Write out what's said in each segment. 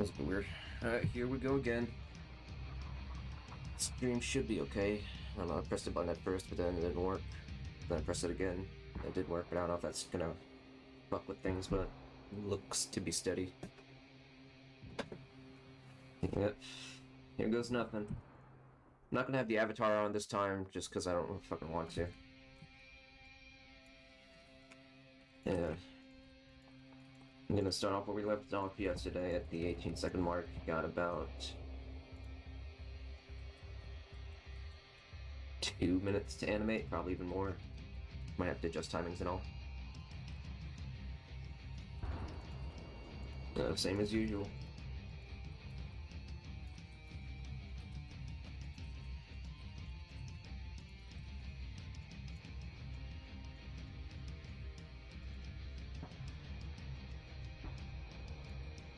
That's weird. Alright, here we go again. Stream should be okay. I don't know, I pressed the button at first, but then it didn't work. Then I pressed it again. It did work, but I don't know if that's gonna fuck with things, but it looks to be steady. Yep. Here goes nothing. I'm not gonna have the avatar on this time, just because I don't fucking want to. Yeah. I'm gonna start off where we left off yesterday at the 18-second mark. Got about 2 minutes to animate, probably even more. Might have to adjust timings and all. Same as usual.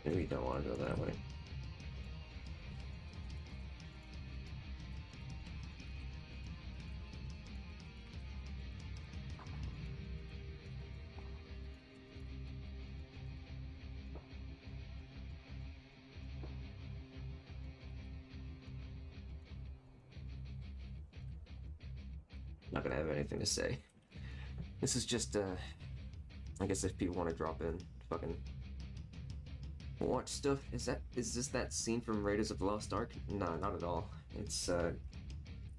Maybe you don't want to go that way. Not gonna have anything to say. This is just, I guess if people want to drop in, fucking watch stuff. Is this that scene from Raiders of the Lost Ark? No, not at all. It's,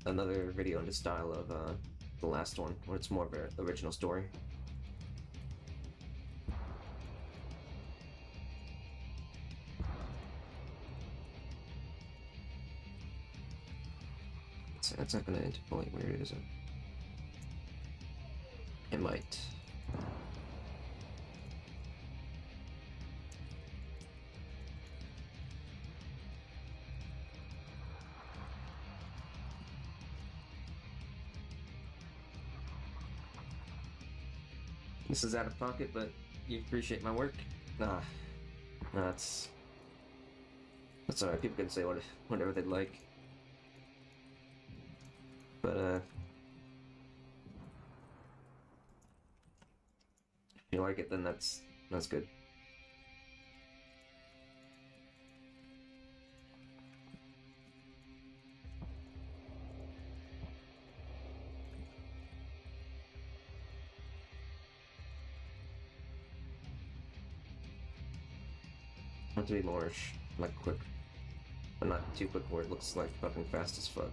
another video in the style of, the last one, where it's more of an original story. That's not gonna interpolate weird, is it? It might. This is out of pocket, but you appreciate my work? Nah. Nah, that's alright. People can say whatever they'd like. But, if you like it, then that's good. Want to be more like quick, but not too quick where it looks like fucking fast as fuck.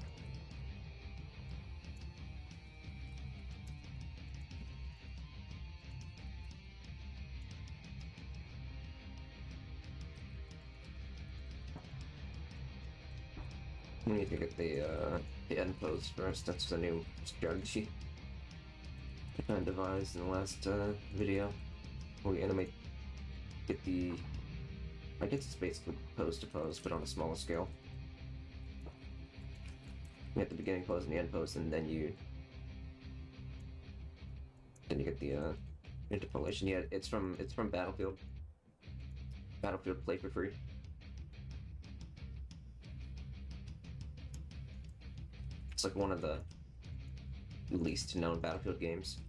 We need to get the end pose first. That's the new strategy I kind of devised in the last video. Where we animate, I guess it's basically pose to pose, but on a smaller scale. You get the beginning pose and the end pose, and then you get the interpolation. Yeah, it's from Battlefield. Battlefield Play for Free. It's like one of the least known Battlefield games.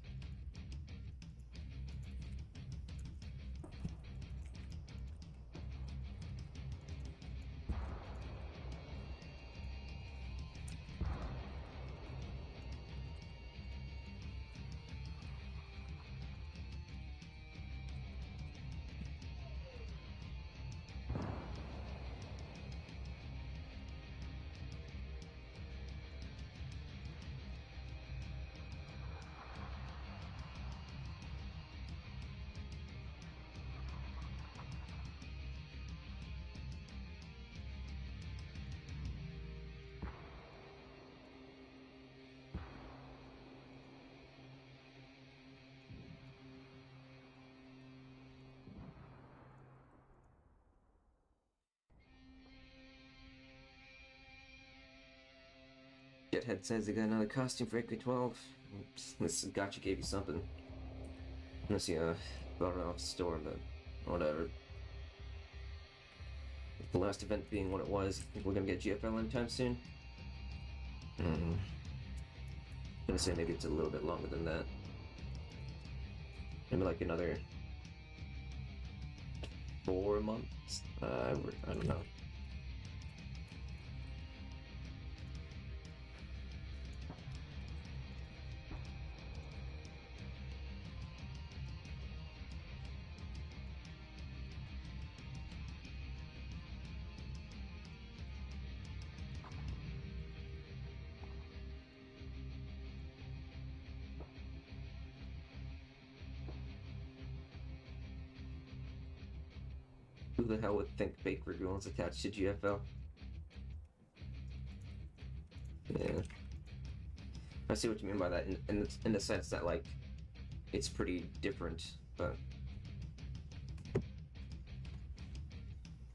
Shithead says they got another costume for AK-12. This gotcha gave you something. Unless you bought it off the store, but whatever. The last event being what it was, I think we're gonna get GFL anytime soon. I'm gonna say maybe it's a little bit longer than that. Maybe like another 4 months. I don't know. Who the hell would think Bakery Grill is attached to GFL? Yeah. I see what you mean by that in the sense that, like, it's pretty different, but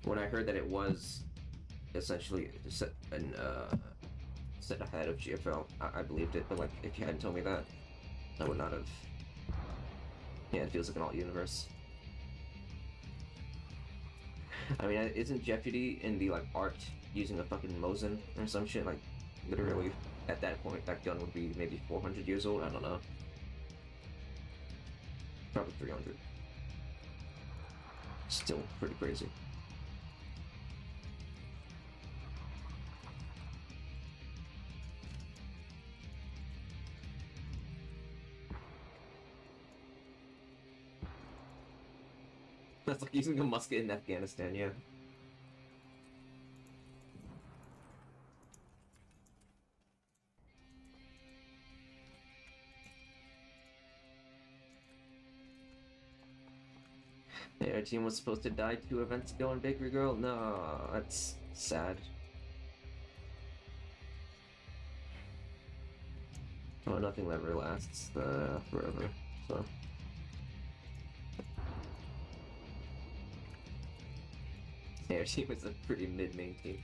when I heard that it was essentially set ahead of GFL, I believed it, but like if you hadn't told me that, I would not have. Yeah, it feels like an alt universe. I mean, isn't Jeopardy in the like art using a fucking Mosin or some shit? Like, literally, at that point, that gun would be maybe 400 years old. I don't know. Probably 300. Still pretty crazy. That's like using a musket in Afghanistan, yeah. Yeah, our team was supposed to die 2 events ago in Bakery Girl? No, that's sad. Oh, nothing ever lasts forever, so. Yeah, our team was a pretty mid-main team.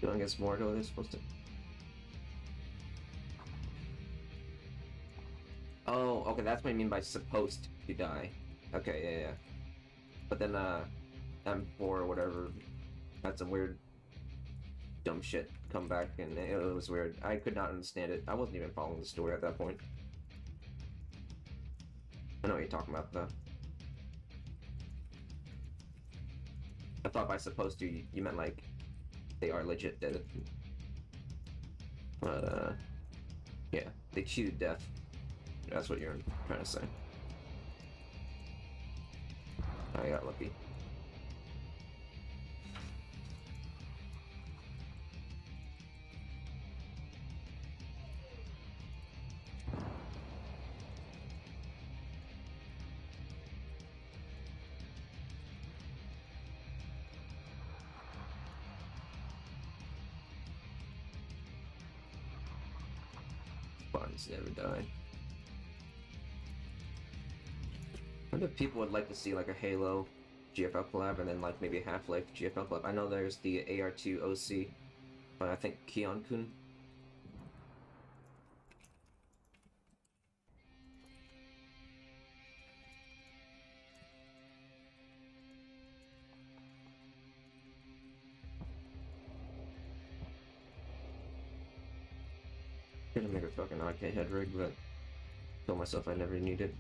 Going against Mordo, they're supposed to. Oh, okay, that's what I mean by supposed to die. Okay, yeah. But then, M4 or whatever had some weird, dumb shit come back, and it was weird. I could not understand it. I wasn't even following the story at that point. I know what you're talking about, though. I thought by supposed to, you meant like they are legit dead. But, yeah, they cheated death. That's what you're trying to say. I got lucky. Bonds never die. I wonder if people would like to see like a Halo GFL collab and then like maybe a Half-Life GFL collab. I know there's the AR2 OC, but I think Keon-kun. Gonna make a fucking arcade head rig, but told myself I never need it.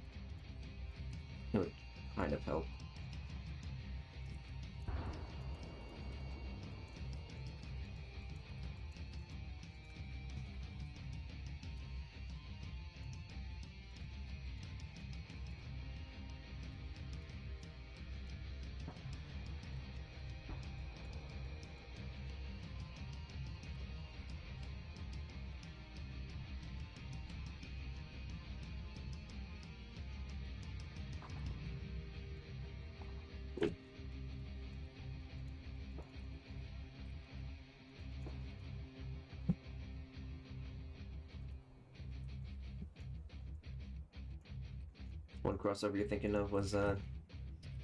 It would kind of help. One crossover you're thinking of was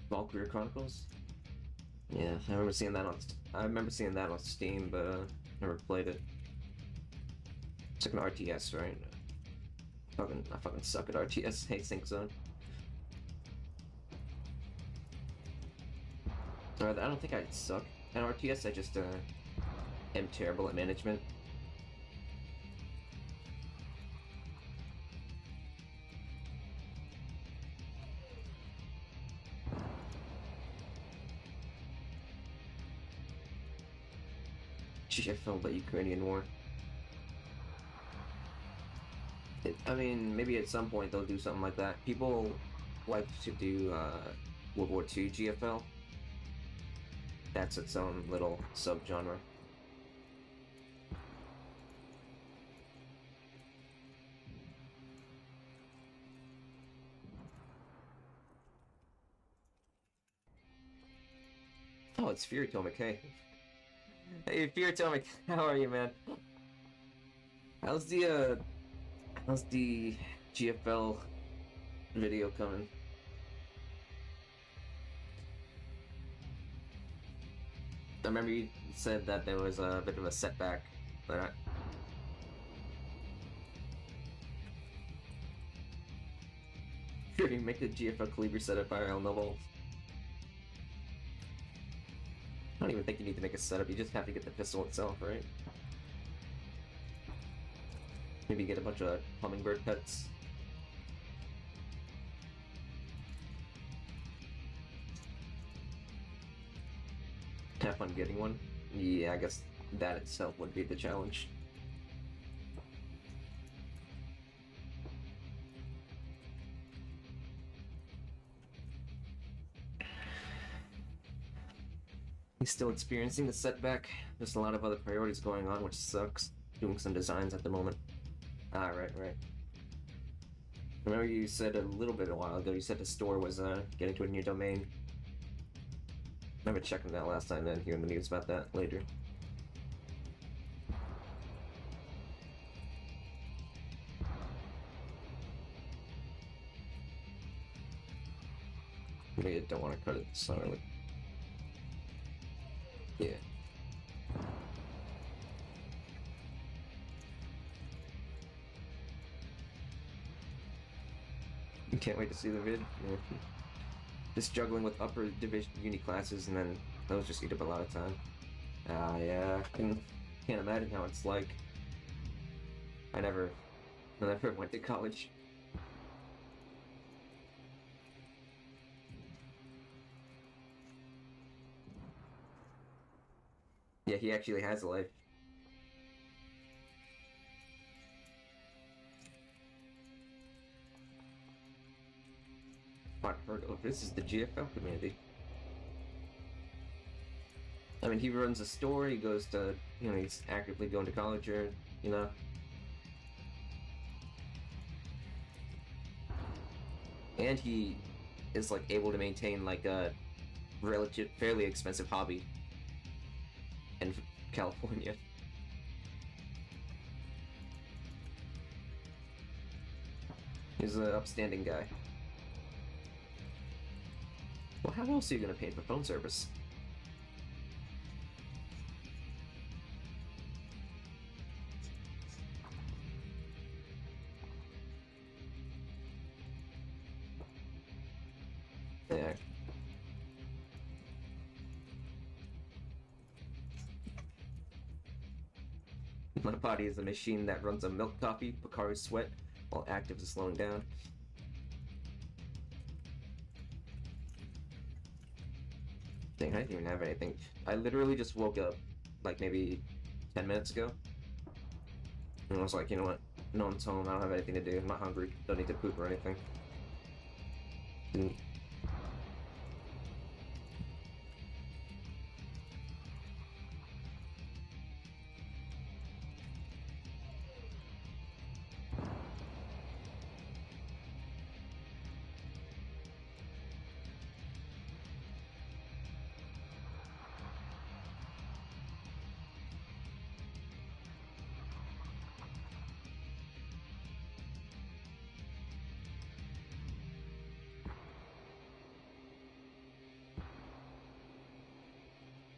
Valkyrie Chronicles. Yeah, I remember seeing that on Steam, but never played it. It's like an RTS, right? I fucking suck at RTS. Hate Sync Zone. I don't think I suck at RTS, I just am terrible at management. GFL, the Ukrainian war. I mean, maybe at some point they'll do something like that. People like to do World War II GFL. That's its own little subgenre. Oh, it's Fear Atomic. Hey, Fear Atomic. How are you, man? How's the GFL video coming? I remember you said that there was a bit of a setback, but you make the GFL Calibre setup IRL novel. I don't even think you need to make a setup, you just have to get the pistol itself, right? Maybe get a bunch of hummingbird pets. Have fun getting one. Yeah, I guess that itself would be the challenge. He's still experiencing the setback. There's a lot of other priorities going on, which sucks. Doing some designs at the moment. Ah, right. Remember you said a little bit a while ago, you said the store was getting to a new domain. Remember checking that last time and hearing the news about that later. Maybe I don't want to cut it so early. Yeah. Can't wait to see the vid. Yeah. Just juggling with upper division uni classes, and then those just eat up a lot of time. Yeah, I can't imagine how it's like. I never went to college. Yeah, he actually has a life. I've heard of this is the GFL community. I mean, he runs a store, he goes to, he's actively going to college or, And he is, like, able to maintain, like, a fairly expensive hobby in California. He's an upstanding guy. Well, how else are you gonna pay for phone service? Yeah. My body is a machine that runs a milk copy, Pocari Sweat, while active is slowing down. Dang, I didn't even have anything. I literally just woke up, like, maybe 10 minutes ago. And I was like, you know what? No one's home, I don't have anything to do, I'm not hungry, don't need to poop or anything. Didn't...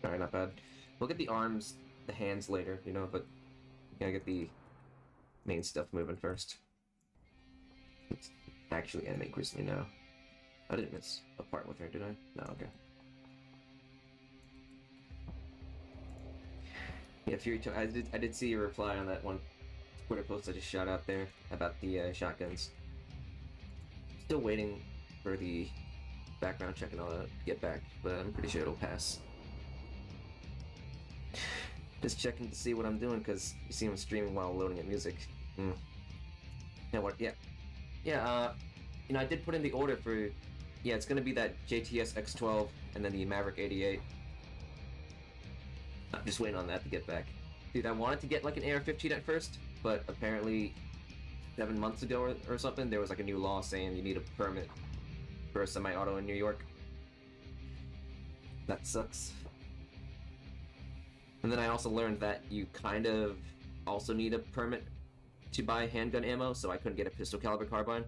Alright, not bad. We'll get the arms, the hands later, but we gotta get the main stuff moving first. Let's actually animate Grizzly now. I didn't miss a part with her, did I? No, okay. Yeah, Fury. I did see your reply on that one Twitter post I just shot out there about the shotguns. Still waiting for the background check and all that to get back, but I'm pretty sure it'll pass. Just checking to see what I'm doing because you see I'm streaming while loading at music. Yeah, what? Yeah, yeah. You know, I did put in the order for. Yeah, it's gonna be that JTS X12 and then the Maverick 88. I'm just waiting on that to get back. Dude, I wanted to get like an AR-15 at first, but apparently 7 months ago or something, there was like a new law saying you need a permit for a semi-auto in New York. That sucks. And then I also learned that you kind of also need a permit to buy handgun ammo, so I couldn't get a pistol caliber carbine.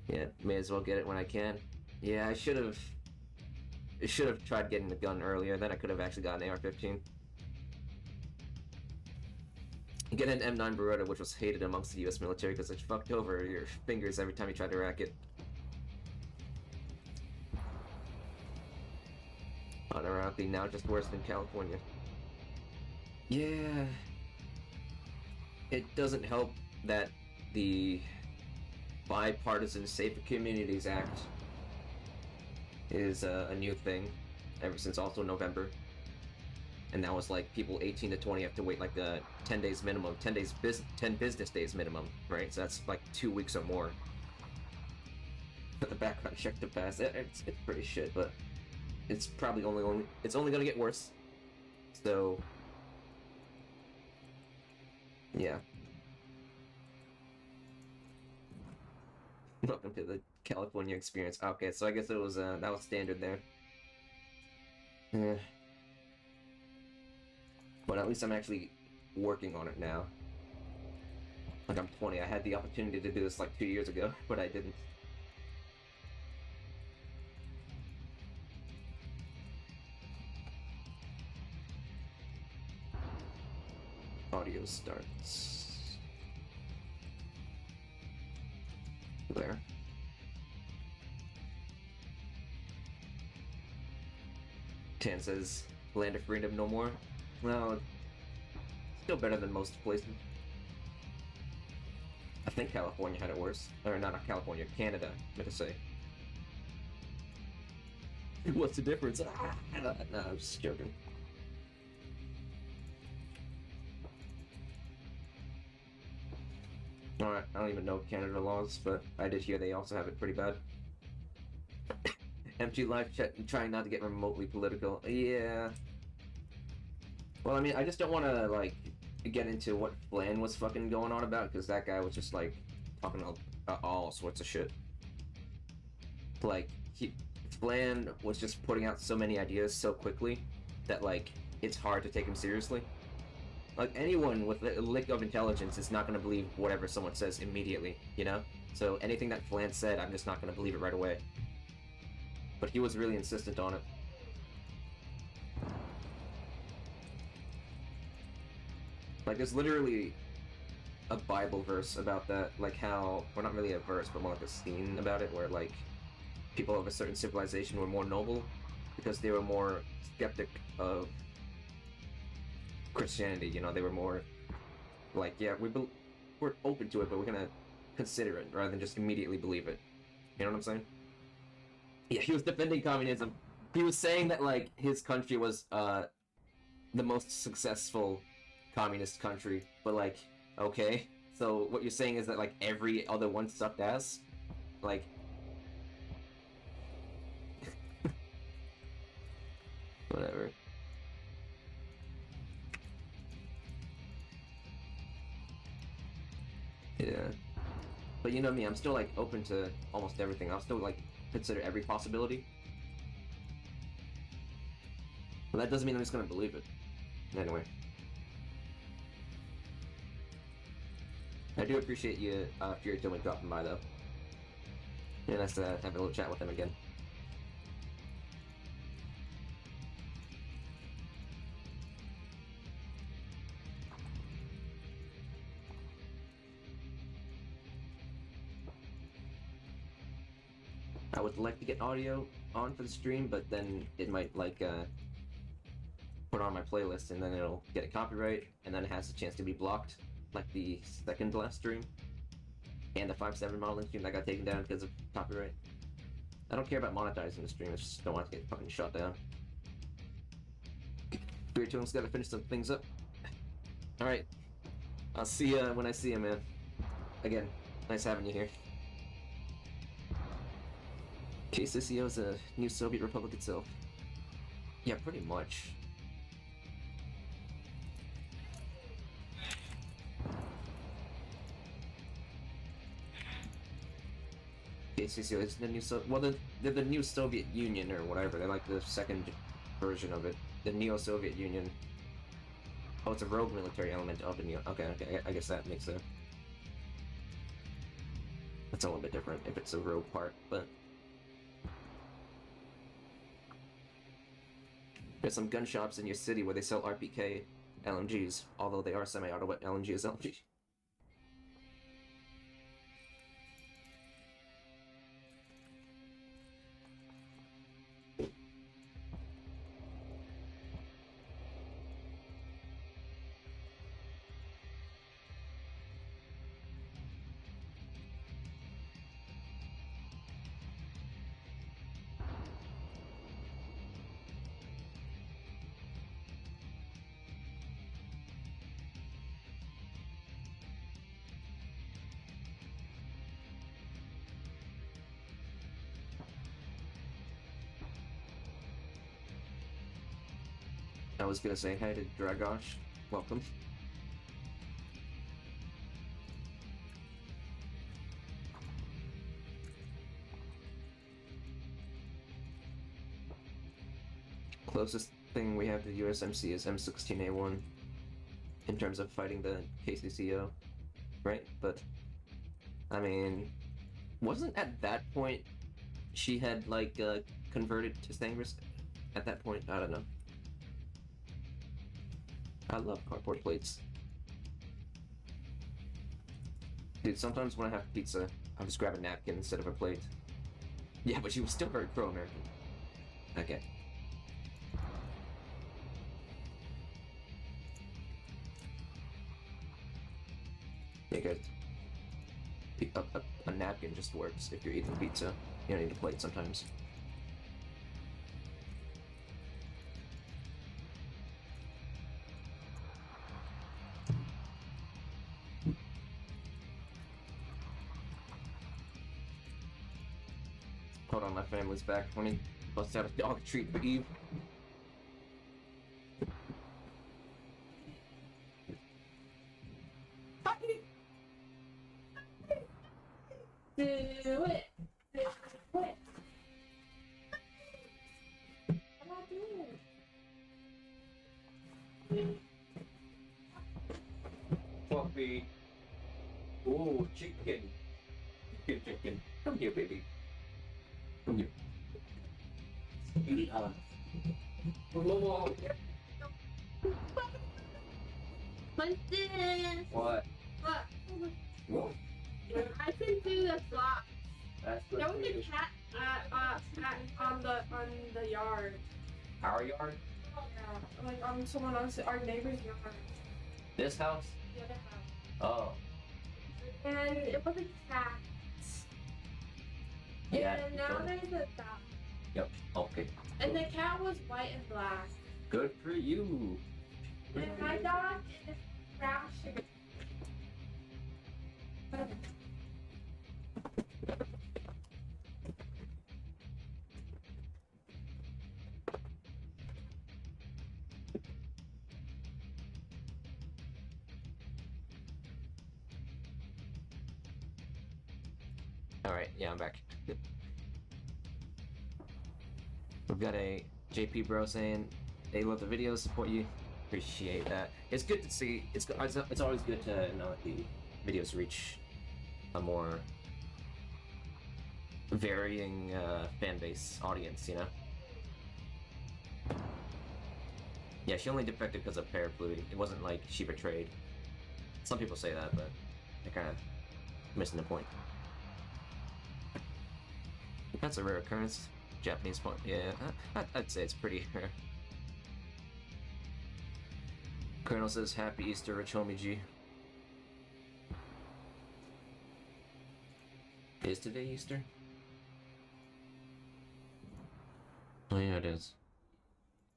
Yeah, may as well get it when I can. Yeah, I should have tried getting the gun earlier, then I could have actually gotten an AR-15. Get an M9 Beretta, which was hated amongst the US military because it fucked over your fingers every time you tried to rack it. Unironically, now just worse than California. Yeah. It doesn't help that the Bipartisan Safer Communities Act is a new thing ever since also November. And that was like people 18 to 20 have to wait like 10 days minimum, 10 business days minimum, right? So that's like 2 weeks or more for the background check to pass. It's pretty shit, but it's probably it's only gonna get worse. So yeah. Welcome to the California experience. Okay, so I guess it was that was standard there. Yeah. But at least I'm actually working on it now. Like I'm 20. I had the opportunity to do this like 2 years ago, but I didn't. Audio starts. There. Tan says, land of freedom no more. Well, still better than most places. I think California had it worse. Or not California, Canada, I meant to say. What's the difference? No, I'm just joking. Alright, I don't even know Canada laws, but I did hear they also have it pretty bad. MG live chat, trying not to get remotely political. Yeah. Well, I mean, I just don't want to, like, get into what Flan was fucking going on about, because that guy was just, like, talking about all sorts of shit. Like, Flan was just putting out so many ideas so quickly that, like, it's hard to take him seriously. Like, anyone with a lick of intelligence is not going to believe whatever someone says immediately, you know? So anything that Flan said, I'm just not going to believe it right away. But he was really insistent on it. Like, there's literally a Bible verse about that, like how, well, not really a verse, but more like a scene about it, where, like, people of a certain civilization were more noble because they were more skeptic of Christianity, you know, they were more like, yeah, we're open to it, but we're gonna consider it rather than just immediately believe it. You know what I'm saying? Yeah, he was defending communism. He was saying that, like, his country was the most successful communist country, but, like, okay, so what you're saying is that, like, every other one sucked ass? Like, whatever. Yeah. But you know me, I'm still, like, open to almost everything. I'll still, like, consider every possibility. But that doesn't mean I'm just gonna believe it. Anyway. I do appreciate you, Fury Tillman, dropping by, though. Yeah, nice to have a little chat with him again. I would like to get audio on for the stream, but then it might, like, put on my playlist, and then it'll get a copyright, and then it has a chance to be blocked, like the second last stream, and the 5.7 modeling stream that got taken down because of copyright. I don't care about monetizing the stream, I just don't want to get fucking shut down. Beer Toon's gotta finish some things up. Alright. I'll see ya when I see ya, man. Again, nice having you here. KCCO is a new Soviet Republic itself. Yeah, pretty much. KCCO is the new they're the new Soviet Union or whatever. They're like the second version of it. The Neo-Soviet Union. Oh, it's a rogue military element of the Neo. Okay, I guess that makes sense. That's a little bit different if it's a rogue part, but there's some gun shops in your city where they sell RPK LMGs, although they are semi-auto, but LMG is LMG. I was gonna say hi to Dragosh. Welcome. Closest thing we have to USMC is M16A1 in terms of fighting the KCCO, right? But I mean, wasn't at that point she had like converted to Sangris at that point? I don't know. I love cardboard plates. Dude, sometimes when I have pizza, I'll just grab a napkin instead of a plate. Yeah, but she was still very pro-American. Okay. Yeah, guys. A napkin just works if you're eating pizza. You don't need a plate sometimes. Hold on, my family's back. Let me bust out a dog treat for Eve. Do it. Do it. I'm not doing it. Puppy. Oh, chicken. Chicken. Come here, baby. Come here. Winston! What? Look. Whoa. I can do the block. That's good There for was a you. cat on the yard. Our yard? Yeah, like on someone else, our neighbor's yard. This house? The other house. Oh. And it was a cat. Yeah. And now there's a dog. Yep. Okay. And the cat was white and black. Good for you. And my dog is brown sugar. Alright, yeah, I'm back. We've got a JP bro saying they love the videos, support you. Appreciate that. It's good to see. It's always good to know that the videos reach a more varying fan base audience, you know? Yeah, she only defected because of parapluie. It wasn't like she betrayed. Some people say that, but they're kind of missing the point. That's a rare occurrence. Japanese point. Yeah, I'd say it's pretty rare. Colonel says, Happy Easter, Rich Homie G. Is today Easter? Oh yeah, it is.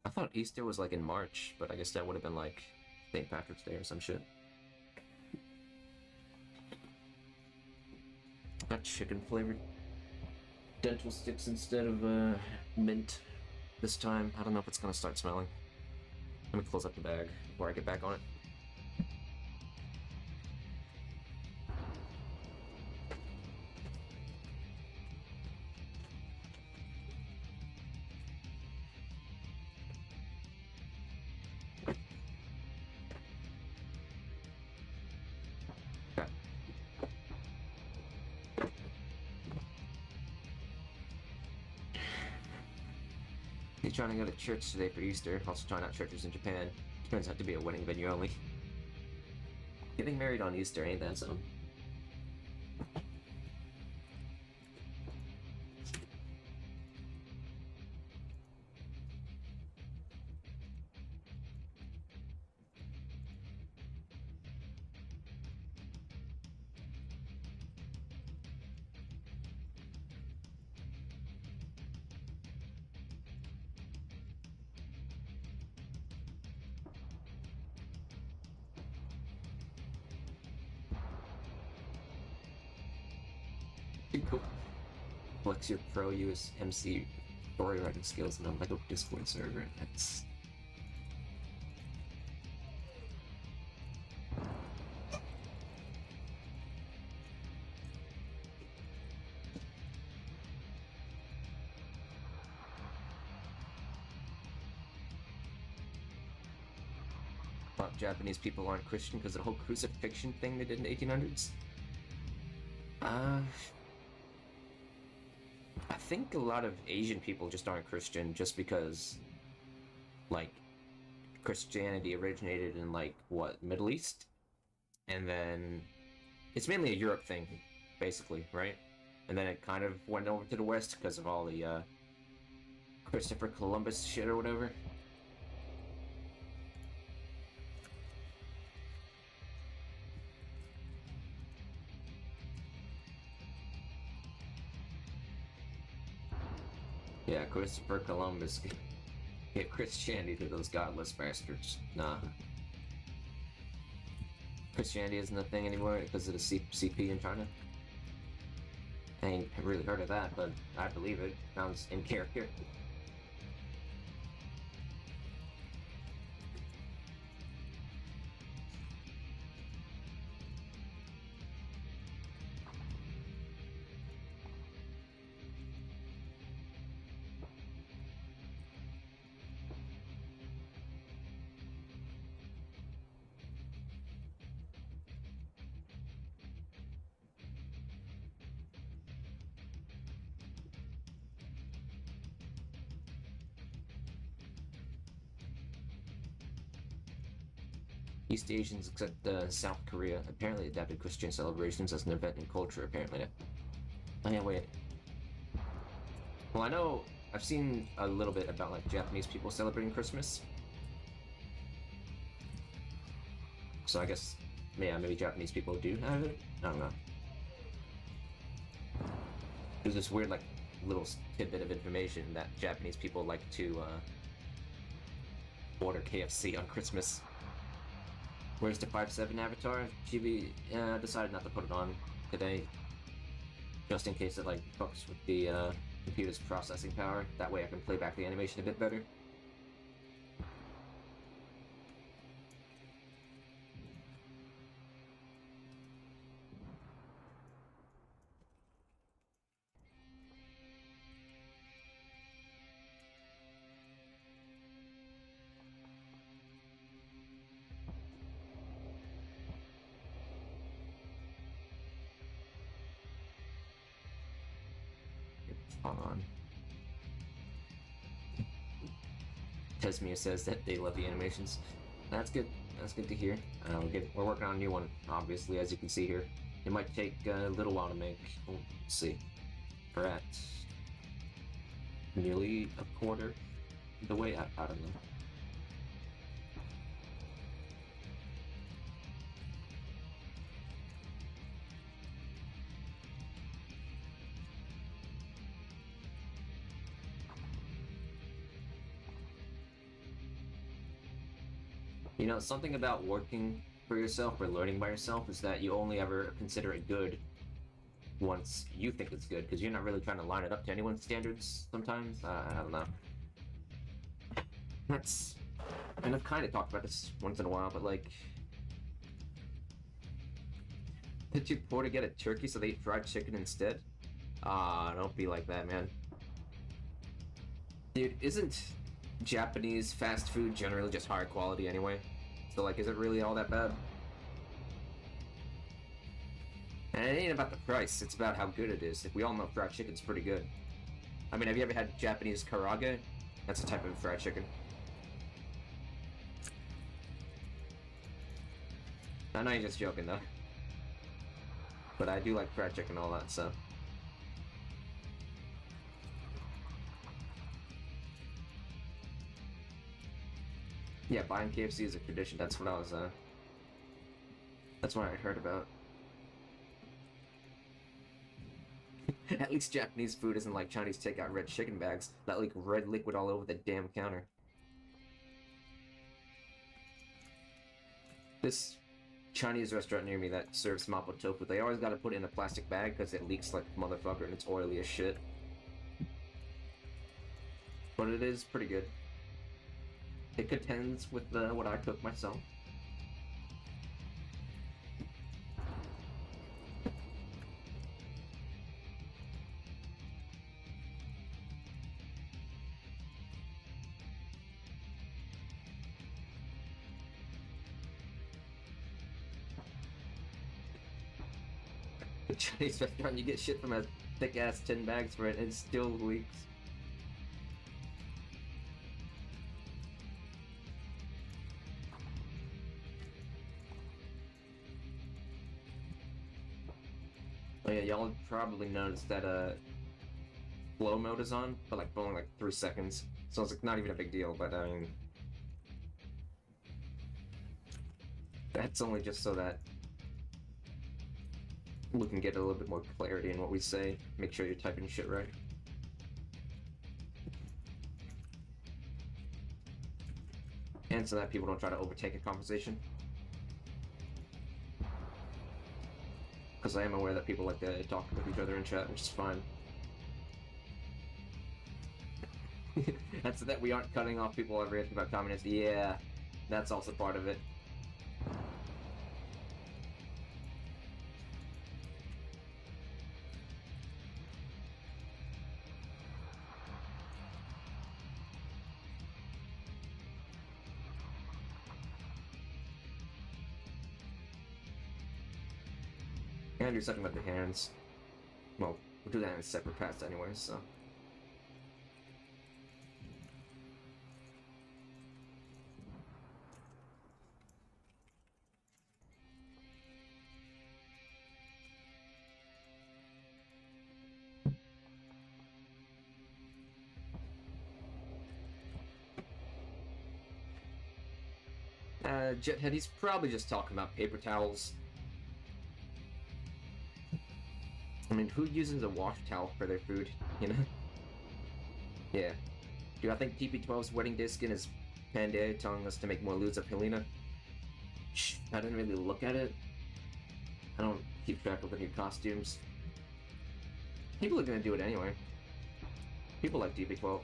I thought Easter was like in March, but I guess that would have been like St. Patrick's Day or some shit. Got chicken flavored dental sticks instead of mint this time. I don't know if it's gonna start smelling. Let me close up the bag before I get back on it. Okay. He's trying to go to church today for Easter. Also trying out churches in Japan. Turns out to be a wedding venue only. Getting married on Easter, ain't that something? Cool. Flex your pro USMC story writing skills in a Lego Discord server. That's thought Japanese people aren't Christian because of the whole crucifixion thing they did in the 1800s. I think a lot of Asian people just aren't Christian just because, like, Christianity originated in, like, what, Middle East? And then it's mainly a Europe thing, basically, right? And then it kind of went over to the West because of all the, Christopher Columbus shit or whatever. Yeah, Christopher Columbus gave Christianity to those godless bastards. Nah. Christianity isn't a thing anymore because of the CP in China. I ain't really heard of that, but I believe it. Sounds in character. East Asians, except South Korea, apparently adapted Christian celebrations as an event in culture, apparently. Oh yeah, wait. Well, I know I've seen a little bit about, like, Japanese people celebrating Christmas. So I guess, yeah, maybe Japanese people do have it? I don't know. There's this weird, like, little tidbit of information that Japanese people like to, order KFC on Christmas. Where's the 5.7 avatar? GB decided not to put it on today, just in case it like fucks with the computer's processing power. That way I can play back the animation a bit better. Hold on. Tesmia says that they love the animations. That's good. That's good to hear. We're working on a new one, obviously, as you can see here. It might take a little while to make. Let's see. We're at nearly a quarter the way. I don't know. You know, something about working for yourself or learning by yourself is that you only ever consider it good once you think it's good, because you're not really trying to line it up to anyone's standards sometimes. I don't know. That's... And I've kind of talked about this once in a while, but like... Did you poor to get a turkey so they eat fried chicken instead? Ah, don't be like that, man. Dude, isn't Japanese fast food generally just higher quality anyway? So like, is it really all that bad? And it ain't about the price, it's about how good it is. Like, we all know fried chicken's pretty good. I mean, have you ever had Japanese karaage? That's a type of fried chicken. I know you're just joking though. But I do like fried chicken and all that, so... Yeah, buying KFC is a tradition. That's what I was, that's what I heard about. At least Japanese food isn't like Chinese takeout red chicken bags that leak red liquid all over the damn counter. This Chinese restaurant near me that serves mapo tofu, they always gotta put it in a plastic bag because it leaks like a motherfucker and it's oily as shit. But it is pretty good. It contends with what I cook myself. The Chinese restaurant, you get shit from a thick ass 10 bags for it and it still leaks. Oh yeah, y'all probably noticed that flow mode is on, but like for only like 3 seconds. So it's like not even a big deal, but I mean... That's only just so that we can get a little bit more clarity in what we say. Make sure you're typing shit right. And so that people don't try to overtake a conversation. Because I am aware that people like to talk with each other in chat, which is fine. That's that we aren't cutting off people every asking about communists. Yeah, that's also part of it. And do something about the hands. Well, we'll do that in a separate pass anyway, so. Jethead, he's probably just talking about paper towels. I mean, who uses a wash towel for their food, you know? Yeah. Do I think TP12's wedding day skin is Pandae telling us to make more lewds of Helena? Shh, I didn't really look at it. I don't keep track of the new costumes. People are gonna do it anyway. People like TP12.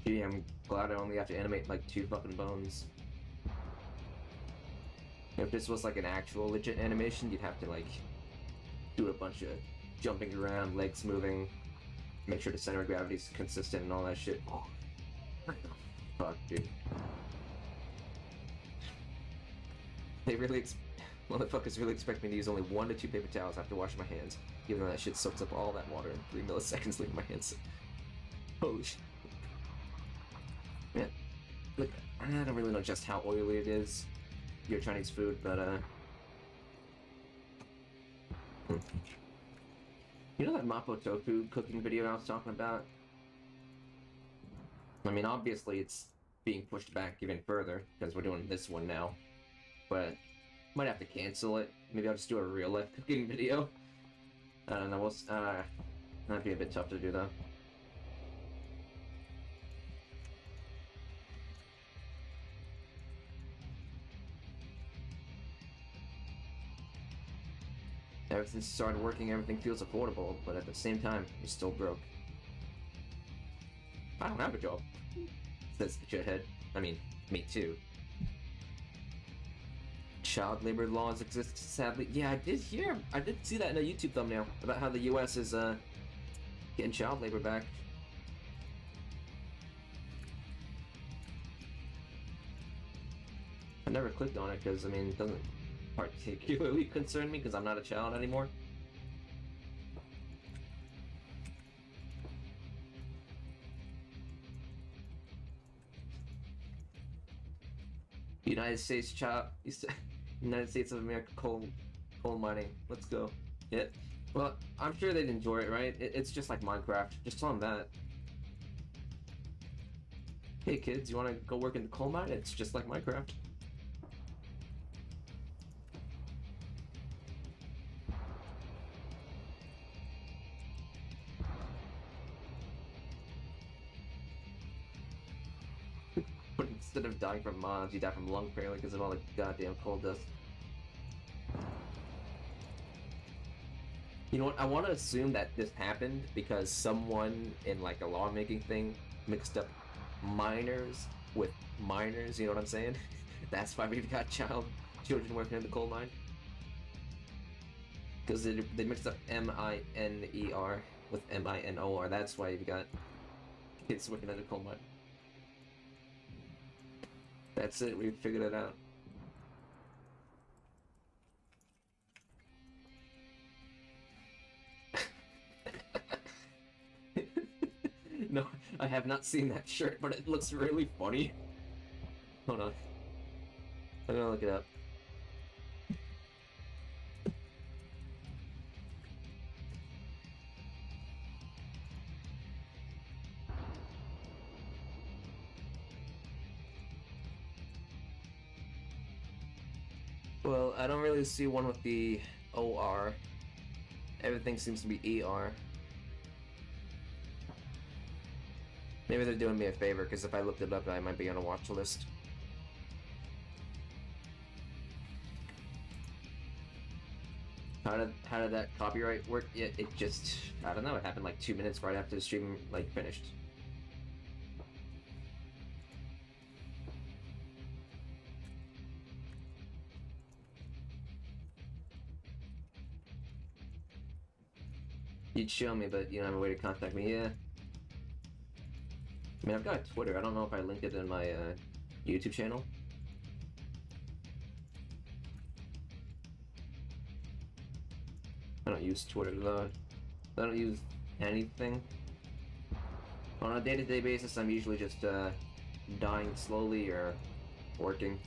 Gee, I'm glad I only have to animate like 2 fucking bones. If this was like an actual legit animation, you'd have to like do a bunch of jumping around, legs moving, make sure the center of gravity is consistent and all that shit. Oh, what the fuck, dude? They really Motherfuckers really expect me to use only 1 to 2 paper towels after washing my hands, even though that shit soaks up all that water in 3 milliseconds leaving my hands. Holy shit. Man, look, I don't really know just how oily it is, your Chinese food, but, You know that Mapo Tofu cooking video I was talking about? I mean, obviously it's being pushed back even further, because we're doing this one now, but might have to cancel it. Maybe I'll just do a real life cooking video. I don't know, that'd be a bit tough to do though. Ever since it started working, everything feels affordable, but at the same time, you're still broke. I don't have a job, says the shithead. I mean, me too. Child labor laws exist, sadly. Yeah, I did see that in a YouTube thumbnail about how the US is, getting child labor back. I never clicked on it because, I mean, it doesn't particularly concern me because I'm not a child anymore. United States United States of America coal mining. Let's go. Yeah. Well, I'm sure they'd enjoy it, right? It's just like Minecraft. Just tell them that. Hey kids, you want to go work in the coal mine? It's just like Minecraft. But instead of dying from mods, you die from lung failure because of all the goddamn coal dust. You know what? I want to assume that this happened because someone in like a lawmaking thing mixed up miners with miners. You know what I'm saying? That's why we've got children working in the coal mine. Because they mixed up M-I-N-E-R with M-I-N-O-R. That's why you've got kids working in the coal mine. That's it. We figured it out. No, I have not seen that shirt, but it looks really funny. Hold on. I'm gonna look it up. Well, I don't really see one with the OR. Everything seems to be ER. Maybe they're doing me a favor, because if I looked it up, I might be on a watch list. How did that copyright work? Yeah, it just, I don't know, it happened like 2 minutes right after the stream like finished. You'd show me, but you don't have a way to contact me. Yeah. I mean, I've got a Twitter. I don't know if I linked it in my YouTube channel. I don't use Twitter though. I don't use anything. On a day-to-day basis, I'm usually just dying slowly or working.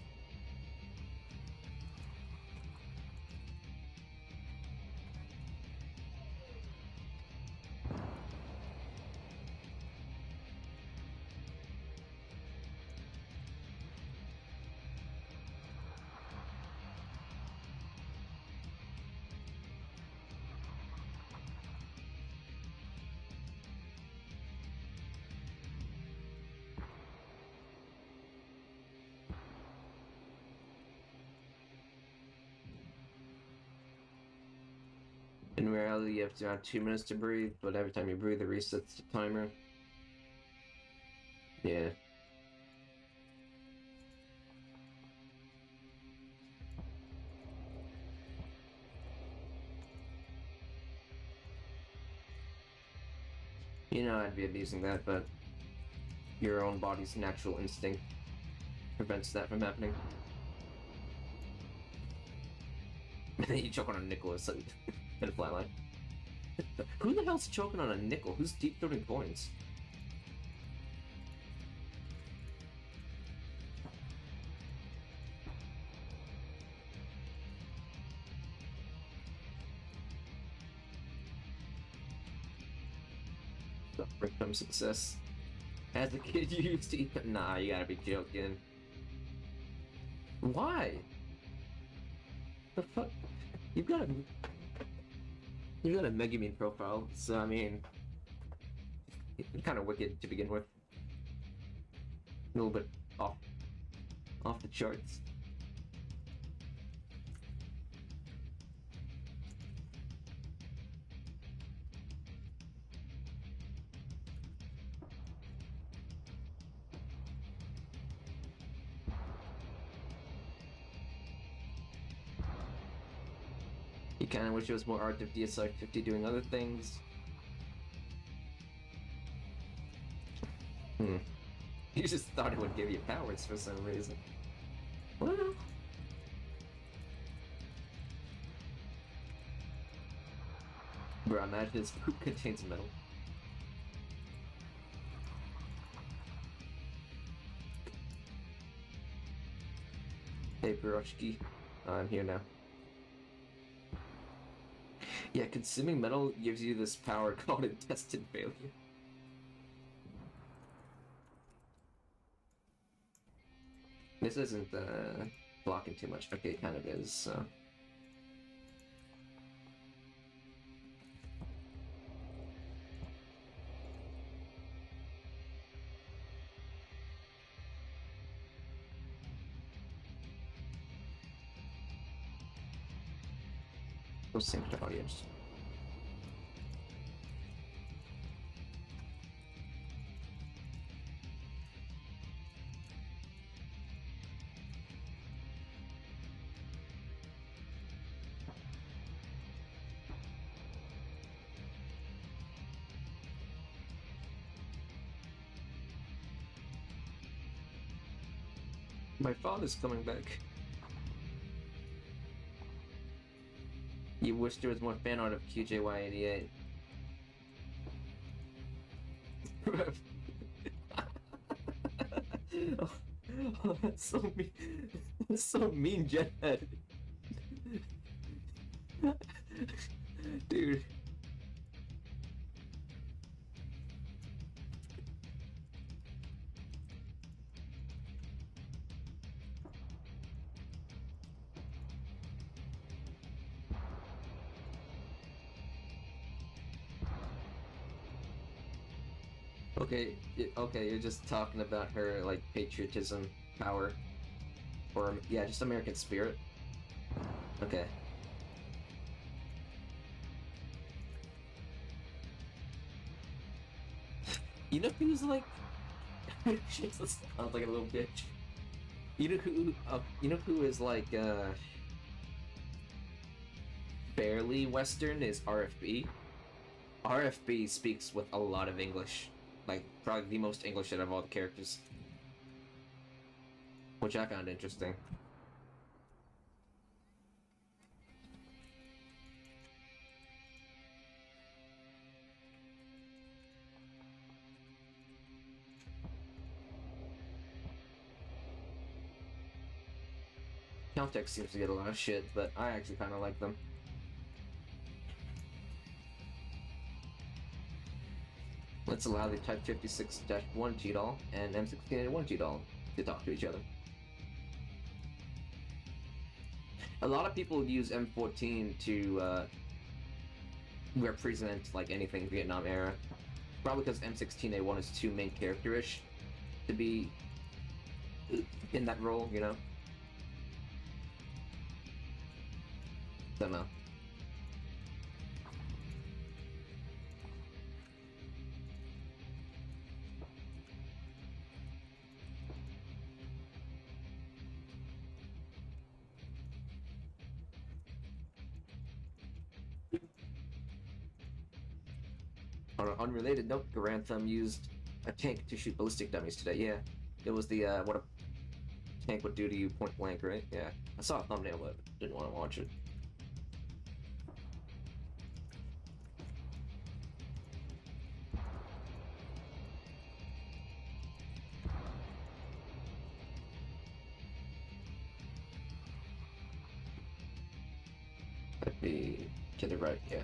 In reality, you have to have 2 minutes to breathe, but every time you breathe, it resets the timer. Yeah. You know I'd be abusing that, but your own body's natural instinct prevents that from happening. And then you choke on a nickel or something in a flatline. Who the hell's choking on a nickel? Who's deep throating coins? From success. As a kid, you used to eat. Nah, you gotta be joking. Why? The fuck? You've got a Megumin profile, so I mean, it's kind of wicked to begin with. A little bit off the charts. You kind of wish it was more art of DSi 50 doing other things. You just thought it would give you powers for some reason. Well... Bro, imagine his poop contains metal. Hey, Piroshki. I'm here now. Yeah, consuming metal gives you this power called intestine failure. This isn't blocking too much. Okay, it kind of is, so... Sync to audience. My father's coming back. You wish there was more fan art of QJY88. Oh, that's so mean. That's so mean, Jethead. Dude. Okay, you're just talking about her, like, patriotism, power, or, yeah, just American spirit. Okay. You know who's, like... She sounds like a little bitch. You know who is, like, barely Western is RFB? RFB speaks with a lot of English. Like, probably the most English out of all the characters. Which I found interesting. Caltech seems to get a lot of shit, but I actually kind of like them. Let's allow the Type 56-1 GDOL and M16A1 GDOL to talk to each other. A lot of people use M14 to represent like anything Vietnam era. Probably because M16A1 is too main character-ish to be in that role, you know? Don't know. On an unrelated note, Garantham used a tank to shoot ballistic dummies today. Yeah, it was the what a tank would do to you point blank, right? Yeah, I saw a thumbnail, but didn't want to watch it. to the right, yeah.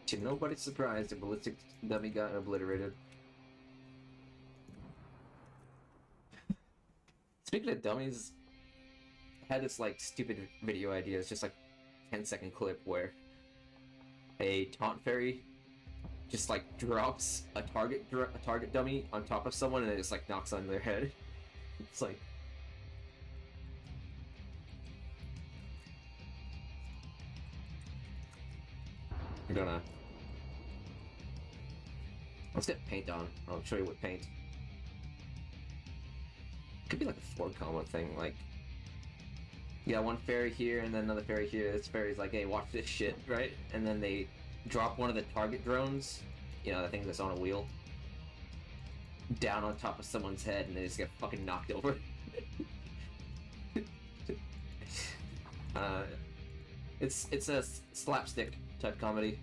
To nobody's surprise, the ballistic dummy got obliterated. Speaking of dummies, I had this like stupid video idea. It's just like 10-second clip where a taunt fairy just like drops a target dummy on top of someone and it just like knocks on their head. It's like I'm gonna let's get paint on. I'll show you what paint. Could be like a 4 combo thing, like yeah, one fairy here and then another fairy here. This fairy's like, hey, watch this shit, right? And then they drop one of the target drones, you know, the thing that's on a wheel, down on top of someone's head and they just get fucking knocked over. It's a slapstick type comedy.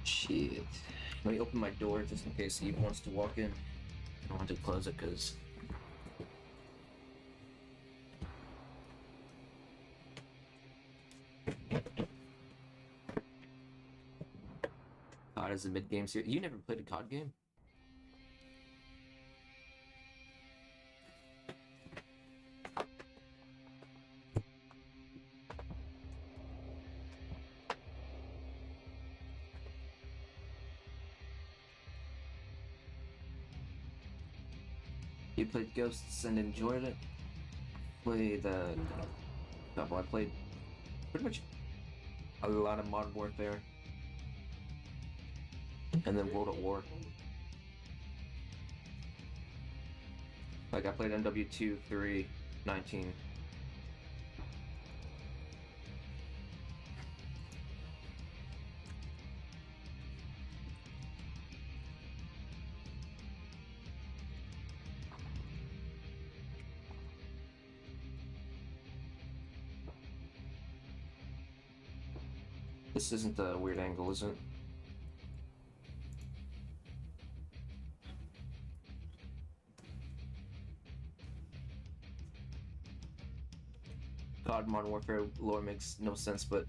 Shit. Let me open my door just in case he wants to walk in. I don't want to close it because COD is a mid-game series. You never played a COD game? You played Ghosts and enjoyed it? Played I played pretty much a lot of Modern Warfare. And then World at War. Like I played MW2, 3, 19. This isn't a weird angle, is it? God, Modern Warfare lore makes no sense, but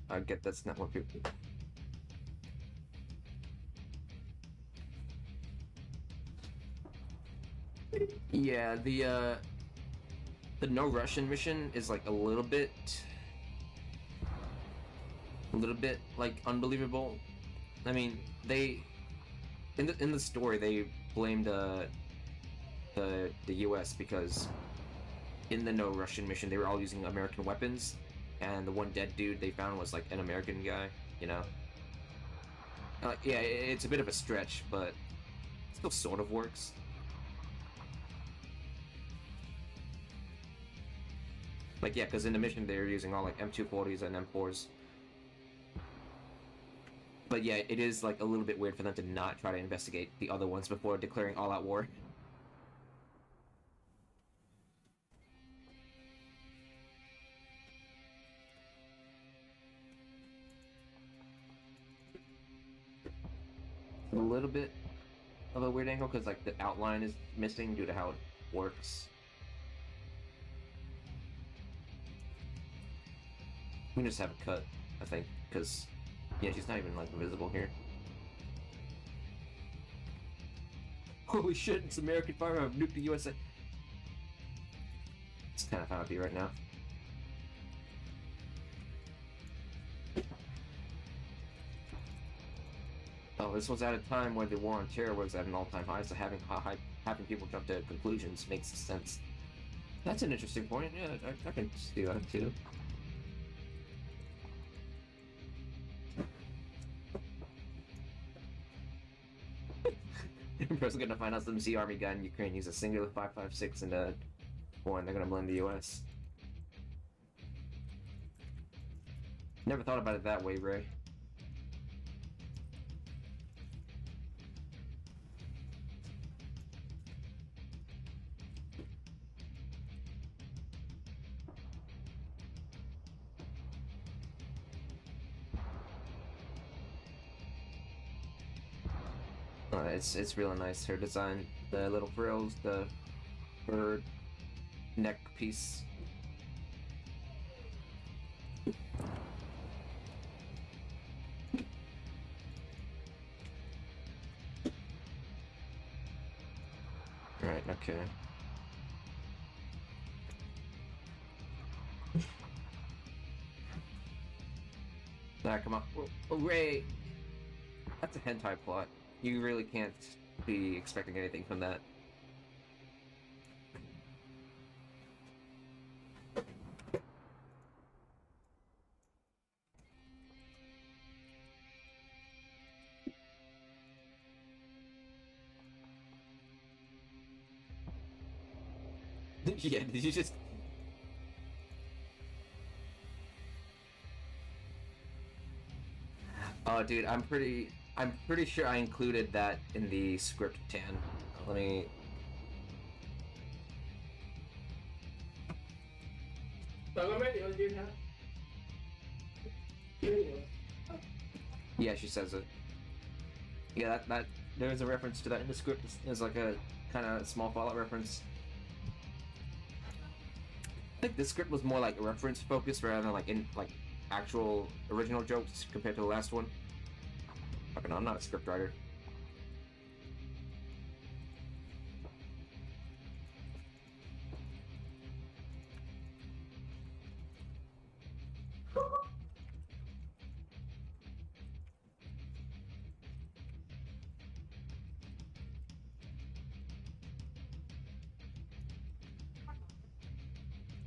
I get that's not what people. Yeah, the no Russian mission is like a little bit like unbelievable. I mean, they in the story they blamed the US because in the no Russian mission they were all using American weapons, and the one dead dude they found was like an American guy, you know. Yeah, it's a bit of a stretch, but it still sort of works. Like, yeah, because in the mission they were using all like M240s and M4s. But yeah, it is like a little bit weird for them to not try to investigate the other ones before declaring all-out war. A little bit of a weird angle because like the outline is missing due to how it works. We can just have a cut, I think, because yeah, she's not even like visible here. Holy shit! It's American fire have nuked the USA. It's kind of how it be right now. Oh, this was at a time when the war on terror was at an all-time high, so having people jump to conclusions makes sense. That's an interesting point. Yeah, I can see that too. We're gonna find out some Sea Army guy in Ukraine use a singular 5.56 and a one. They're gonna blame the U.S. Never thought about it that way, Ray. It's really nice. Her design, the little frills, the bird neck piece. Right. Okay. Nah, come on. Oh, Ray, that's a hentai plot. You really can't be expecting anything from that. Yeah, did you just... Oh, dude, I'm pretty sure I included that in the script, Tan. Let me... Yeah, she says it. Yeah, that there's a reference to that in the script. There's like a kind of small Fallout reference. I think this script was more like a reference focused rather than like actual original jokes compared to the last one. Fucking, I'm not a script writer.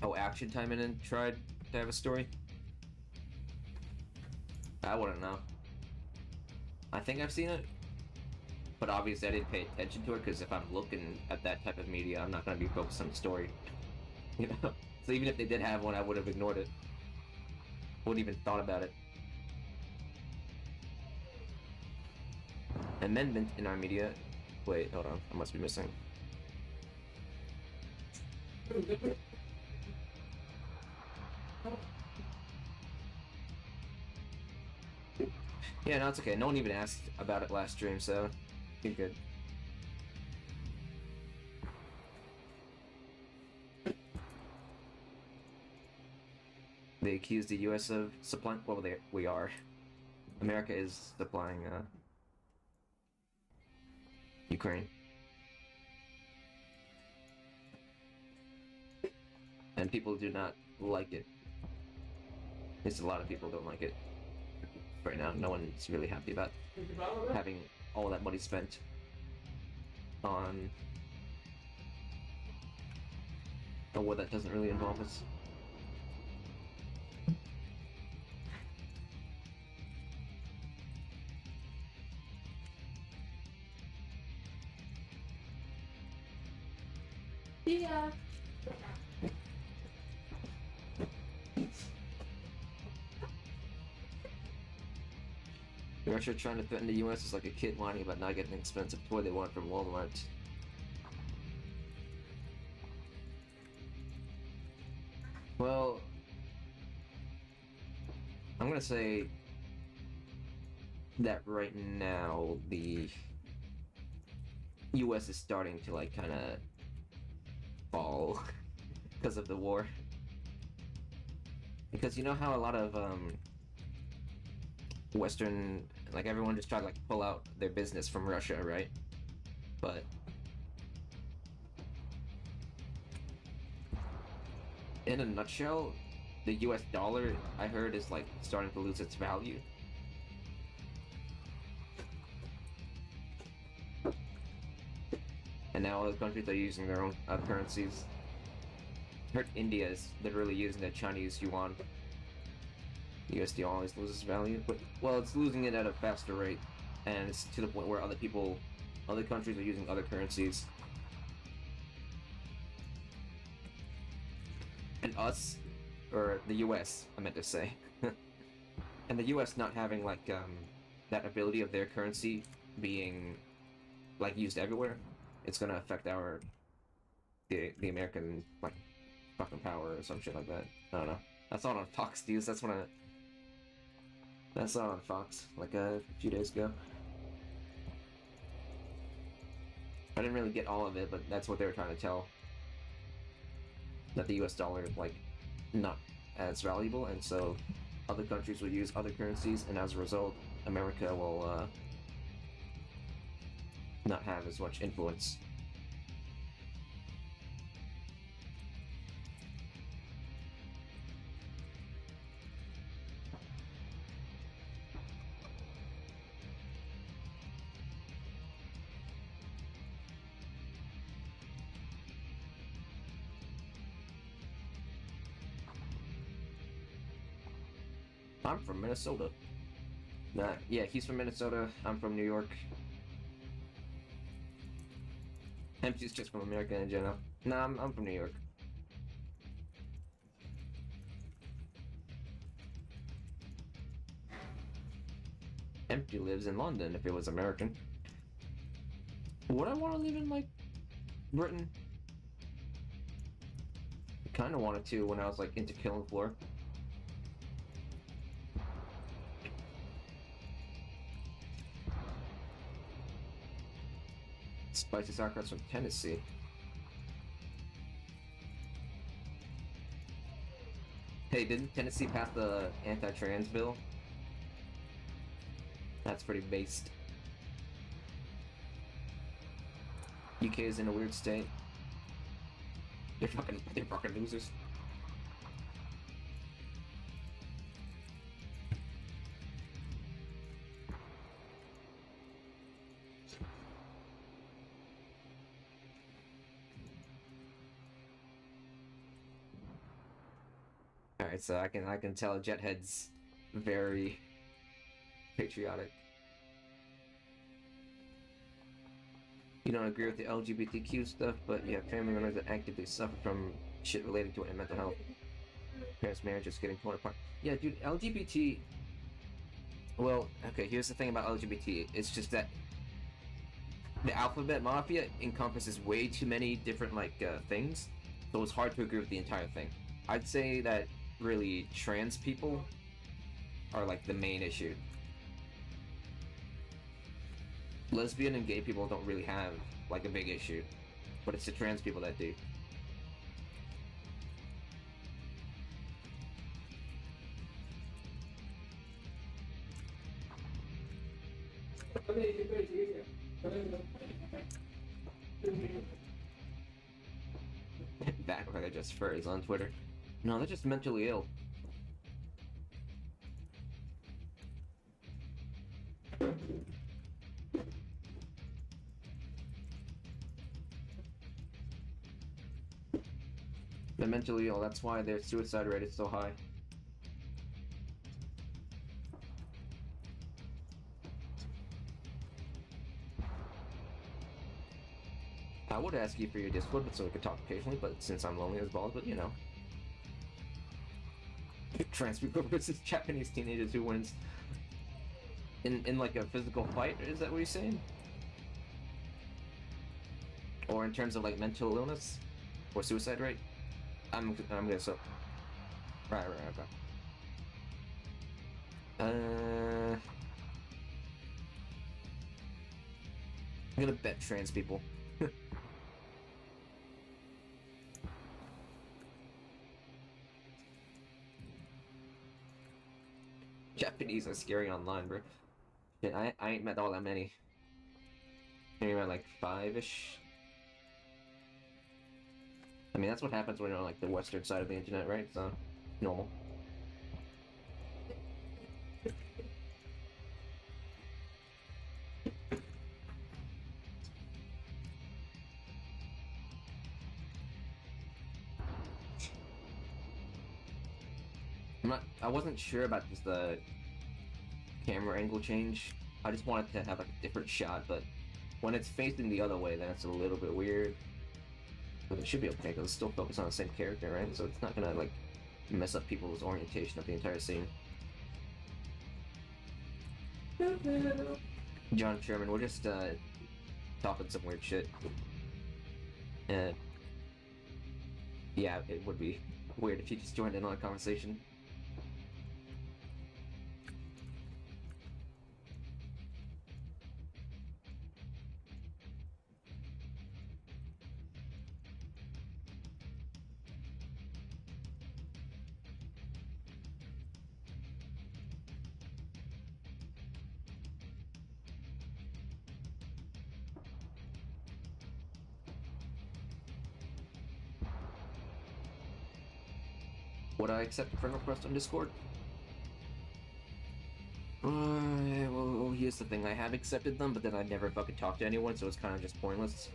Oh, Action Time and then tried to have a story? I wouldn't know. I think I've seen it, but obviously I didn't pay attention to it because if I'm looking at that type of media, I'm not going to be focused on the story. You know? So even if they did have one, I would have ignored it. Wouldn't even thought about it. Amendment in our media. Wait, hold on. I must be missing. Yeah, no, it's okay. No one even asked about it last stream, so you're good. They accused the U.S. of supplying. Well, we are. America is supplying Ukraine, and people do not like it. At least a lot of people don't like it. Right now, no one's really happy about having all that money spent on a war that doesn't really involve us. Yeah. Russia trying to threaten the U.S. is like a kid whining about not getting an expensive toy they want from Walmart. Well, I'm gonna say that right now the U.S. is starting to like kind of fall because of the war. Because you know how a lot of Western, like everyone just tried to like pull out their business from Russia, right? But in a nutshell, the US dollar, I heard, is like starting to lose its value. And now other countries are using their own currencies. I heard India is literally using the Chinese yuan. USD always loses value, but well, it's losing it at a faster rate, and it's to the point where other countries are using other currencies. And us, or the US, I meant to say, and the US not having like that ability of their currency being like used everywhere, it's gonna affect the American like fucking power or some shit like that. I don't know. That's all on Fox News. That's all on Fox like a few days ago. I didn't really get all of it, but that's what they were trying to tell. That the US dollar is like not as valuable, and so other countries will use other currencies, and as a result, America will not have as much influence. I'm from Minnesota. Yeah, he's from Minnesota. I'm from New York. Empty's just from America in general. Nah, I'm from New York. Empty lives in London if it was American. Would I want to live in, like, Britain? I kind of wanted to when I was, like, into Killing Floor. Spicy sauerkraut's from Tennessee. Hey, didn't Tennessee pass the anti-trans bill? That's pretty based. UK is in a weird state. They're fucking losers. Alright, so I can tell Jethead's very patriotic. You don't agree with the LGBTQ stuff, but you have family members that actively suffer from shit related to it and mental health. Parents' marriages getting torn apart. Yeah, dude, LGBT. Well, okay, here's the thing about LGBT. It's just that the alphabet mafia encompasses way too many different things, so it's hard to agree with the entire thing. I'd say that really trans people are like the main issue. Lesbian and gay people don't really have like a big issue, but it's the trans people that do. Back where they're just furries on Twitter. No, they're just mentally ill. They're mentally ill, that's why their suicide rate is so high. I would ask you for your Discord, but so we could talk occasionally, but since I'm lonely as balls, but you know. Trans people versus Japanese teenagers, who wins? In like a physical fight, is that what you're saying? Or in terms of like mental illness? Or suicide rate? I'm gonna so. Right, okay. I'm gonna bet trans people. Japanese are scary online, bro. Shit, I ain't met all that many. Maybe about like 5-ish. I mean, that's what happens when you're on like the western side of the internet, right? So, normal. I wasn't sure about just the camera angle change. I just wanted to have like a different shot, but when it's facing the other way, then it's a little bit weird. But it should be okay because it's still focused on the same character, right? So it's not gonna like mess up people's orientation of the entire scene. John Sherman, we're just talking some weird shit. And yeah, it would be weird if you just joined in on a conversation. Would I accept a friend request on Discord? Well, here's the thing. I have accepted them, but then I never fucking talked to anyone, so it's kind of just pointless.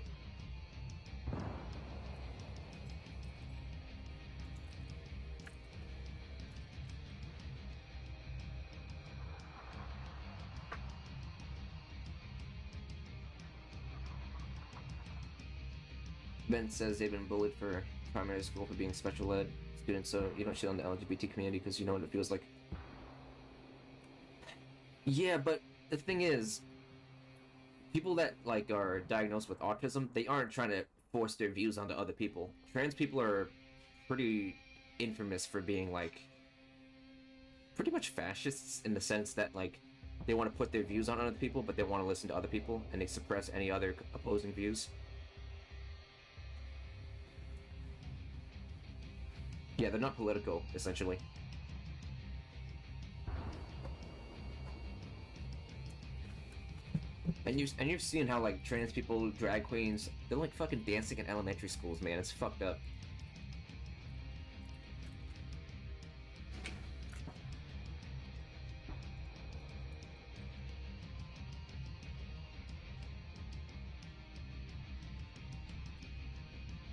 Ben says they've been bullied for primary school for being special ed students, so you don't shit on the LGBT community because you know what it feels like. Yeah, but the thing is, people that like are diagnosed with autism, they aren't trying to force their views onto other people. Trans people are pretty infamous for being like pretty much fascists in the sense that like they want to put their views on other people, but they want to listen to other people and they suppress any other opposing views. Yeah, they're not political, essentially. And you've seen how like trans people, drag queens, they're like fucking dancing in elementary schools, man. It's fucked up.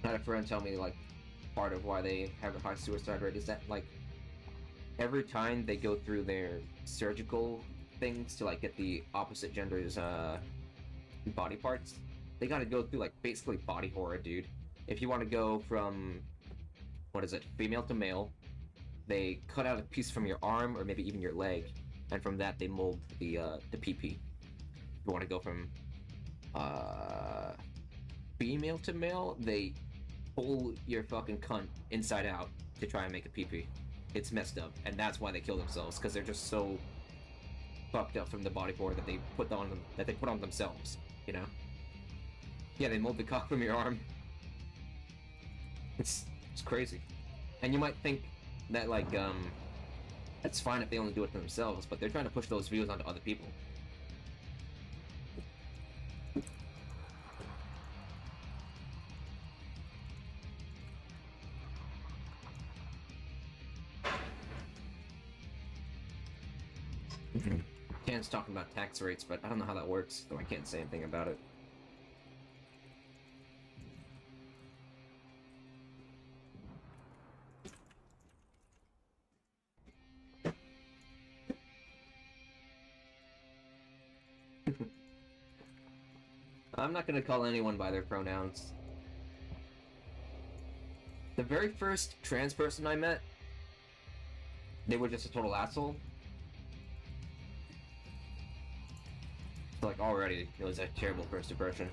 I had a friend tell me like part of why they have a high suicide rate is that like every time they go through their surgical things to like get the opposite gender's body parts, they gotta go through like basically body horror, dude. If you want to go from what is it, female to male, they cut out a piece from your arm or maybe even your leg, and from that they mold the PP. If you want to go from female to male, they pull your fucking cunt inside out to try and make a PP. It's messed up, and that's why they kill themselves, because they're just so fucked up from the body horror that they put on them, that they put on themselves, you know? Yeah, they mold the cock from your arm. It's crazy. And you might think that like that's fine if they only do it to themselves, but they're trying to push those views onto other people. Ken's talking about tax rates, but I don't know how that works, so I can't say anything about it. I'm not gonna call anyone by their pronouns. The very first trans person I met, they were just a total asshole. So, like, already, it was a terrible first impression.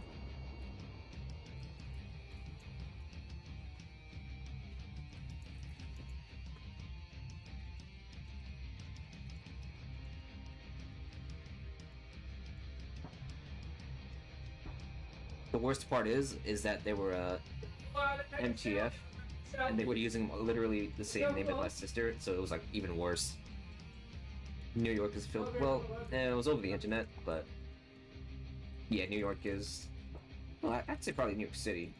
The worst part is that they were MTF, and they were using literally the same name as my sister, so it was like even worse. New York is filled. Well, it was over the internet, but yeah, New York is. Well, I'd say probably New York City.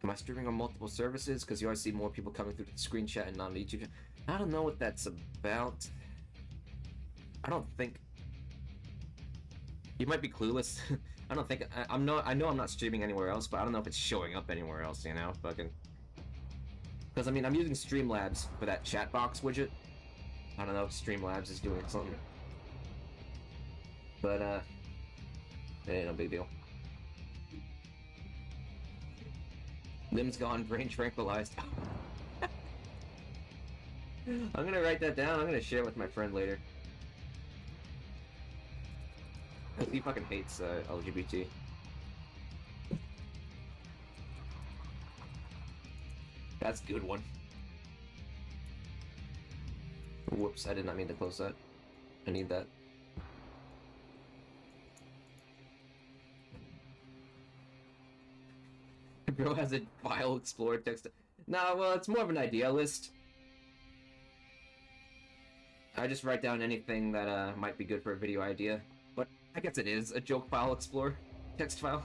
Am I streaming on multiple services? Because you always see more people coming through the screen chat and on the YouTube. I don't know what that's about. I don't think. You might be clueless. I don't think I'm not. I know I'm not streaming anywhere else, but I don't know if it's showing up anywhere else. You know, fucking. Because I mean, I'm using Streamlabs for that chat box widget. I don't know if Streamlabs is doing something, but it ain't no big deal. Limbs gone, brain tranquilized. I'm gonna write that down. I'm gonna share it with my friend later. He fucking hates LGBT. That's a good one. Whoops, I did not mean to close that. I need that. Bro has a file explorer text. Nah, well, it's more of an idea list. I just write down anything that might be good for a video idea. But I guess it is a joke file explorer text file.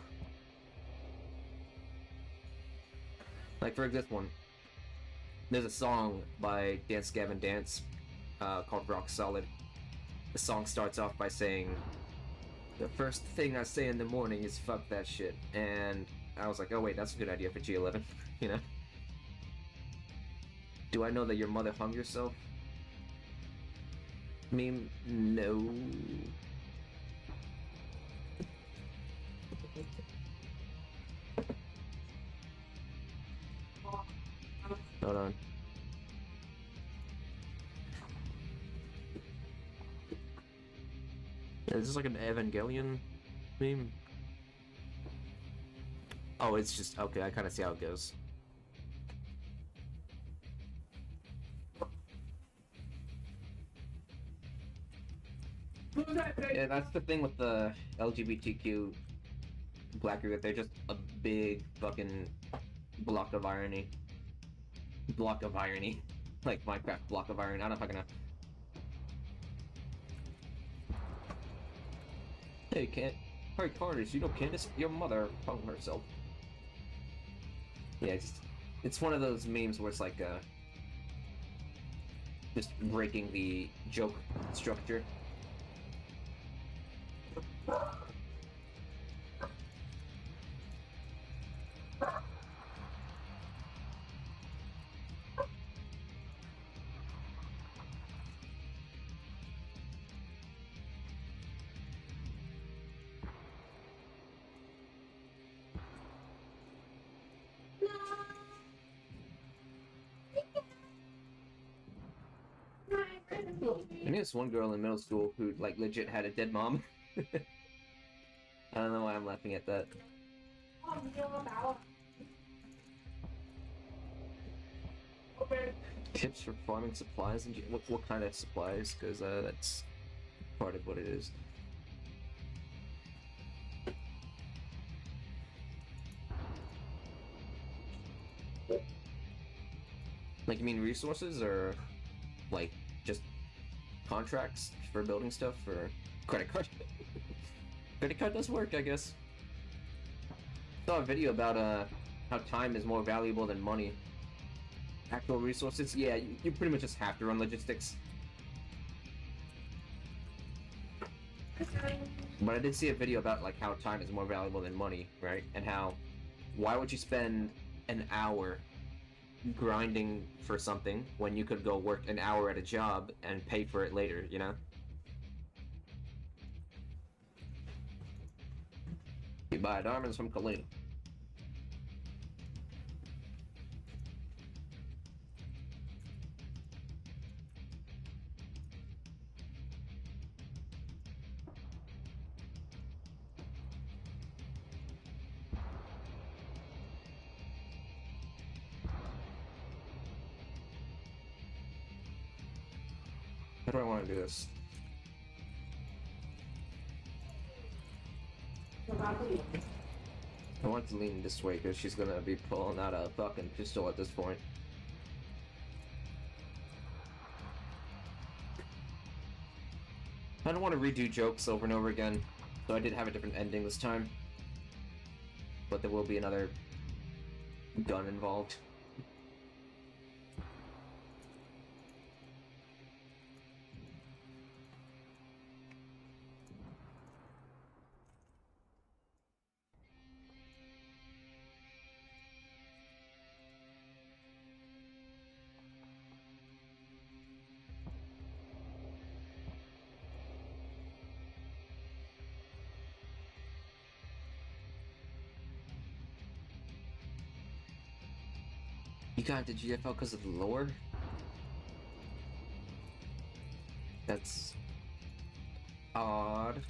Like for this one, there's a song by Dance Gavin Dance called Rock Solid. The song starts off by saying, "The first thing I say in the morning is fuck that shit," and I was like, oh wait, that's a good idea for G11, you know? Do I know that your mother hung yourself? Meme, no. Hold on. Is this like an Evangelion meme? Oh, it's just, okay, I kind of see how it goes. Yeah, that's the thing with the LGBTQ black group, they're just a big fucking block of irony. Block of irony. Like Minecraft block of irony, I don't fucking know. Hey, Hey, Carnage, you know Candace? Your mother hung herself. Yeah, it's one of those memes where it's like, just breaking the joke structure. I knew this one girl in middle school who, like, legit had a dead mom. I don't know why I'm laughing at that. Tips for farming supplies and what kind of supplies? Because that's part of what it is. Like, you mean resources or like just contracts for building stuff or credit card? Credit card does work, I guess. Saw a video about how time is more valuable than money. Actual resources, yeah, you pretty much just have to run logistics. But I did see a video about like how time is more valuable than money, right? And how why would you spend an hour grinding for something when you could go work an hour at a job and pay for it later, you know? You buy diamonds from Kalina. How do I want to do this? I want to lean this way because she's gonna be pulling out a fucking pistol at this point. I don't want to redo jokes over and over again, so I did have a different ending this time. But there will be another gun involved. You got into GFL because of the lore? That's odd.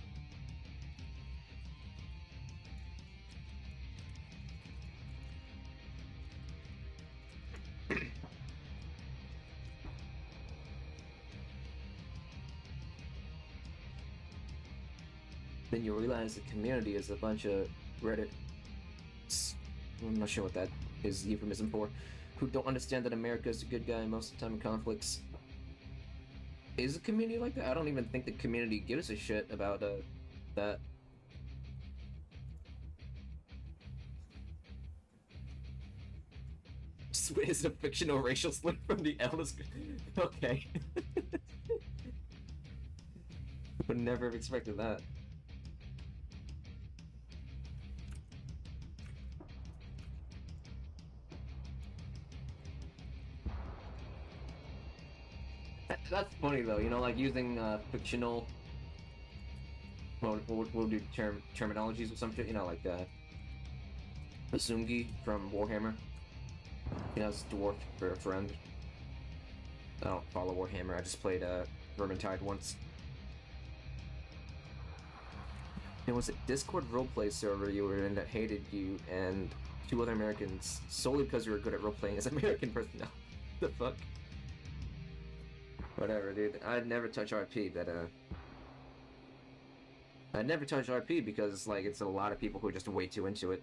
Then you realize the community is a bunch of Reddit. I'm not sure what that is euphemism for. Who don't understand that America is a good guy most of the time in conflicts. Is a community like that? I don't even think the community gives a shit about that. Swit is a fictional racial slur from the Ellis. Okay. Would never have expected that. That's funny though, you know, like using fictional. We'll do terminologies or some shit, you know, like Azungi from Warhammer. You know, it's dwarf for a friend. I don't follow Warhammer. I just played Vermintide once. There was a Discord roleplay server you were in that hated you and 2 other Americans solely because you were good at roleplaying as American personnel. The fuck? Whatever, dude. I'd never touch RP, but I'd never touch RP because, like, it's a lot of people who are just way too into it.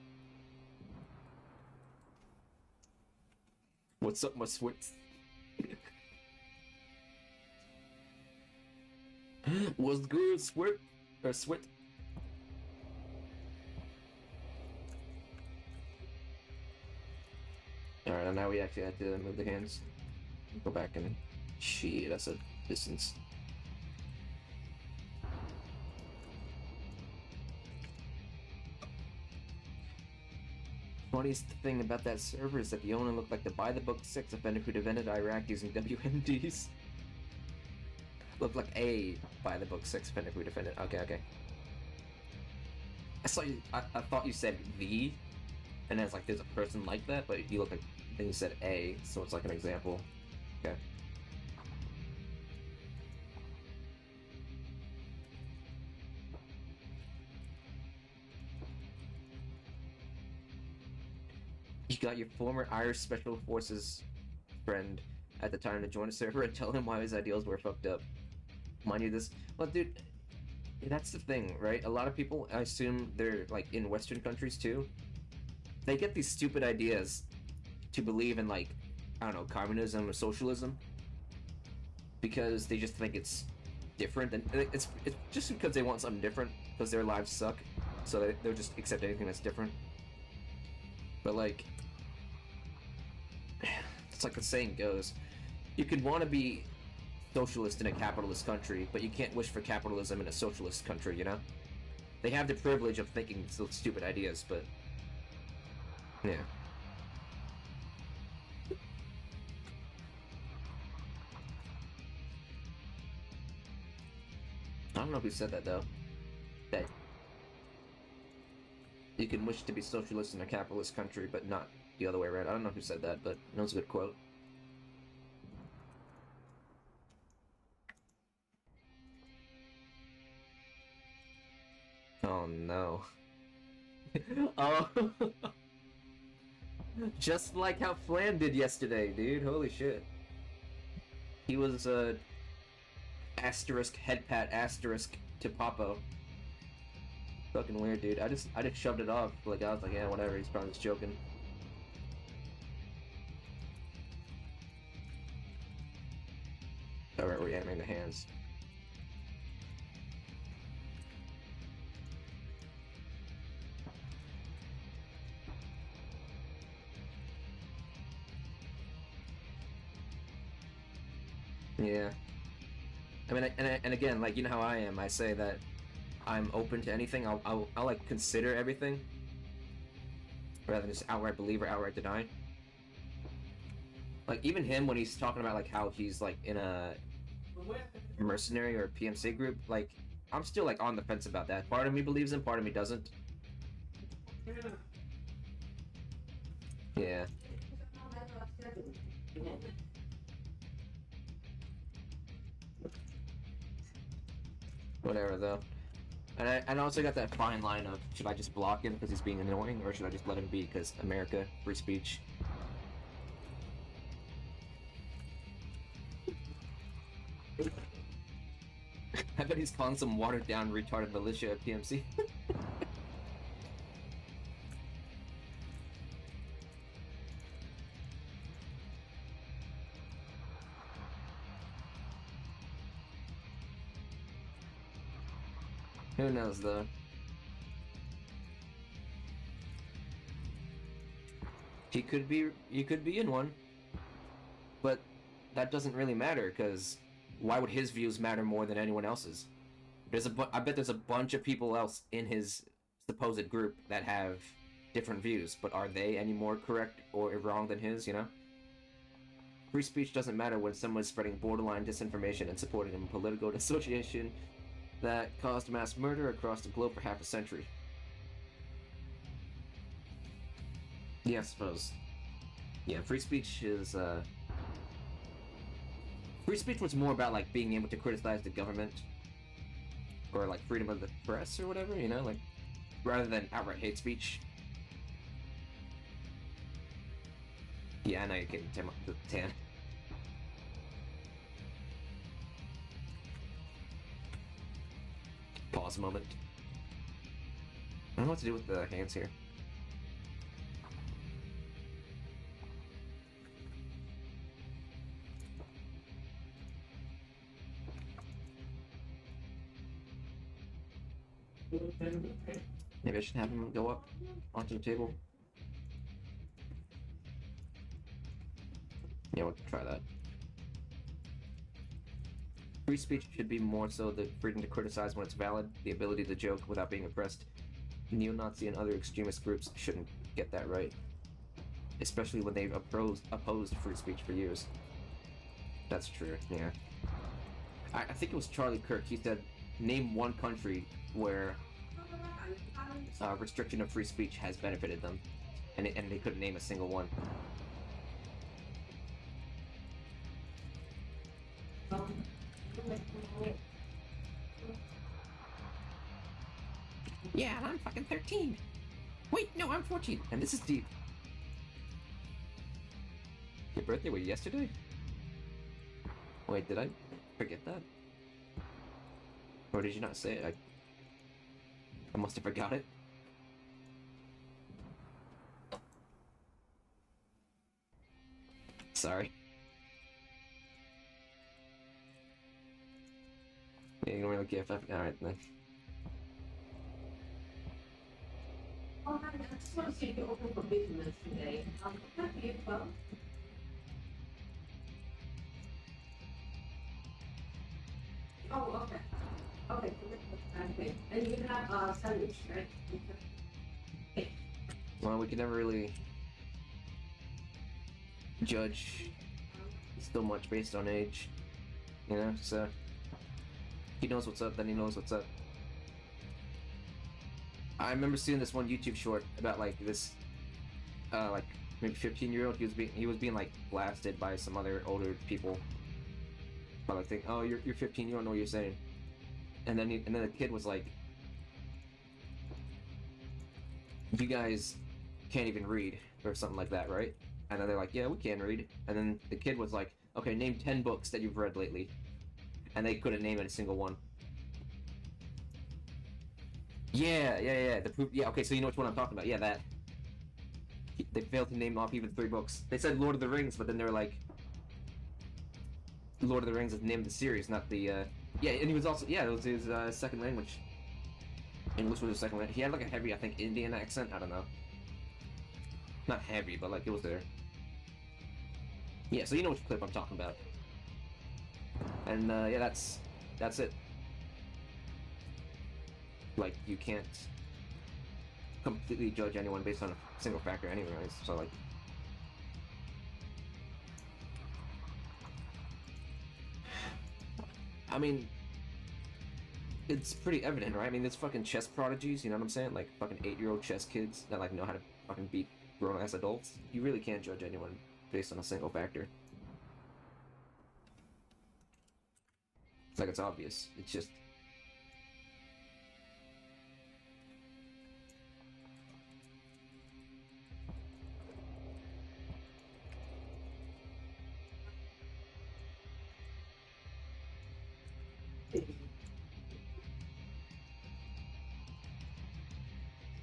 What's up, my Swits? What's good, Swit? Or Swit? Alright, now we actually have to move the hands. Go back and... Shit, that's a distance. Funniest thing about that server is that the owner looked like the by-the-book sex offender who defended Iraq using WMDs. Looked like a by-the-book sex offender who defended... Okay. I thought you said the, and it's like there's a person like that, but you look like... Then you said a, so it's like an example. Okay. You got your former Irish Special Forces friend at the time to join a server and tell him why his ideals were fucked up. Mind you, this... Well, dude, that's the thing, right? A lot of people, I assume they're, like, in Western countries, too. They get these stupid ideas to believe in, like, I don't know, communism or socialism. Because they just think it's different. And it's just because they want something different, because their lives suck. So they'll just accept anything that's different. But, like... It's like the saying goes, you can want to be socialist in a capitalist country, but you can't wish for capitalism in a socialist country, you know? They have the privilege of thinking those stupid ideas, but... Yeah. I don't know who said that, though. That you can wish to be socialist in a capitalist country, but not the other way around. I don't know who said that, but that was a good quote. Oh no. Oh. Just like how Flan did yesterday, dude. Holy shit. He was asterisk head pat asterisk to Papo. Fucking weird, dude. I just shoved it off. Like I was like, yeah, whatever. He's probably just joking. Alright, we're animating the hands. Yeah. I mean, and again, like, you know how I am. I say that I'm open to anything. I'll like consider everything rather than just outright believe or outright deny. Like even him when he's talking about like how he's like in a mercenary or PMC group, like I'm still like on the fence about that. Part of me believes him, part of me doesn't. Yeah. Whatever though. And I also got that fine line of should I just block him because he's being annoying or should I just let him be because America, free speech. I bet he's calling some watered down retarded militia at PMC. Who knows though? You could be in one, but that doesn't really matter because why would his views matter more than anyone else's? I bet there's a bunch of people else in his supposed group that have different views, but are they any more correct or wrong than his? You know, free speech doesn't matter when someone's spreading borderline disinformation and supporting a political association that caused mass murder across the globe for half a century. Yeah, I suppose. Yeah, free speech is, free speech was more about, like, being able to criticize the government, or, like, freedom of the press, or whatever, you know, like, rather than outright hate speech. Yeah, I know you're kidding, Tan. Pause a moment. I don't know what to do with the hands here. Maybe I should have him go up onto the table. Yeah, we'll try that. Free speech should be more so the freedom to criticize when it's valid, the ability to joke without being oppressed. Neo-Nazi and other extremist groups shouldn't get that right. Especially when they've opposed free speech for years. That's true, yeah. I think it was Charlie Kirk, he said, name one country where restriction of free speech has benefited them. And they couldn't name a single one. Yeah, and I'm fucking 13. Wait, no, I'm 14. And this is deep. Your birthday was yesterday? Wait, did I forget that? Or did you not say it? I must have forgot it. Sorry. Yeah, you don't really give up. Alright then. Oh, I just want to see you open for business today. Have you phone? Oh, okay. Okay, okay. And you have a sandwich, right? Okay. Well, we can never really judge so much based on age, you know, so he knows what's up, then he knows what's up. I remember seeing this one YouTube short about like this like maybe 15-year-old. He was being like blasted by some other older people by like thinking, oh, you're 15, you don't know what you're saying. And then the kid was like, you guys can't even read or something like that, right? And then they're like, yeah, we can read. And then the kid was like, okay, name 10 books that you've read lately. And they couldn't name a single one. Yeah. The proof. Yeah. Okay. So you know which one I'm talking about. Yeah, that. They failed to name off even 3 books. They said Lord of the Rings, but then they were like, Lord of the Rings is the name of the series, not the. Yeah, and he was also it was his second language. English was his second language. He had like a heavy, I think, Indian accent. I don't know. Not heavy, but like it was there. Yeah, so you know which clip I'm talking about. And yeah, that's it. Like you can't completely judge anyone based on a single factor, anyways. So like. I mean, it's pretty evident, right? I mean, there's fucking chess prodigies, you know what I'm saying? Like fucking 8-year-old chess kids that like know how to fucking beat grown-ass adults. You really can't judge anyone based on a single factor. It's like it's obvious. It's just.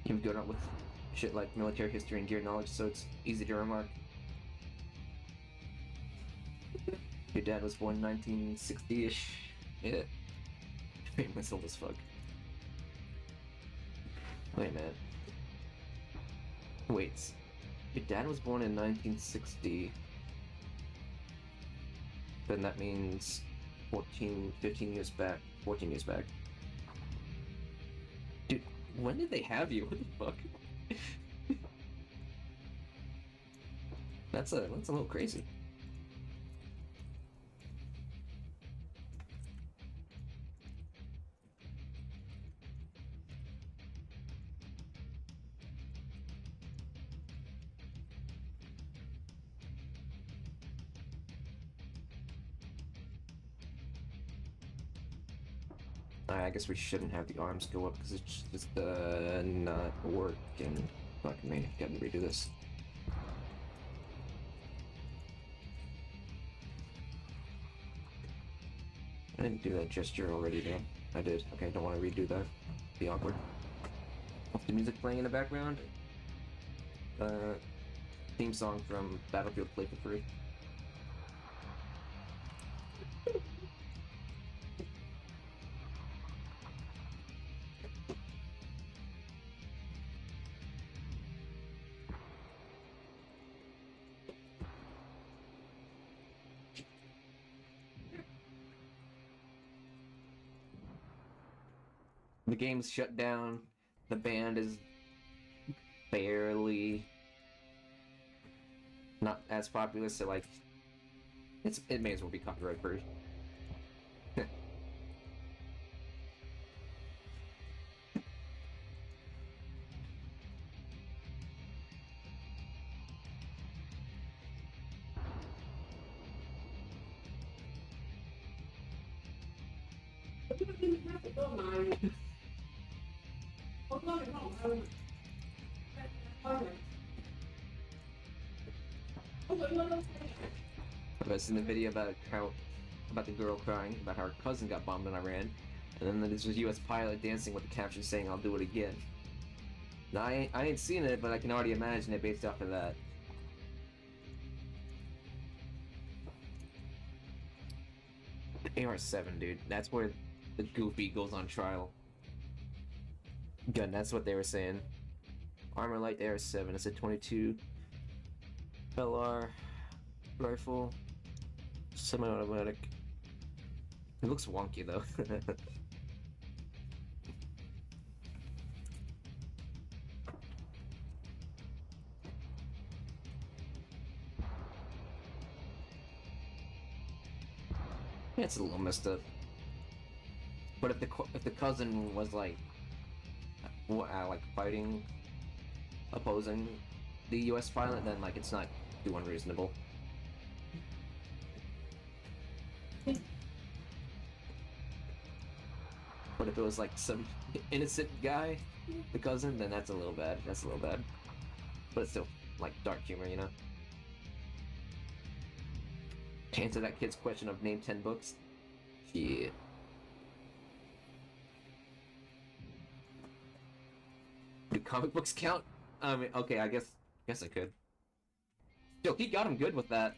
You've grown up with shit like military history and gear knowledge, so it's easy to remark. Your dad was born 1960-ish. Yeah. Famous old as fuck. Wait a minute. Wait. Your dad was born in 1960. Then that means 15 years back. 14 years back. Dude, when did they have you? What the fuck? That's a little crazy. I guess we shouldn't have the arms go up because it's just not working. Fuck me, gotta redo this. I didn't do that gesture already, though. I did. Okay, don't want to redo that. Be awkward. The music playing in the background. Theme song from Battlefield Play for Free. The game's shut down. The band is barely not as popular, so like it may as well be copyright free. I've seen the video about the girl crying about how her cousin got bombed in Iran, and then there's a U.S. pilot dancing with the caption saying, "I'll do it again." Now I ain't seen it, but I can already imagine it based off of that. AR-7, dude. That's where the Goofy goes on trial. Gun, that's what they were saying. Armor Light AR-7. It's a 22 LR rifle, semi-automatic. It looks wonky though. Yeah, it's a little messed up. But if the cousin was like fighting, opposing the U.S. pilot, then like it's not too unreasonable. But if it was like some innocent guy, the cousin, then that's a little bad. That's a little bad. But it's still like dark humor, you know. To answer that kid's question of name 10 books, yeah. comic books count? I mean, okay, I guess I could. Still, he got him good with that.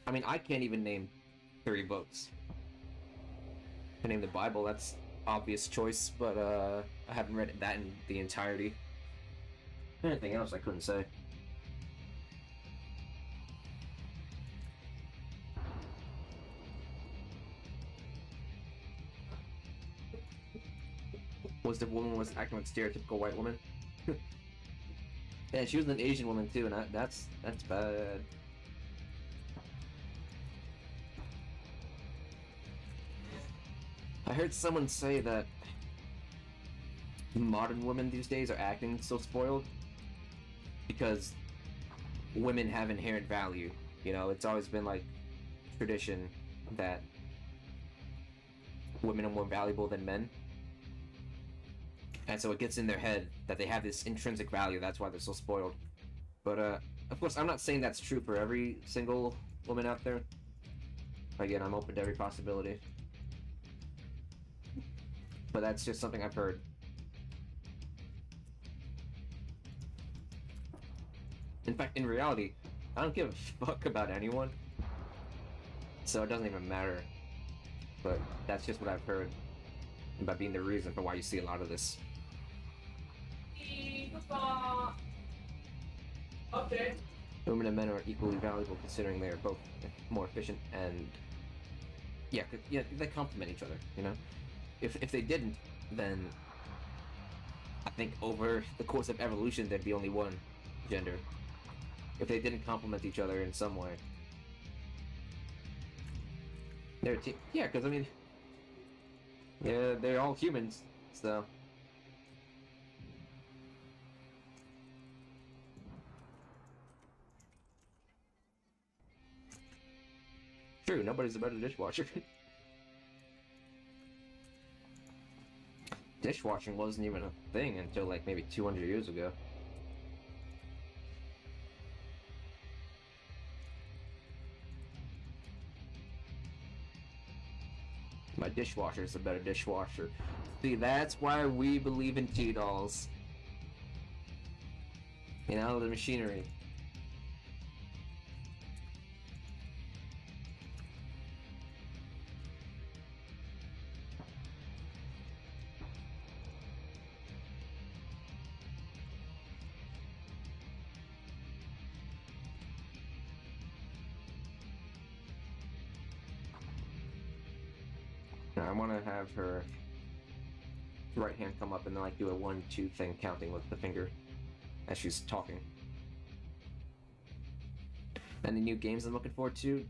I mean, I can't even name 3 books. I can name the Bible, that's obvious choice, but I haven't read that in the entirety. Anything else I couldn't say. Was the woman was acting like stereotypical white woman? Yeah, she was an Asian woman too, and that's bad. I heard someone say that modern women these days are acting so spoiled because women have inherent value. You know, it's always been like tradition that women are more valuable than men. And so it gets in their head that they have this intrinsic value, that's why they're so spoiled. But, of course, I'm not saying that's true for every single woman out there. Again, I'm open to every possibility. But that's just something I've heard. In fact, in reality, I don't give a fuck about anyone. So it doesn't even matter. But that's just what I've heard. And by being the reason for why you see a lot of this. Okay. Women and men are equally valuable considering they are both more efficient and... Yeah, they complement each other, you know? If they didn't, then... I think over the course of evolution there'd be only one gender. If they didn't complement each other in some way. They're yeah, because I mean... Yeah, they're all humans, so... True, nobody's a better dishwasher. Dishwashing wasn't even a thing until like maybe 200 years ago. My dishwasher is a better dishwasher. See, that's why we believe in T-dolls. You know, the machinery. Now, I want to have her right hand come up and then like do a 1-2 thing counting with the finger as she's talking. And the new games I'm looking forward to?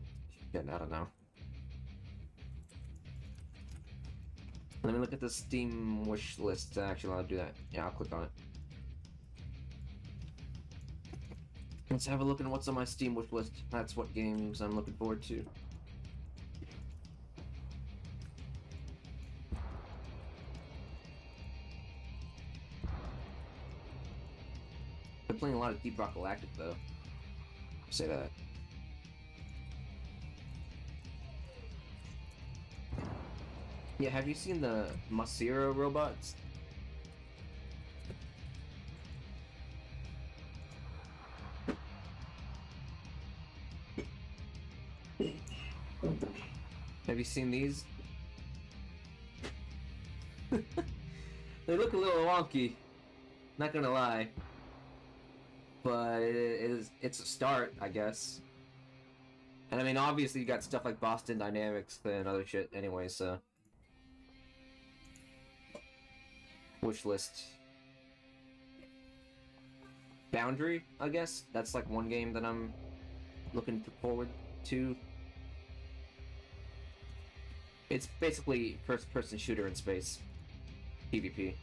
Yeah, I don't know. Let me look at the Steam wish list. Actually, I'll do that. Yeah, I'll click on it. Let's have a look at what's on my Steam wish list. That's what games I'm looking forward to. Been playing a lot of Deep Rock Galactic though. I'll say that. Yeah, have you seen the Masira robots? Have you seen these? They look a little wonky, not gonna lie. But it's a start, I guess. And I mean, obviously you got stuff like Boston Dynamics and other shit anyway, so... Wish list. Boundary, I guess? That's like one game that I'm looking forward to. It's basically first-person shooter in space. PvP.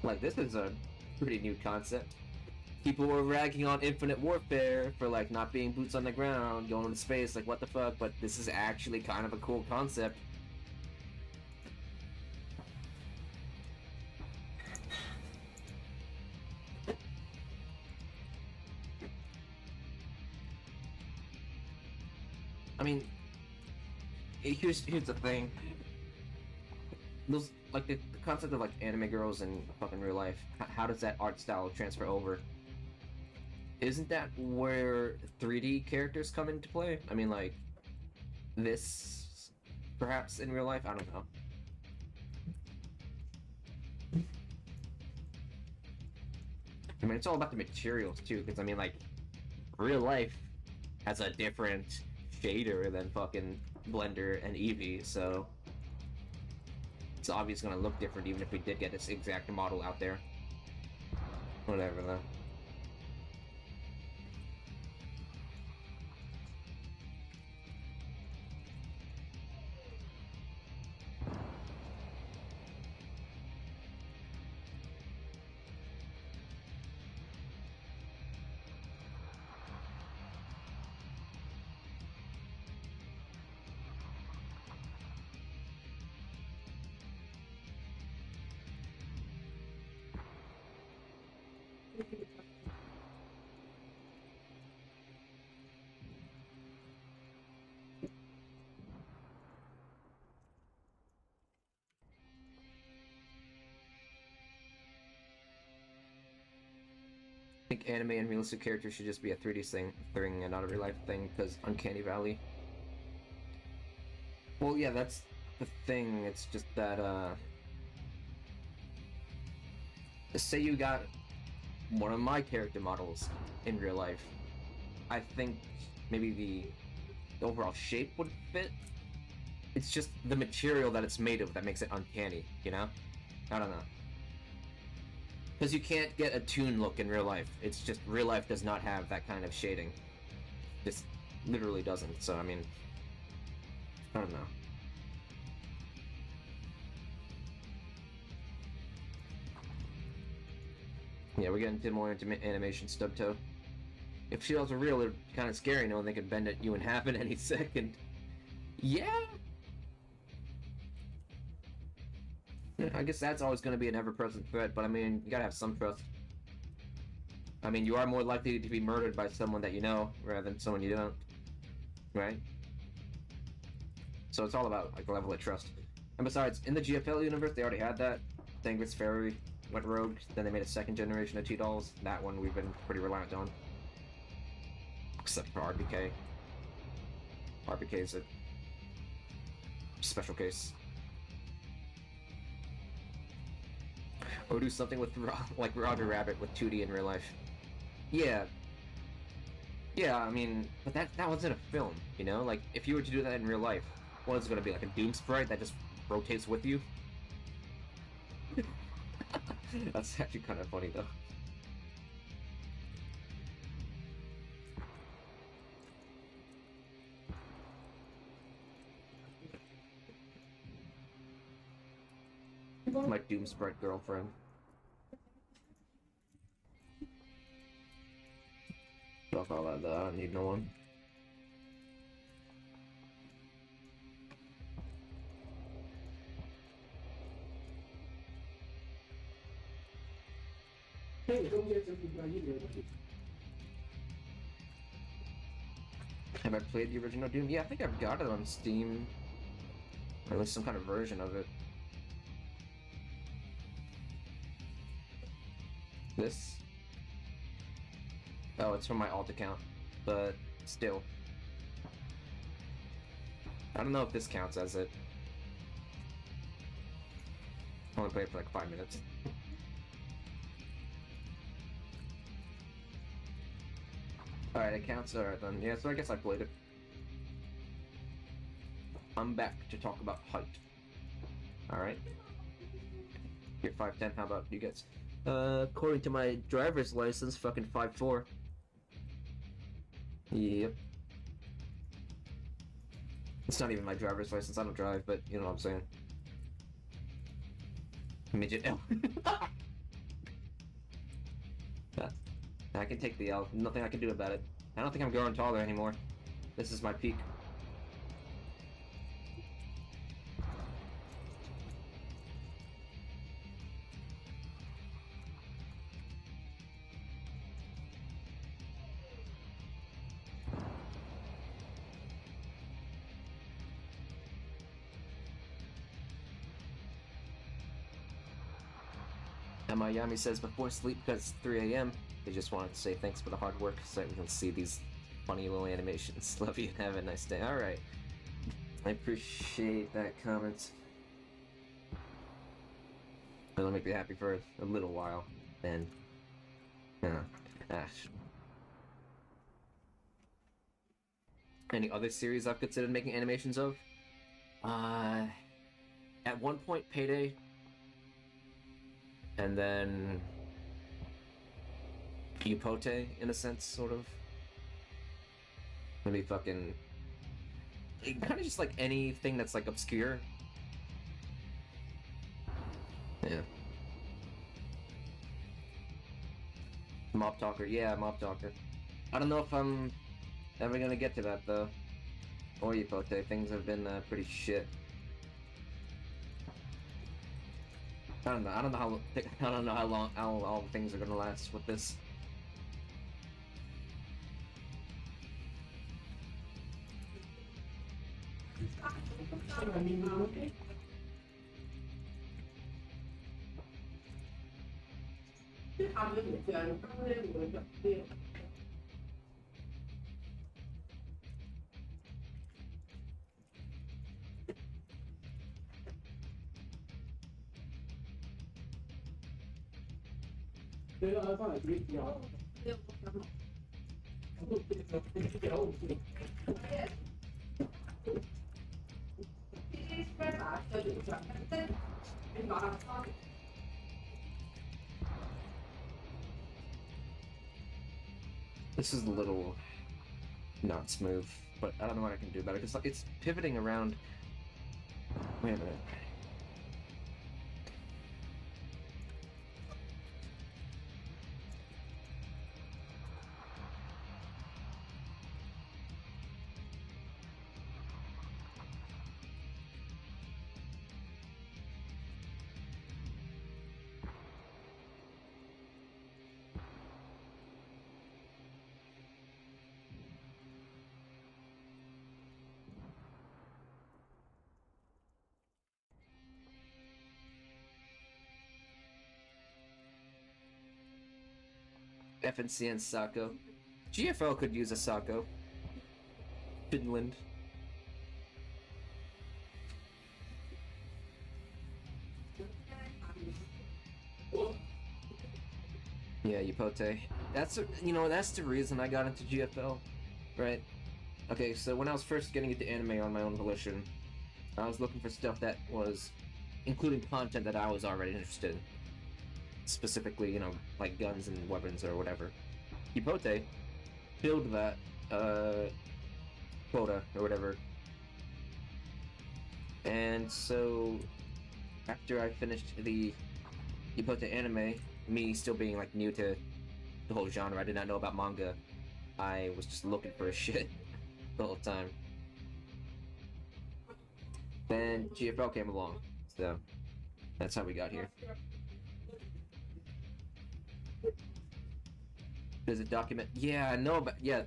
Like, this is a pretty new concept. People were ragging on Infinite Warfare for, like, not being boots on the ground, going into space, like, what the fuck, but this is actually kind of a cool concept. I mean, here's the thing. Those like the concept of like anime girls in fucking real life. How does that art style transfer over? Isn't that where 3D characters come into play? I mean, like this, perhaps in real life. I don't know. I mean, it's all about the materials too, because I mean, like, real life has a different shader than fucking Blender and Eevee, so it's obviously gonna look different even if we did get this exact model out there. Whatever, though. I think anime and realistic characters should just be a 3D thing and not a real life thing, because Uncanny Valley. Well, yeah, that's the thing. It's just that, say you got one of my character models in real life. I think maybe the overall shape would fit. It's just the material that it's made of that makes it uncanny, you know? I don't know. Because you can't get a toon look in real life. It's just, real life does not have that kind of shading. Just literally doesn't, so I mean, I don't know. Yeah, we're getting more into animation Stubtoe. If shields were real, they're kind of scary knowing they could bend you in half in any second. Yeah! I guess that's always going to be an ever-present threat, but I mean, you gotta have some trust. I mean, you are more likely to be murdered by someone that you know, rather than someone you don't. Right? So it's all about, like, the level of trust. And besides, in the GFL universe, they already had that. Thangris Fairy went rogue, then they made a second generation of T-Dolls. That one we've been pretty reliant on. Except for RBK. RBK is a special case. Or do something with, like, Roger Rabbit with 2D in real life. Yeah. Yeah, I mean, but that was in a film, you know? Like, if you were to do that in real life, what is it gonna be, like a Doom sprite that just rotates with you? That's actually kind of funny, though. My Doom sprite girlfriend. Fuck all that, though. I don't need no one. Have I played the original Doom? Yeah, I think I've got it on Steam. Or at least some kind of version of it. This? Oh, it's from my alt account, but still. I don't know if this counts as it. I only played it for like 5 minutes. Alright, it counts. Alright then. Yeah, so I guess I played it. I'm back to talk about height. Alright. You're 5'10", how about you guys? According to my driver's license, fucking 5'4". Yep. It's not even my driver's license, I don't drive, but you know what I'm saying. Midget L. I can take the L. Nothing I can do about it. I don't think I'm growing taller anymore. This is my peak. And Miami says before sleep because it's 3 a.m. They just wanted to say thanks for the hard work so we can see these funny little animations. Love you and have a nice day. Alright. I appreciate that comment. It'll make me happy for a little while. Then, any other series I've considered making animations of? At one point, Payday. And then Upote, in a sense, sort of. Maybe fucking... kind of just like anything that's like obscure. Yeah. Mob Talker, yeah, Mob Talker. I don't know if I'm ever gonna get to that though. Or Upote, things have been pretty shit. I don't know how long things are gonna last with this. This is a little not smooth, but I don't know what I can do about it. It's pivoting around. Wait a minute. FNC and Sako. GFL could use a Sako. Finland. Yeah, Upote. That's the reason I got into GFL, right? Okay, so when I was first getting into anime on my own volition, I was looking for stuff that was including content that I was already interested in. Specifically, like guns and weapons or whatever. Upote filled that quota or whatever. And so after I finished the Upote anime, me still being like new to the whole genre, I did not know about manga. I was just looking for a shit the whole time. Then GFL came along, so that's how we got here. There's a document. Yeah, I know, but yeah,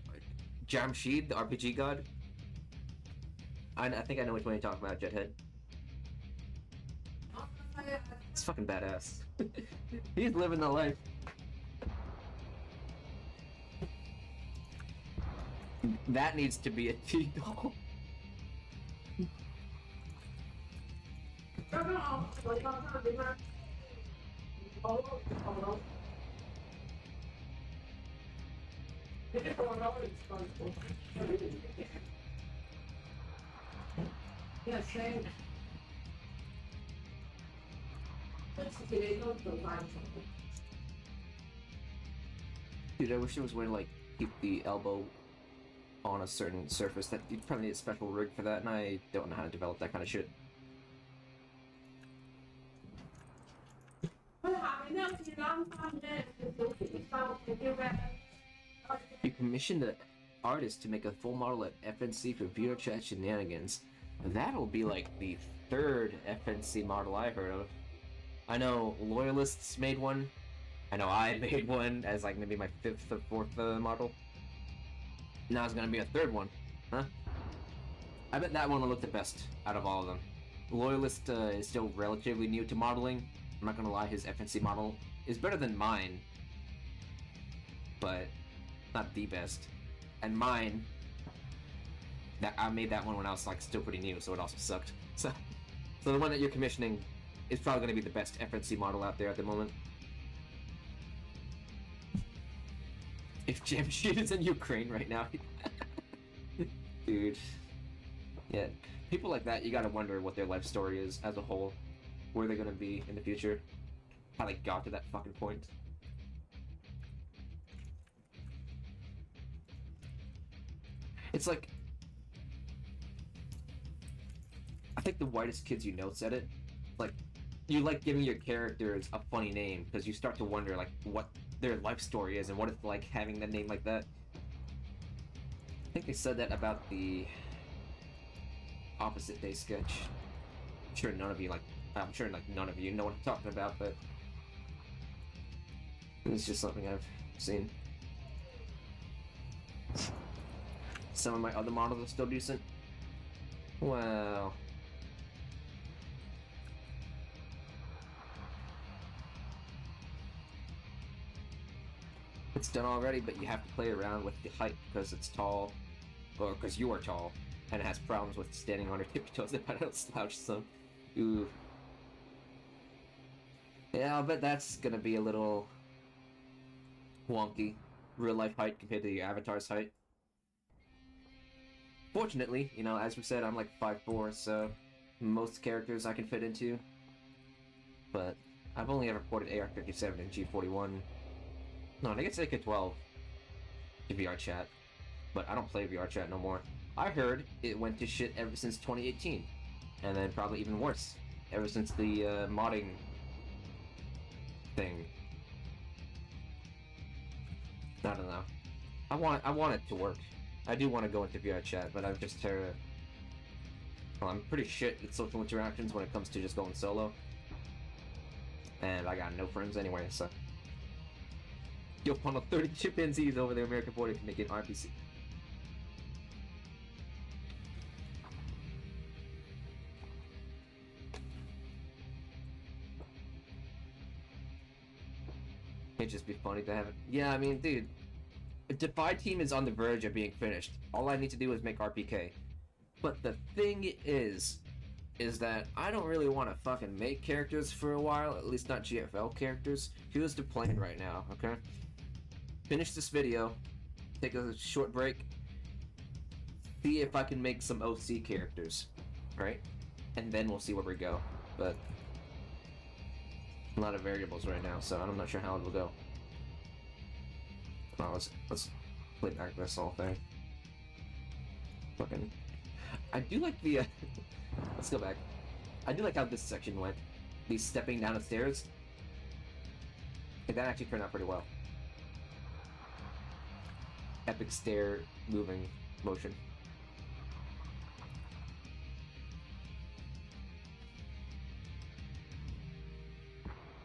Jamshid, the RPG god. I think I know which one you're talking about, Jethead. It's fucking badass. He's living the life. That needs to be a T-doll. Yeah, same. Dude, I wish there was a way to like keep the elbow on a certain surface. That you'd probably need a special rig for that, and I don't know how to develop that kind of shit. You commissioned an artist to make a full model at FNC for VRChat shenanigans. That'll be like the third FNC model I've heard of. I know Loyalists made one. I know I made one as like maybe my fifth or fourth model. Now it's gonna be a third one, huh? I bet that one will look the best out of all of them. Loyalist is still relatively new to modeling, I'm not gonna lie, his FNC model is better than mine, but not the best. And mine, that I made that one when I was like still pretty new, so it also sucked. So the one that you're commissioning is probably gonna be the best FNC model out there at the moment. If Jamshid is in Ukraine right now, dude. Yeah, people like that, you gotta wonder what their life story is as a whole, where they're gonna be in the future, how they got to that fucking point. It's like, I think the whitest kids you know said it, like, you like giving your characters a funny name because you start to wonder like what their life story is and what it's like having that name like that. I think they said that about the Opposite Day sketch. I'm sure none of you none of you know what I'm talking about, but it's just something I've seen. Some of my other models are still decent. Well, it's done already, but you have to play around with the height because it's tall, or because you are tall, and it has problems with standing on your tippy toes if I don't slouch some. Ooh. Yeah, I'll bet that's gonna be a little wonky. Real life height compared to your avatar's height. Fortunately, you know, as we said, I'm like 5'4", so most characters I can fit into. But I've only ever ported AR-57 and G41. No, I guess AK-12 to VR chat, but I don't play VR chat no more. I heard it went to shit ever since 2018, and then probably even worse ever since the modding thing. I don't know. I want it to work. I do want to go into VR chat, but I'm just well, I'm pretty shit at social interactions when it comes to just going solo, and I got no friends anyway, so. You'll funnel 30 chimpanzees over the American border to make an RPC. It'd just be funny to have it. Yeah, I mean, dude, if Defy Team is on the verge of being finished, all I need to do is make RPK. But the thing is that I don't really want to fucking make characters for a while, at least not GFL characters. Here's the plan right now, okay? Finish this video, take a short break, see if I can make some OC characters, right? And then we'll see where we go. But a lot of variables right now, so I'm not sure how it will go. Oh, let's play back this whole thing. Fucking, I do like the. Let's go back. I do like how this section went. The stepping down the stairs. That actually turned out pretty well. Epic stair moving motion.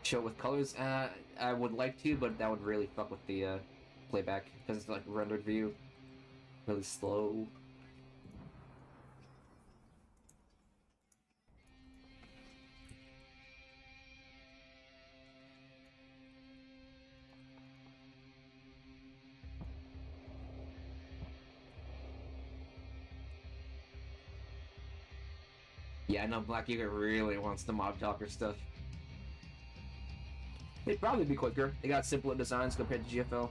Show with colors? I would like to, but that would really fuck with the playback because it's like rendered view, really slow. Yeah, I know Black Eagle really wants the Mob Talker stuff. It'd probably be quicker. They got simpler designs compared to GFL.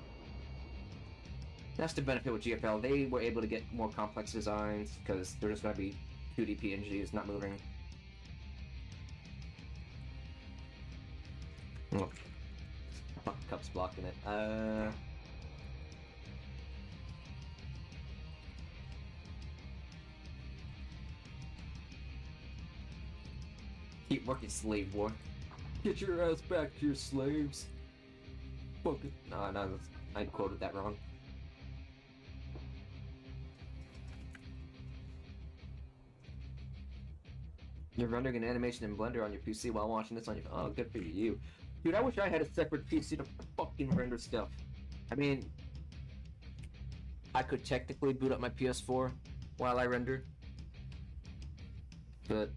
That's the benefit with GFL. They were able to get more complex designs because they're just going to be 2D PNGs, not moving. Oh. Fuck, Cup's blocking it. Keep working, slave war. Get your ass back to your slaves. Fuck it. No, I quoted that wrong. You're rendering an animation in Blender on your PC while watching this on your. Oh, good for you. Dude, I wish I had a separate PC to fucking render stuff. I mean, I could technically boot up my PS4 while I render. But,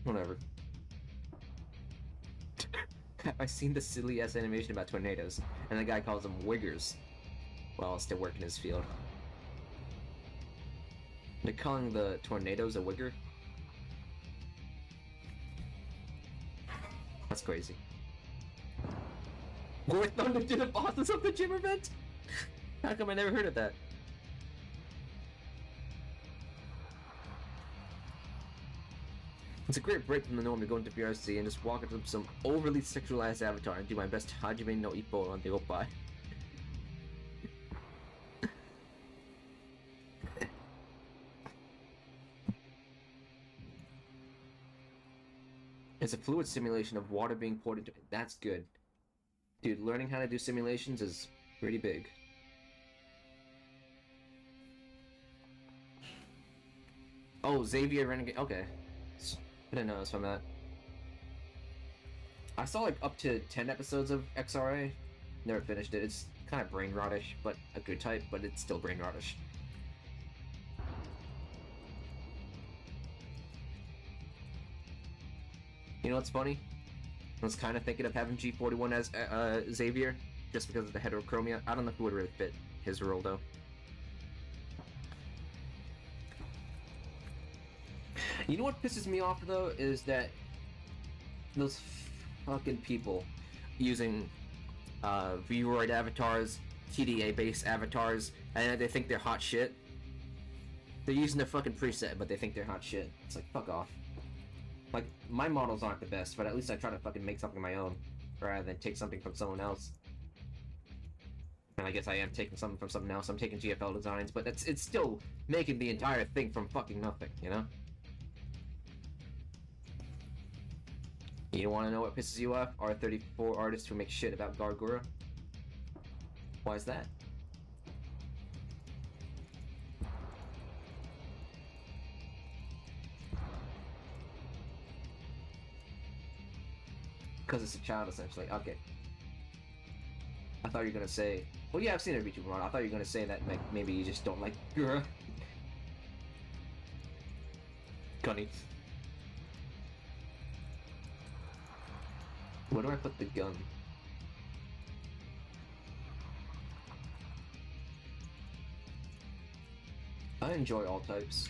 whatever. Have I seen the silly ass animation about tornadoes? And the guy calls them wiggers. While still working his field. They're calling the tornadoes a wigger? That's crazy. War Thunder to the bosses of the gym event? How come I never heard of that? It's a great break from the norm to go into BRC and just walk into some overly sexualized avatar and do my best Hajime no Ippo on the Oppai. It's a fluid simulation of water being poured into it. That's good. Dude, learning how to do simulations is pretty big. Oh, Xavier Renegade. Okay. I didn't know it was from that. I saw like up to 10 episodes of XRA. Never finished it. It's kind of brain rottish, but a good type, but it's still brain rottish. You know what's funny? I was kind of thinking of having G41 as Xavier, just because of the heterochromia. I don't know who would really fit his role, though. You know what pisses me off, though, is that those fucking people using Vroid avatars, TDA-based avatars, and they think they're hot shit. They're using their fucking preset, but they think they're hot shit. It's like, fuck off. Like, my models aren't the best, but at least I try to fucking make something of my own, rather than take something from someone else. And I guess I am taking something from someone else. I'm taking GFL designs, but it's still making the entire thing from fucking nothing, you know? You wanna know what pisses you off? R34 artists who make shit about Gargura? Why is that? Because it's a child, essentially. Okay. I thought you were gonna say... Well, yeah, I've seen a VTuber model. I thought you were gonna say that like, maybe you just don't like Gura. Gunny. Where do I put the gun? I enjoy all types.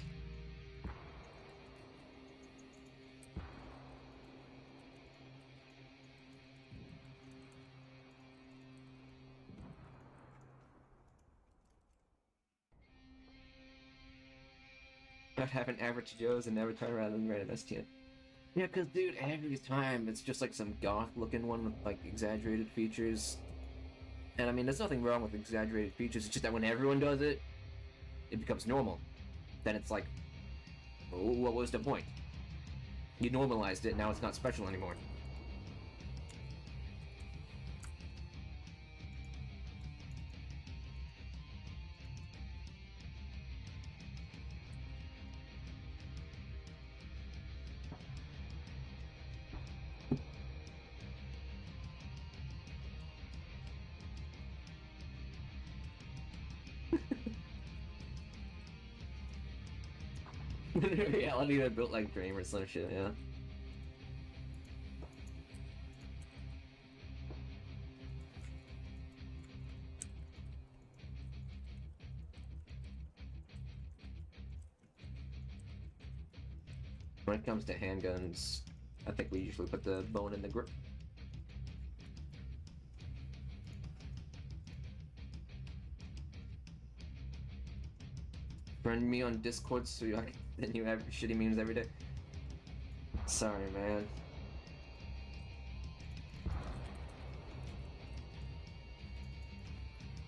I'd have an average Joe's and never turn around and random STN. Yeah, cause dude, every time it's just like some goth looking one with like exaggerated features. And I mean, there's nothing wrong with exaggerated features, it's just that when everyone does it, it becomes normal. Then it's like, what was the point? You normalized it, now it's not special anymore. In reality, they're built like Dream or some shit, yeah. When it comes to handguns, I think we usually put the bone in the grip. Friend me on Discord so you can then you have shitty memes every day. Sorry, man.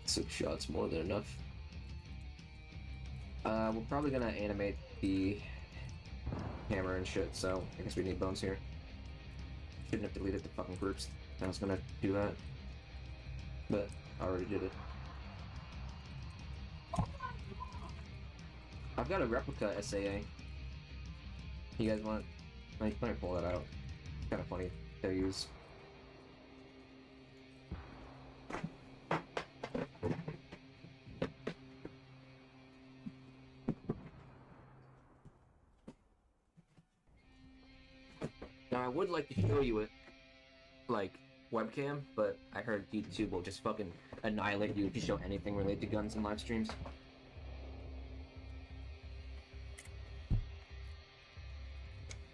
Six shots more than enough. We're probably gonna animate the hammer and shit, so I guess we need bones here. Shouldn't have deleted the fucking groups. I was gonna do that, but I already did it. I've got a replica SAA. You guys want? I can pull that out. It's kind of funny to use. Now I would like to show you it, like webcam, but I heard YouTube will just fucking annihilate you if you show anything related to guns in live streams.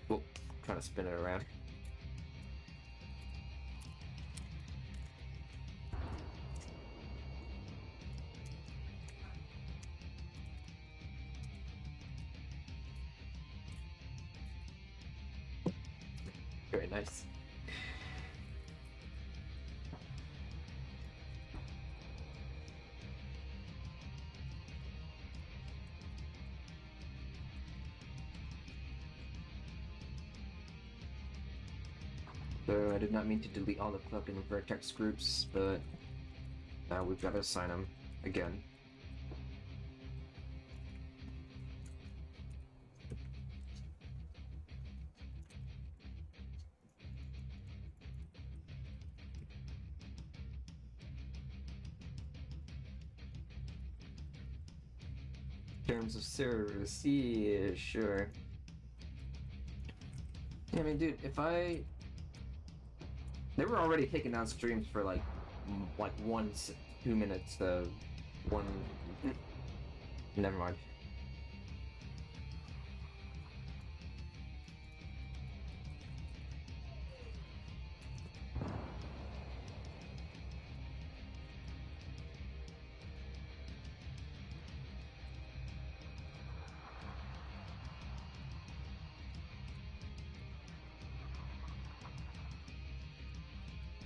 Oh, trying to spin it around. Very nice. So I did not mean to delete all the fucking vertex groups, but now we've got to assign them again. Terms of service, yeah, sure. Yeah, I mean, dude, if I... They were already taking down streams for like 2 minutes, one... Never mind.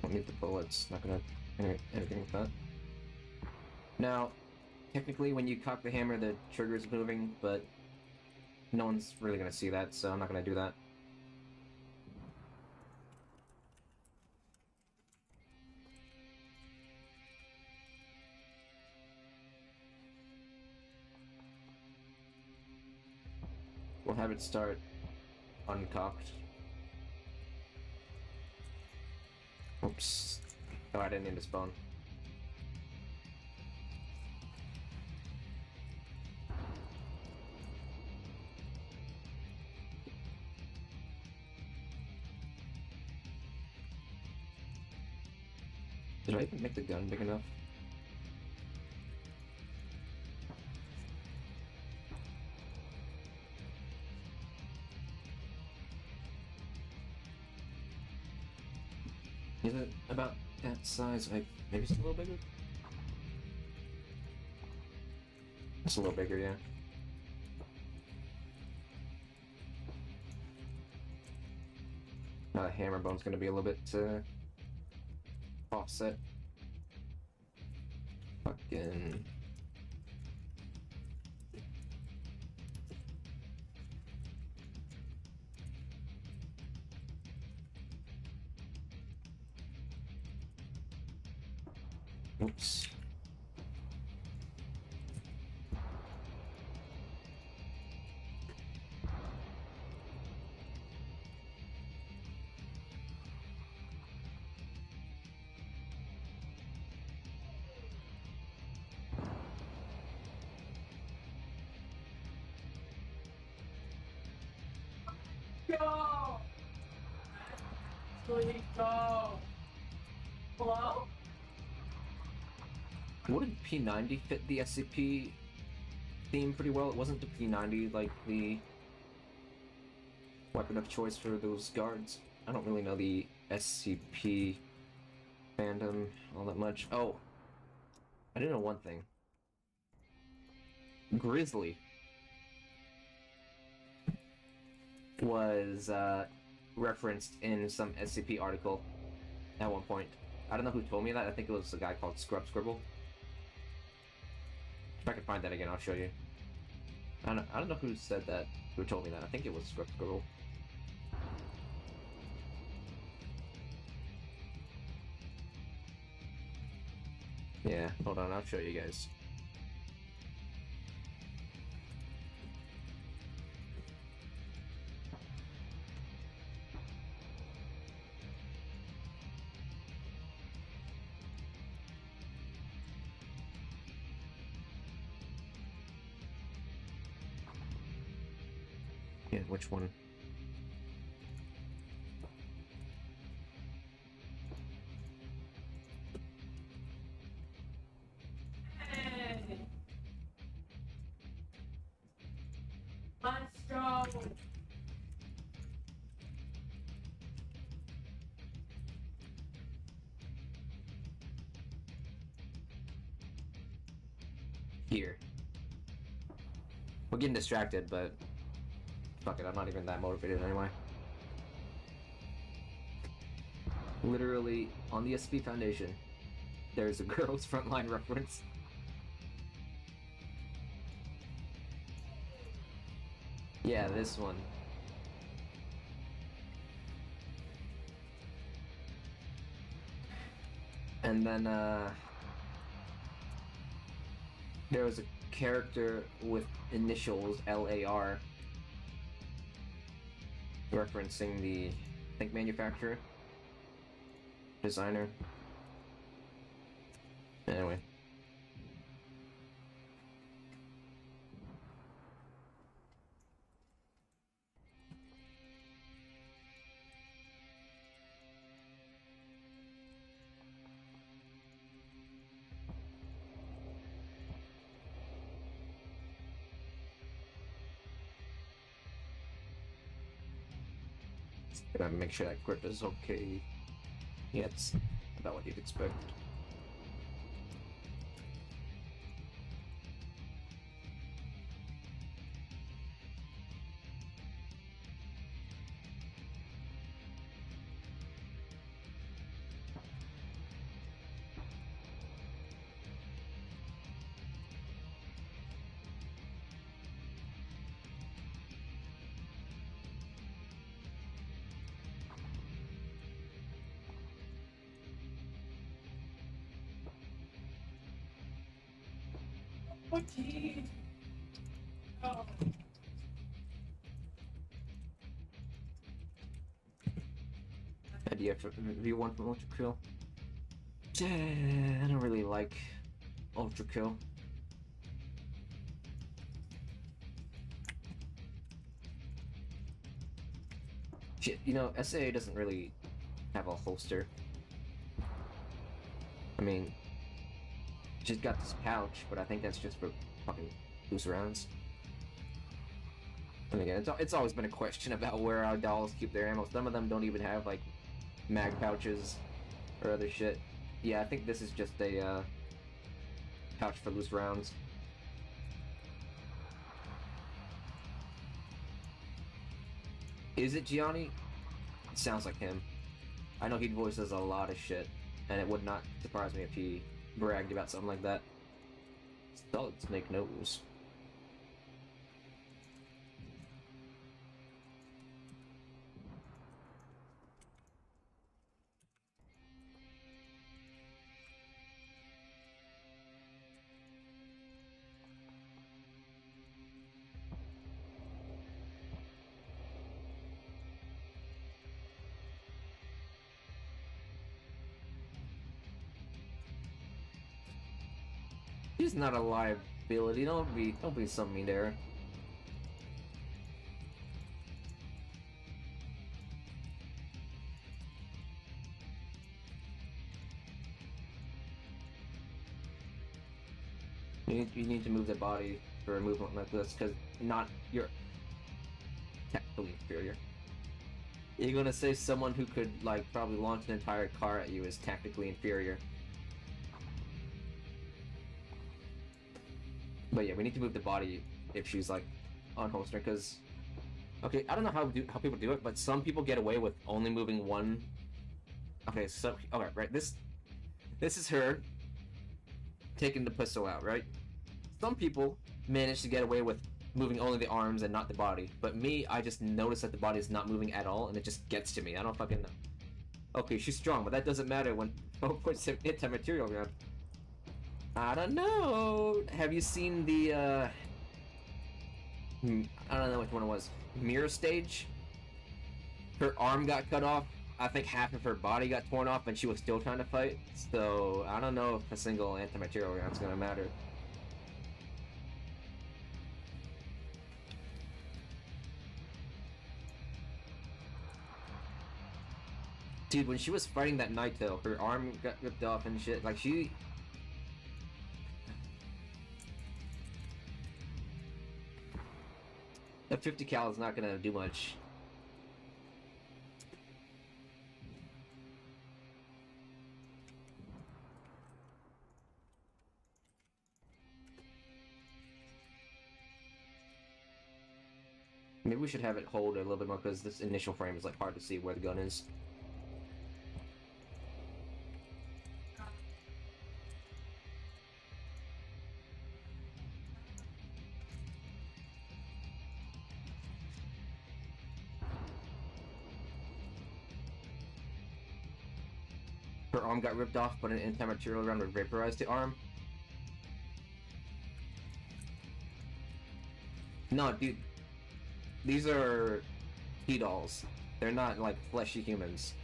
Don't need the bullets, not gonna anything with that. Now, technically when you cock the hammer the trigger's moving, but no one's really gonna see that, so I'm not gonna do that. We'll have it start uncocked. Oops. Oh, I didn't need to spawn. Did I even make the gun big enough? Is it about that size? Maybe it's a little bigger? It's a little bigger, yeah. Now the hammer bone's gonna be a little bit offset. Fucking... Oops. Go! Please go! Hello? Wouldn't P90 fit the SCP theme pretty well? It wasn't the P90 like the weapon of choice for those guards. I don't really know the SCP fandom all that much. Oh, I didn't know one thing. Grizzly was referenced in some SCP article at one point. I don't know who told me that. I think it was a guy called Scrub Scribble. If I can find that again, I'll show you. I don't know who said that, who told me that. I think it was Scrub Scribble. Yeah, hold on, I'll show you guys. Yeah, which one? here. We're getting distracted, but fuck it, I'm not even that motivated anyway. Literally, on the SP Foundation, there's a Girls Frontline reference. Yeah, this one. And then, there was a character with initials LAR referencing the, I think, manufacturer, designer. Anyway. Gotta make sure that grip is okay. Yeah, it's about what you'd expect. Idea for V1 from Ultra Kill. I don't really like Ultra Kill. Shit, you know, SAA doesn't really have a holster. I mean, she's got this pouch, but I think that's just for fucking loose rounds. And again, it's always been a question about where our dolls keep their ammo. Some of them don't even have, like, mag pouches or other shit. Yeah, I think this is just a pouch for loose rounds. Is it Gianni? It sounds like him. I know he voices a lot of shit, and it would not surprise me if he bragged about something like that. Solid Snake Nose. He's not a liability. Don't be so mean there. You need to move the body for a movement like this, because you're technically inferior. You're gonna say someone who could, like, probably launch an entire car at you is technically inferior. But yeah, we need to move the body if she's, like, on holster, because... Okay, I don't know how people do it, but some people get away with only moving one... Okay, so... Okay, right, this is her taking the pistol out, right? Some people manage to get away with moving only the arms and not the body, but me, I just notice that the body is not moving at all, and it just gets to me. I don't fucking know. Okay, she's strong, but that doesn't matter when... Oh, puts anti-material round. I don't know. Have you seen the, I don't know which one it was. Mirror Stage? Her arm got cut off. I think half of her body got torn off, and she was still trying to fight. So, I don't know if a single anti-material round's gonna matter. Dude, when she was fighting that Naito, her arm got ripped off and shit. Like, she... That 50 cal is not gonna do much. Maybe we should have it hold a little bit more because this initial frame is like hard to see where the gun is. Her arm got ripped off, but an anti-material round would vaporize the arm. No, dude. These are P-dolls. They're not like fleshy humans.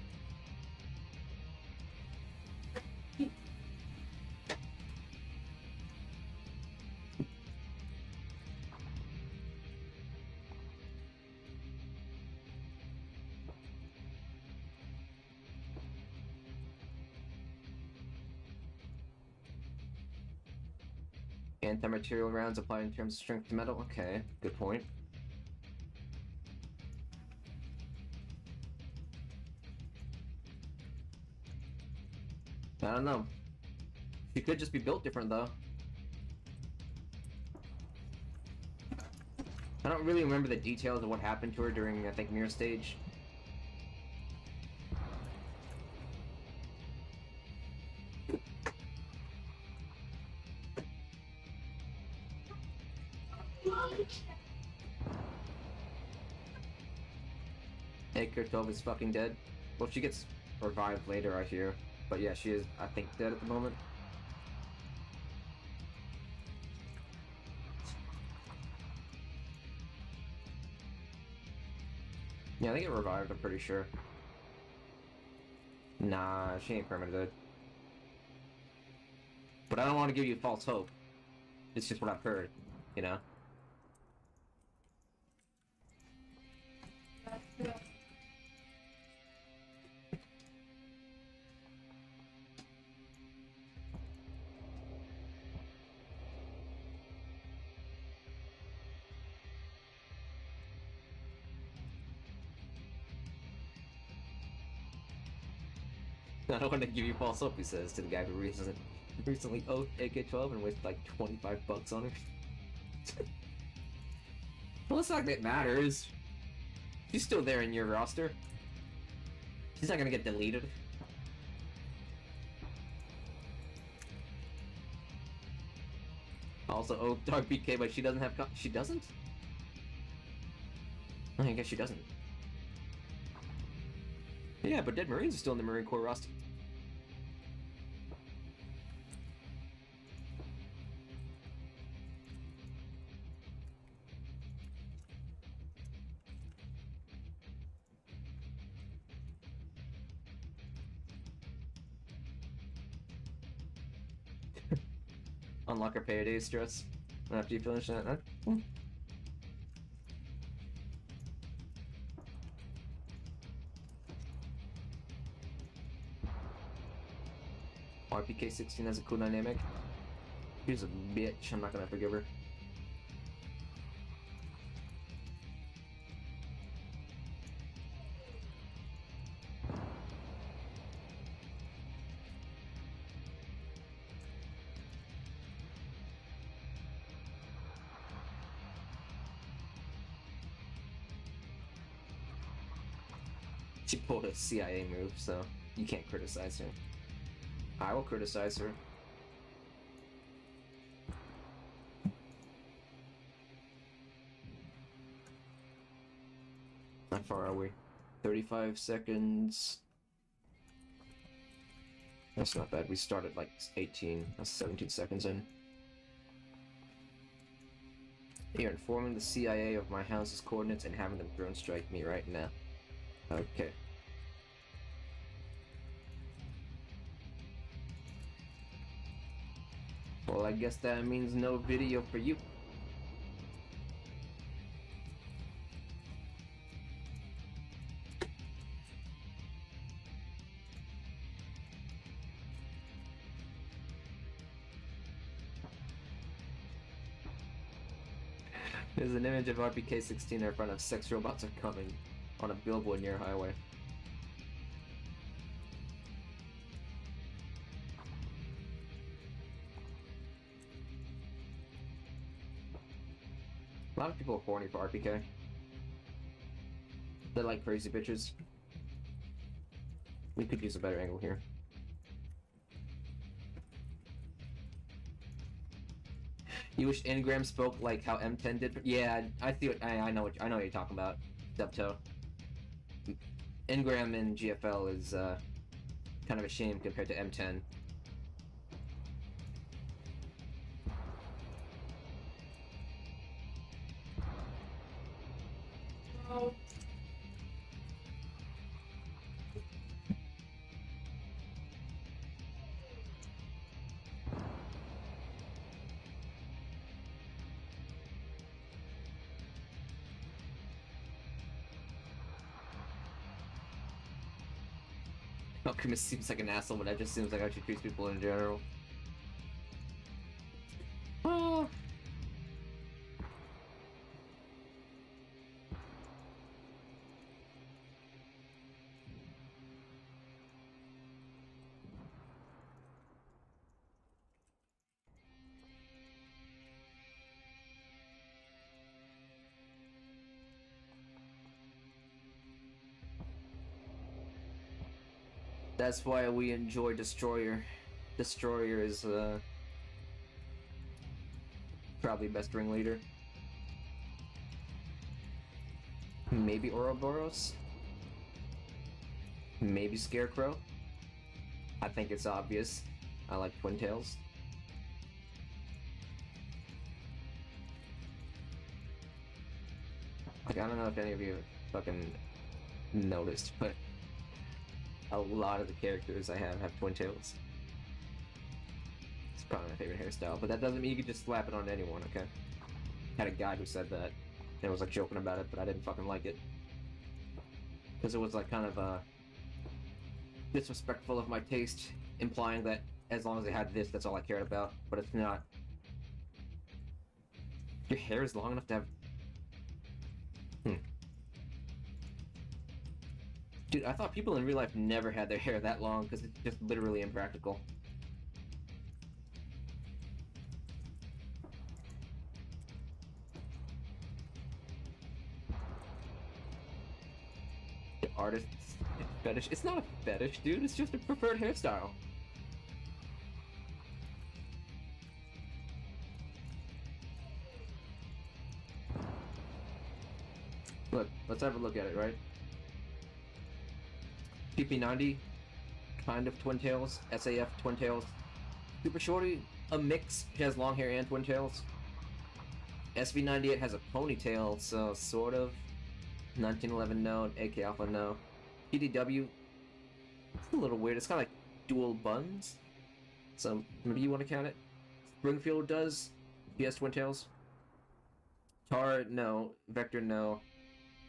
Anti-material rounds applied in terms of strength to metal. Okay, good point. I don't know. She could just be built different, though. I don't really remember the details of what happened to her during, I think, Mirror Stage. AK-12 is fucking dead. Well, she gets revived later, I hear. But yeah, she is, I think, dead at the moment. Yeah, they get revived, I'm pretty sure. Nah, she ain't permanent dead. But I don't want to give you false hope. It's just what I've heard, you know? I don't want to give you false hope, he says to the guy who recently owned AK-12 and wasted like $25 on her. Well, it's not that it matters. She's still there in your roster. She's not gonna get deleted. Also, oh, Dark BK, but she doesn't have she doesn't? I guess she doesn't. Yeah, but Dead Marines are still in the Marine Corps roster. Unlock her payday stress after you finish that. Huh? RPK-16 has a cool dynamic. She's a bitch, I'm not gonna forgive her. She pulled a CIA move, so you can't criticize her. I will criticize her. How far are we? 35 seconds. That's not bad. We started like 18. That's 17 seconds in. You're informing the CIA of my house's coordinates and having them drone strike me right now. Okay. Well, I guess that means no video for you. There's an image of RPK-16 in front of sex robots are coming on a billboard near a highway. A lot of people are horny for RPK. They're like crazy bitches. We could use a better angle here. You wish Ingram spoke like how M10 did? Yeah, I see. I know what you're talking about. Dubto. Ingram in GFL is kind of a shame compared to M10. Oh, Alchemist seems like an asshole, but that just seems like how she treats people in general. Oh. That's why we enjoy Destroyer. Destroyer is probably best ringleader. Maybe Ouroboros. Maybe Scarecrow. I think it's obvious. I like Twin Tails. Like, I don't know if any of you fucking noticed, but a lot of the characters I have Twin Tails. It's probably my favorite hairstyle, but that doesn't mean you can just slap it on anyone, okay? Had a guy who said that, and was like joking about it, but I didn't fucking like it. Because it was like kind of disrespectful of my taste, implying that as long as I had this, that's all I cared about, but it's not. Your hair is long enough to have... Dude, I thought people in real life never had their hair that long because it's just literally impractical. The artist's fetish. It's not a fetish, dude. It's just a preferred hairstyle. Look, let's have a look at it, right? PP90, kind of Twin Tails. SAF, Twin Tails. Super Shorty, a mix. She has long hair and Twin Tails. SV98 has a ponytail, so sort of. 1911, no. AK Alpha, no. PDW, it's a little weird. It's kind of like dual buns. So maybe you want to count it. Springfield does. He has Twin Tails. Tar, no. Vector, no.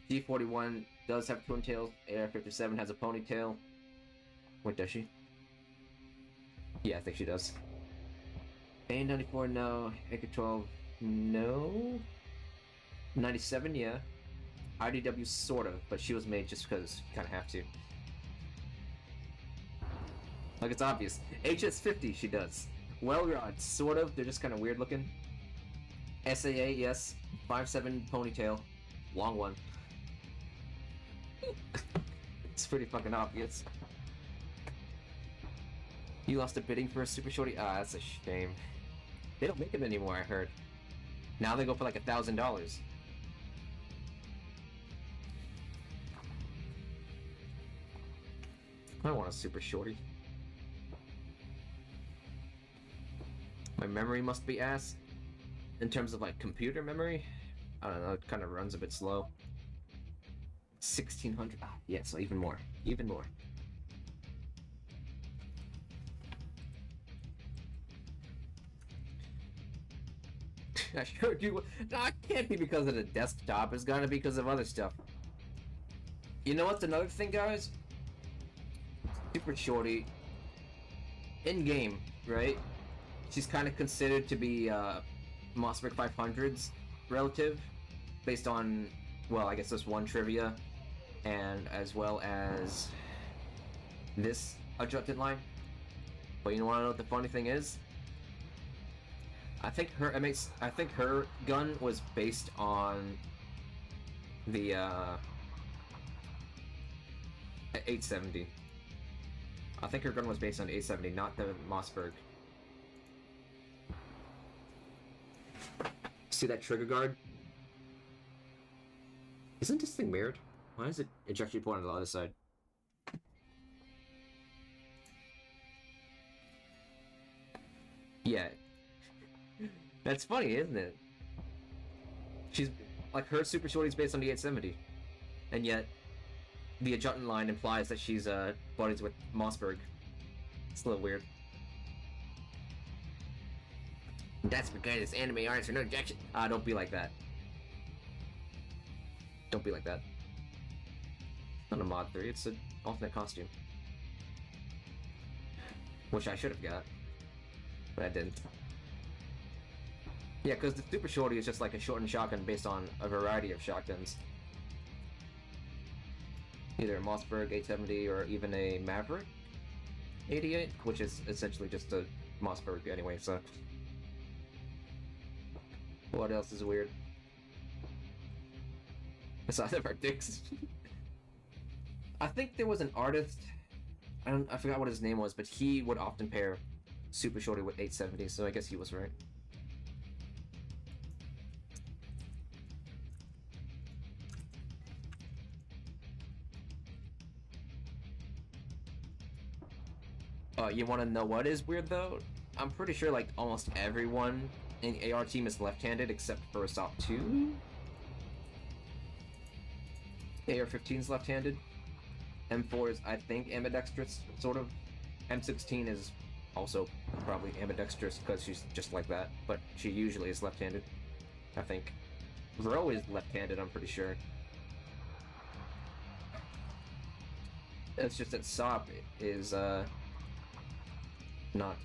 G41 does have Twin Tails. AR-57 has a ponytail. Wait, does she? Yeah, I think she does. A94, no. AK-12, no. 97, yeah. IDW, sort of, but she was made just because you kind of have to. Like, it's obvious. HS-50, she does. Well-Rod, sort of. They're just kind of weird looking. SAA, yes. 5'7" ponytail. Long one. It's pretty fucking obvious. You lost a bidding for a Super Shorty? Ah, that's a shame. They don't make them anymore, I heard. Now they go for like $1,000. I want a Super Shorty. My memory must be ass. In terms of like computer memory, I don't know, it kind of runs a bit slow. 1600. Ah, yeah, so even more. Even more. I sure do. No, it can't be because of the desktop. It's gotta be because of other stuff. You know what's another thing, guys? Super Shorty. In game, right? She's kind of considered to be Mossberg 500's relative, based on, well, I guess this one trivia, and as well as this adjusted line. But you want to know what the funny thing is? I think her gun was based on the At 870. I think her gun was based on 870, not the Mossberg. See that trigger guard? Isn't this thing mirrored? Why is it ejection point on the other side? Yeah. That's funny, isn't it? She's like, her super shorty's based on the 870, and yet the adjutant line implies that she's buddies with Mossberg. It's a little weird. That's because it's anime artists for no objection. Don't be like that. Don't be like that. Not a mod 3, it's an alternate costume. Which I should have got, but I didn't. Yeah, because the Super Shorty is just like a shortened shotgun based on a variety of shotguns. Either a Mossberg 870 or even a Maverick 88, which is essentially just a Mossberg anyway, so... What else is weird? Besides of our dicks. I think there was an artist, I forgot what his name was, but he would often pair Super Shorty with 870, so I guess he was right. You want to know what is weird though? I'm pretty sure like almost everyone in AR team is left-handed except for Assault 2. AR-15's left-handed. M4 is, I think, ambidextrous, sort of. M16 is also probably ambidextrous because she's just like that, but she usually is left-handed, I think. Ro is left-handed, I'm pretty sure. It's just that SOP is, not.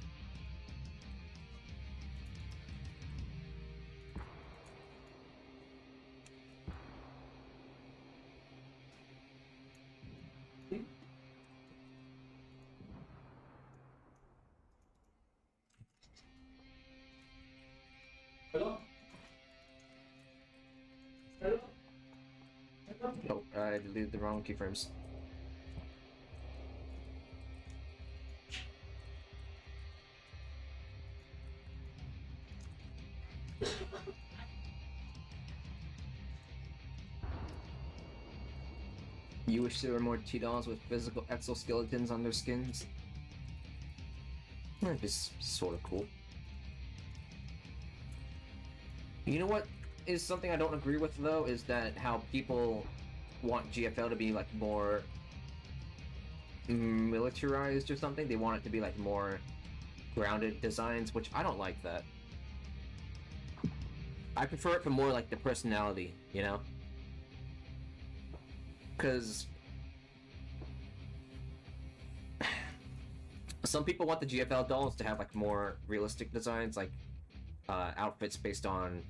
Hello? Hello? Oh, I deleted the wrong keyframes. You wish there were more T-dolls with physical exoskeletons on their skins? That'd be sort of cool. You know what is something I don't agree with though, is that how people want GFL to be like more militarized or something. They want it to be like more grounded designs, which I don't like that. I prefer it for more like the personality, you know? Because some people want the GFL dolls to have like more realistic designs, like outfits based on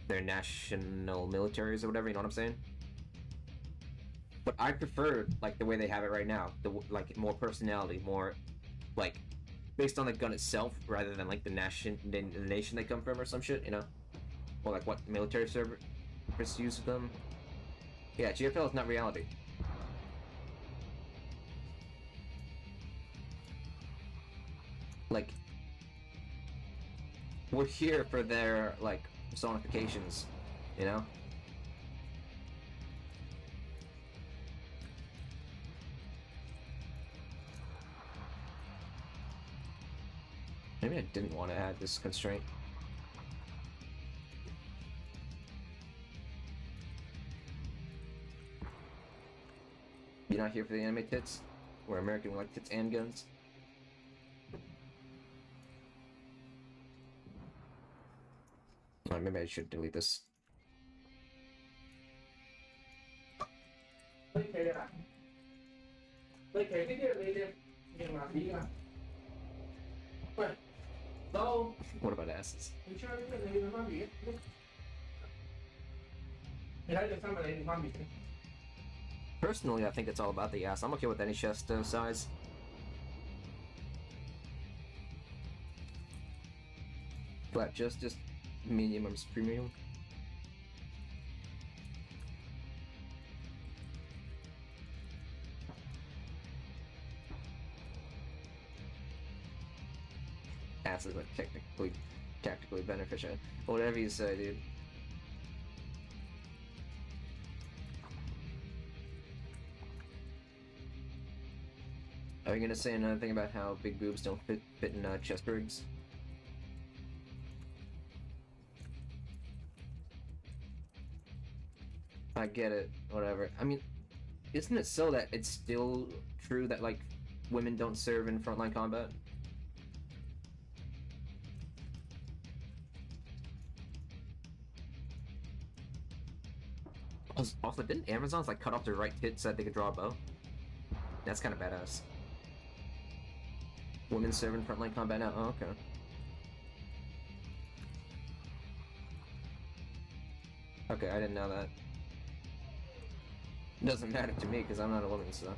their national militaries or whatever, you know what I'm saying? But I prefer like the way they have it right now, like more personality, more like based on the gun itself rather than like the nation they come from or some shit, you know? Or like what military service use them. Yeah, GFL is not reality. Like, we're here for their, like, personifications, you know? Maybe I didn't want to add this constraint. You're not here for the anime tits? Where American like tits and guns? Alright, maybe I should delete this. Lấy kệ đây ạ. Lấy kệ cái kia lấy đi. Nhưng mà đi à. Vậy. Đâu? What about asses? Mình chơi cái này nó mang bị. Thì đấy được sao mà lấy được mang bị. Personally, I think it's all about the ass. I'm okay with any chest size. But just minimum's premium. Acid like tactically beneficial. Whatever you say, dude. Are you gonna say another thing about how big boobs don't fit in chest rigs? I get it, whatever. I mean, isn't it so that it's still true that, like, women don't serve in frontline combat? Also, didn't Amazons, like, cut off their right tit so that they could draw a bow? That's kind of badass. Women serve in frontline combat now? Oh, okay. Okay, I didn't know that. Doesn't matter to me because I'm not a woman, so.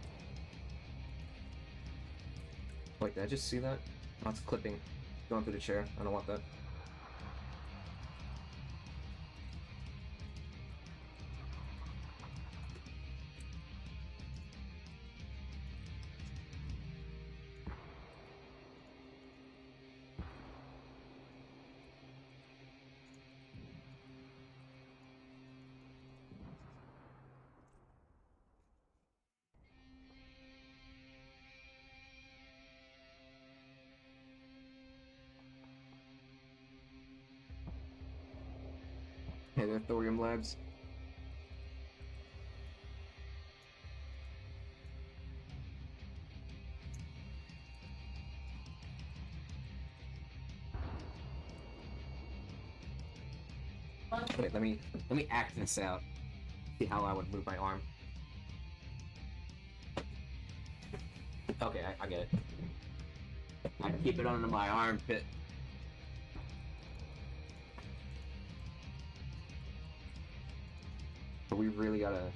Wait, did I just see that? Oh, it's clipping. Going through the chair. I don't want that. Hey there, Thorium Labs. Wait, let me act this out. See how I would move my arm. Okay, I get it. I keep it under my armpit. But we really gotta...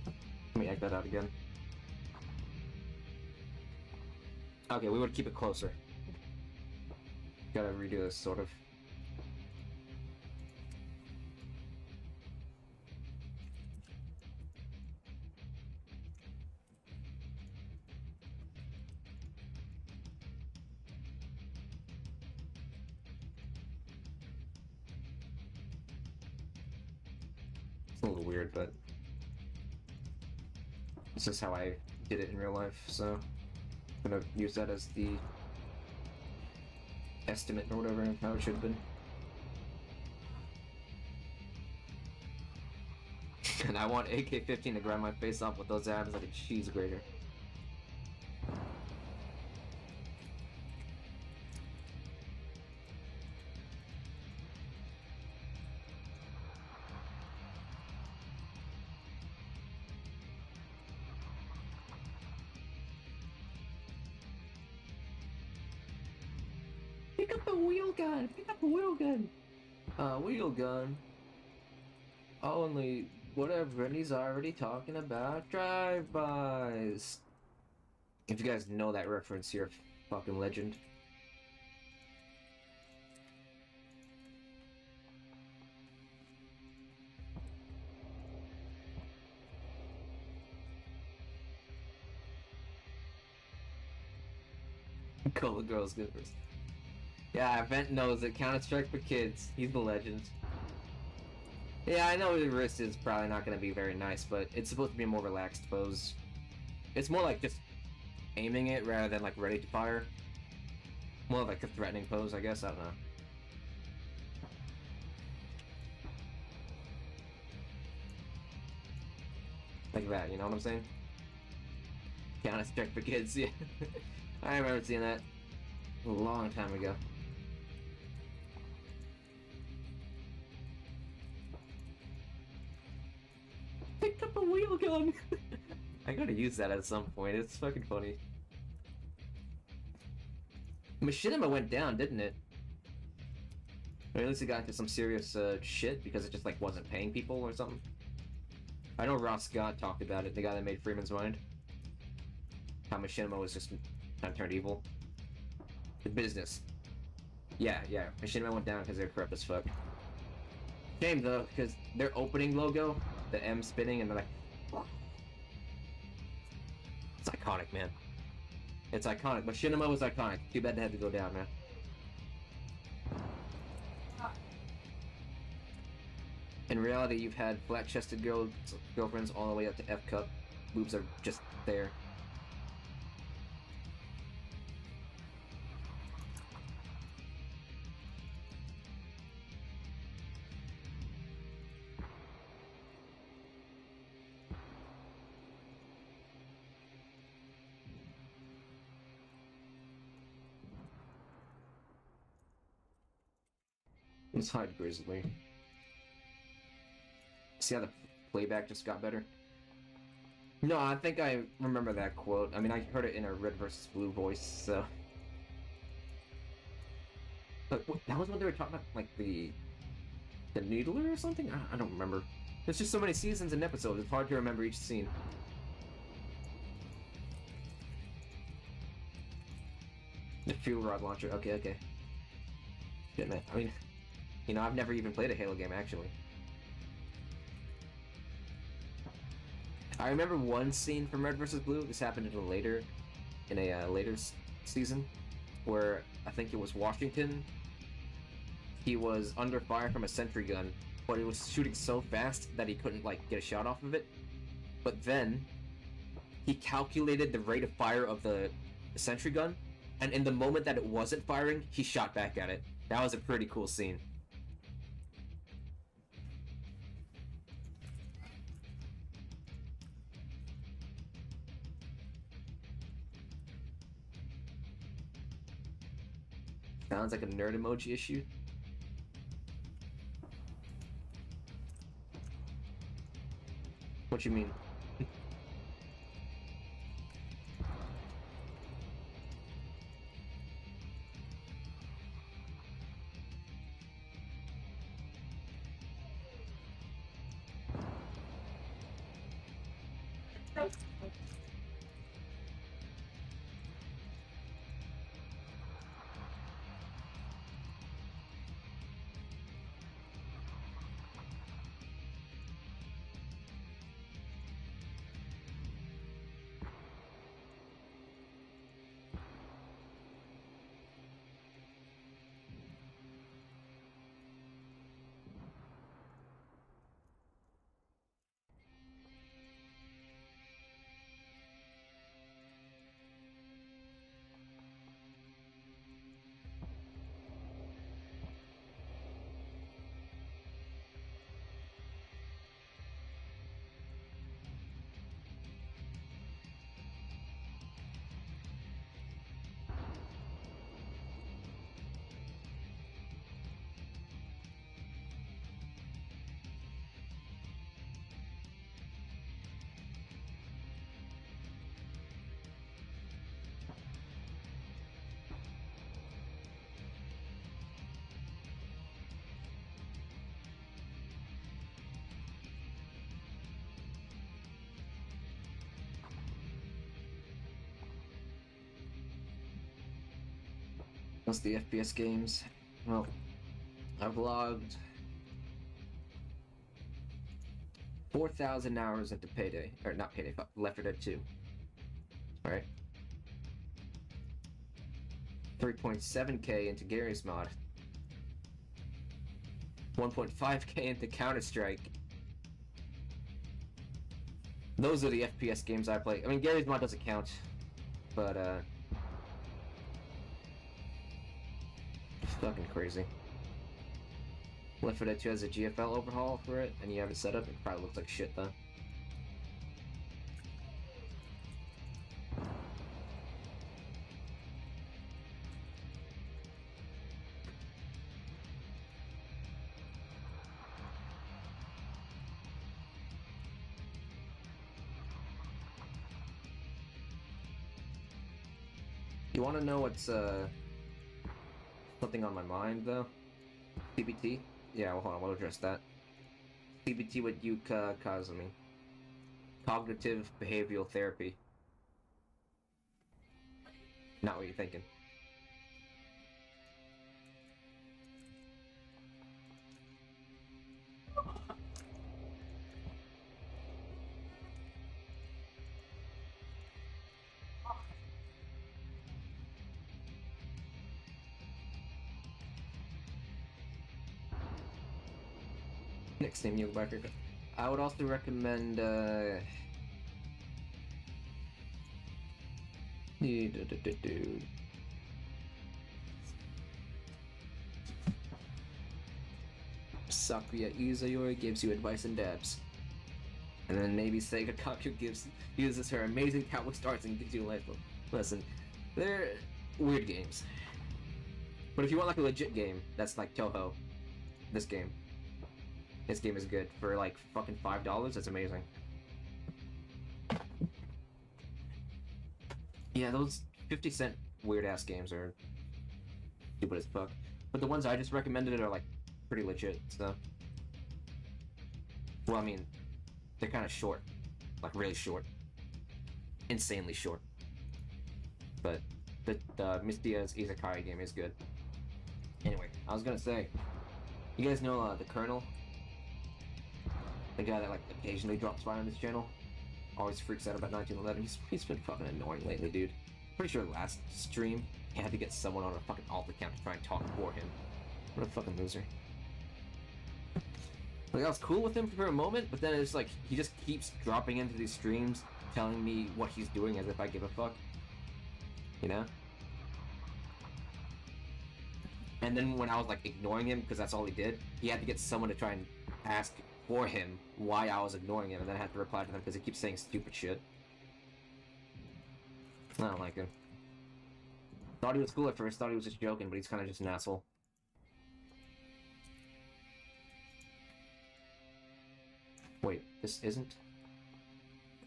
Let me act that out again. Okay, we would keep it closer. Gotta redo this, sort of. It's a little weird, but this is how I did it in real life, so I'm gonna use that as the estimate or whatever, how it should have been. And I want AK-15 to grind my face off with those abs like a cheese grater. Pick up the wheel gun! Pick up the wheel gun! Wheel gun? Only whatever, and he's already talking about drive-bys. If you guys know that reference, you're a fucking legend. Call the girls good first. Yeah, Vent knows it. Counter-Strike for kids. He's the legend. Yeah, I know the wrist is probably not going to be very nice, but it's supposed to be a more relaxed pose. It's more like just aiming it rather than like ready to fire. More like a threatening pose, I guess. I don't know. Like that, you know what I'm saying? Counter-Strike for kids, yeah. I remember seeing that a long time ago. Pick up a wheel gun! I gotta use that at some point, it's fucking funny. Machinima went down, didn't it? Or at least it got into some serious shit because it just like wasn't paying people or something. I know Ross Scott talked about it, the guy that made Freeman's Mind. How Machinima was just kind of turned evil. The business. Yeah, Machinima went down because they're corrupt as fuck. Shame though, because their opening logo, the M spinning, and they're like... It's iconic, man. It's iconic, but Shinima was iconic. Too bad it had to go down, man. In reality, you've had flat-chested girlfriends all the way up to F cup. Boobs are just there. Let's hide Grizzly. See how the playback just got better? No, I think I remember that quote. I mean, I heard it in a Red versus Blue voice, so... But that was when they were talking about, like, the Needler or something? I don't remember. There's just so many seasons and episodes, it's hard to remember each scene. The fuel rod launcher, okay. Shit, man. I mean, you know, I've never even played a Halo game, actually. I remember one scene from Red vs. Blue. This happened in a later season, where I think it was Washington. He was under fire from a sentry gun, but it was shooting so fast that he couldn't like get a shot off of it. But then he calculated the rate of fire of the sentry gun, and in the moment that it wasn't firing, he shot back at it. That was a pretty cool scene. Sounds like a nerd emoji issue. What you mean? What's the FPS games? Well, I've logged 4,000 hours into Payday, or not Payday, Left 4 Dead 2. Alright. 3.7k into Garry's Mod. 1.5k into Counter-Strike. Those are the FPS games I play. I mean, Garry's Mod doesn't count, but it's fucking crazy. Left 4 Dead 2 has a GFL overhaul for it, and you have it set up. It probably looks like shit though. You want to know what's something on my mind though? CBT? Yeah, well, hold on, we'll address that. CBT with Yuka Kazumi. Cognitive Behavioral Therapy. Not what you're thinking. Next name you'll back. I would also recommend Sakuya Izayori gives you advice and dabs. And then maybe Sega Kaku uses her amazing cowboy starts and gives you a life lesson. They're weird games. But if you want like a legit game, that's like Toho. This game. This game is good. For like fucking $5, that's amazing. Yeah, those 50-cent weird ass games are stupid as fuck. But the ones I just recommended are like pretty legit, so. Well, I mean, they're kind of short. Like really short. Insanely short. But the Miss Diaz Izakari game is good. Anyway, I was gonna say, you guys know the Colonel? The guy that like occasionally drops by on this channel? Always freaks out about 1911. He's been fucking annoying lately, dude. Pretty sure last stream, he had to get someone on a fucking alt account to try and talk for him. What a fucking loser. Like, I was cool with him for a moment, but then it's like, he just keeps dropping into these streams, telling me what he's doing as if I give a fuck. You know? And then when I was like ignoring him, because that's all he did, he had to get someone to try and ask for him why I was ignoring him, and then I had to reply to them because he keeps saying stupid shit. I don't like him. Thought he was cool at first, thought he was just joking, but he's kind of just an asshole. Wait, this isn't?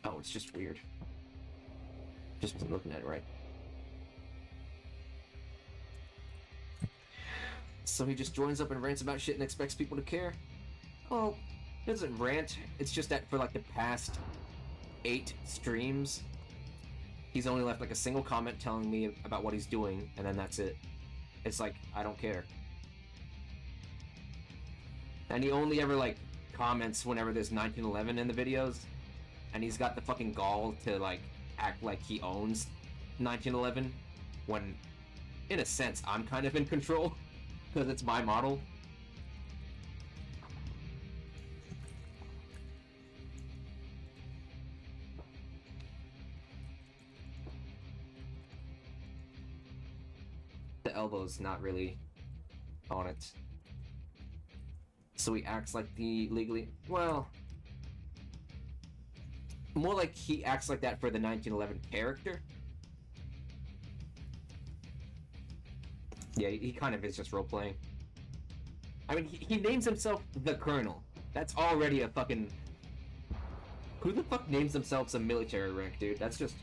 Oh, it's just weird. Just wasn't looking at it right. So he just joins up and rants about shit and expects people to care? Well, he doesn't rant, it's just that for like the past 8 streams, he's only left like a single comment telling me about what he's doing, and then that's it. It's like, I don't care. And he only ever like comments whenever there's 1911 in the videos, and he's got the fucking gall to like act like he owns 1911, when in a sense I'm kind of in control because it's my model. The elbow's not really on it. So he acts like the legally... Well... More like he acts like that for the 1911 character. Yeah, he kind of is just role-playing. I mean, he names himself the Colonel. That's already a fucking... Who the fuck names themselves a military rank, dude? That's just...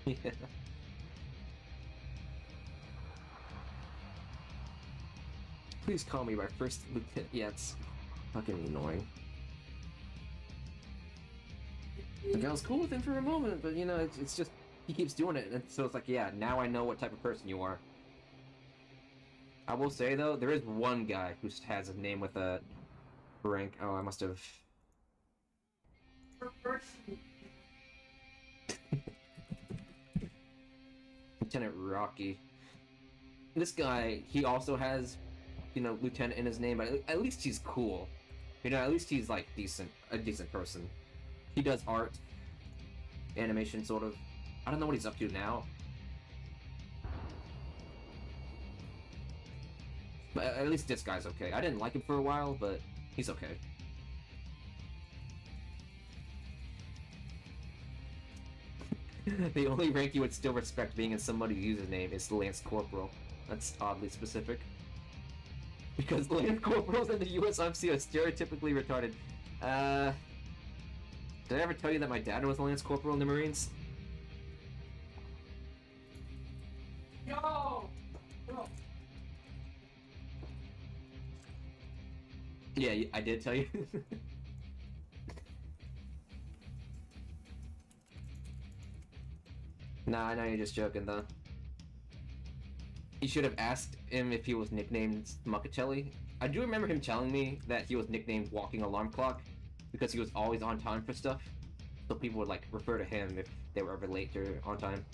Yeah. Please call me my first lieutenant. Yeah, it's fucking annoying. Like, I was cool with him for a moment, but you know, it's just, he keeps doing it, and so it's like, yeah, now I know what type of person you are. I will say, though, there is one guy who has a name with a rank. Oh, I must have... Lieutenant Rocky. This guy, he also has, you know, Lieutenant in his name, but at least he's cool. You know, at least he's, like, a decent person. He does art, animation, sort of. I don't know what he's up to now. But at least this guy's okay. I didn't like him for a while, but he's okay. The only rank you would still respect being in somebody's username is Lance Corporal. That's oddly specific. Because Lance Corporals in the USMC are stereotypically retarded. Did I ever tell you that my dad was a Lance Corporal in the Marines? Yo! Bro. Yeah, I did tell you. Nah, I know you're just joking, though. You should have asked him if he was nicknamed Muccatelli. I do remember him telling me that he was nicknamed Walking Alarm Clock, because he was always on time for stuff. So people would like refer to him if they were ever late or on time.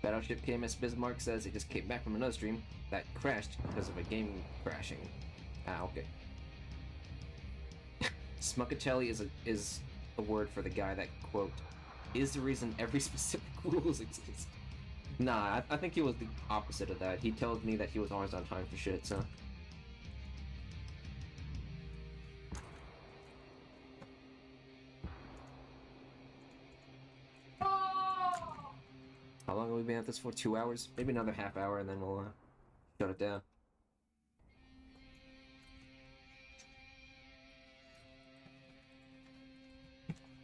Battleship KMS Bismarck says he just came back from another stream that crashed because of a game crashing. Ah, okay. Smuckacelli is a word for the guy that, quote, is the reason every specific rules exist. Nah, I think he was the opposite of that. He tells me that he was always on time for shit, so... Oh! How long have we been at this for? 2 hours? Maybe another half hour and then we'll shut it down.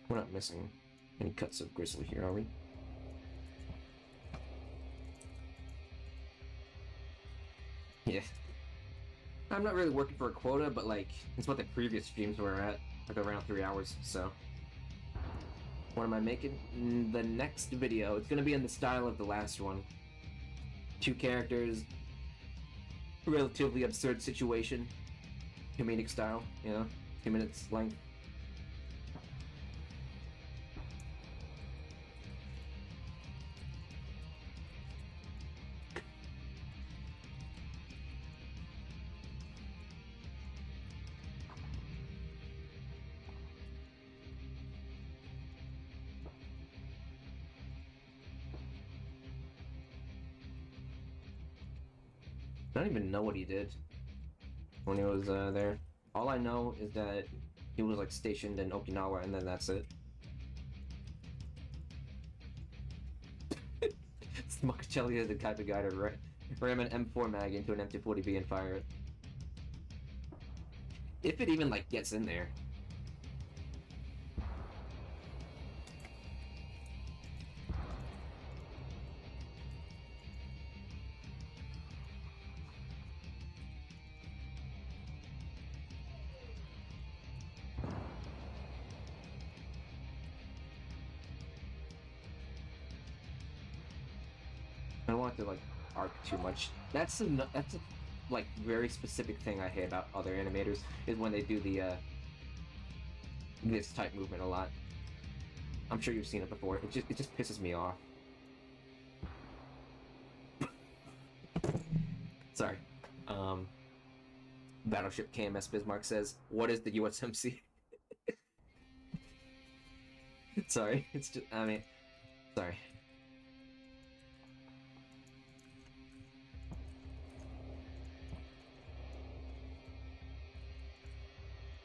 We're not missing any cuts of Grizzly here, are we? Yeah. I'm not really working for a quota, but like, it's what the previous streams were at, like around 3 hours, so. What am I making? The next video, it's gonna be in the style of the last one. 2 characters, relatively absurd situation, comedic style, you know, 2 minutes length. I don't even know what he did when he was there. All I know is that he was like stationed in Okinawa, and then that's it. Smuckacelli is the type of guy to ram an M4 mag into an M240B and fire it. If it even like gets in there. I don't want to like arc too much. That's a like very specific thing I hate about other animators is when they do the this type movement a lot. I'm sure you've seen it before. It just pisses me off. Sorry. Battleship KMS Bismarck says, "What is the USMC?" Sorry, it's just I mean, sorry.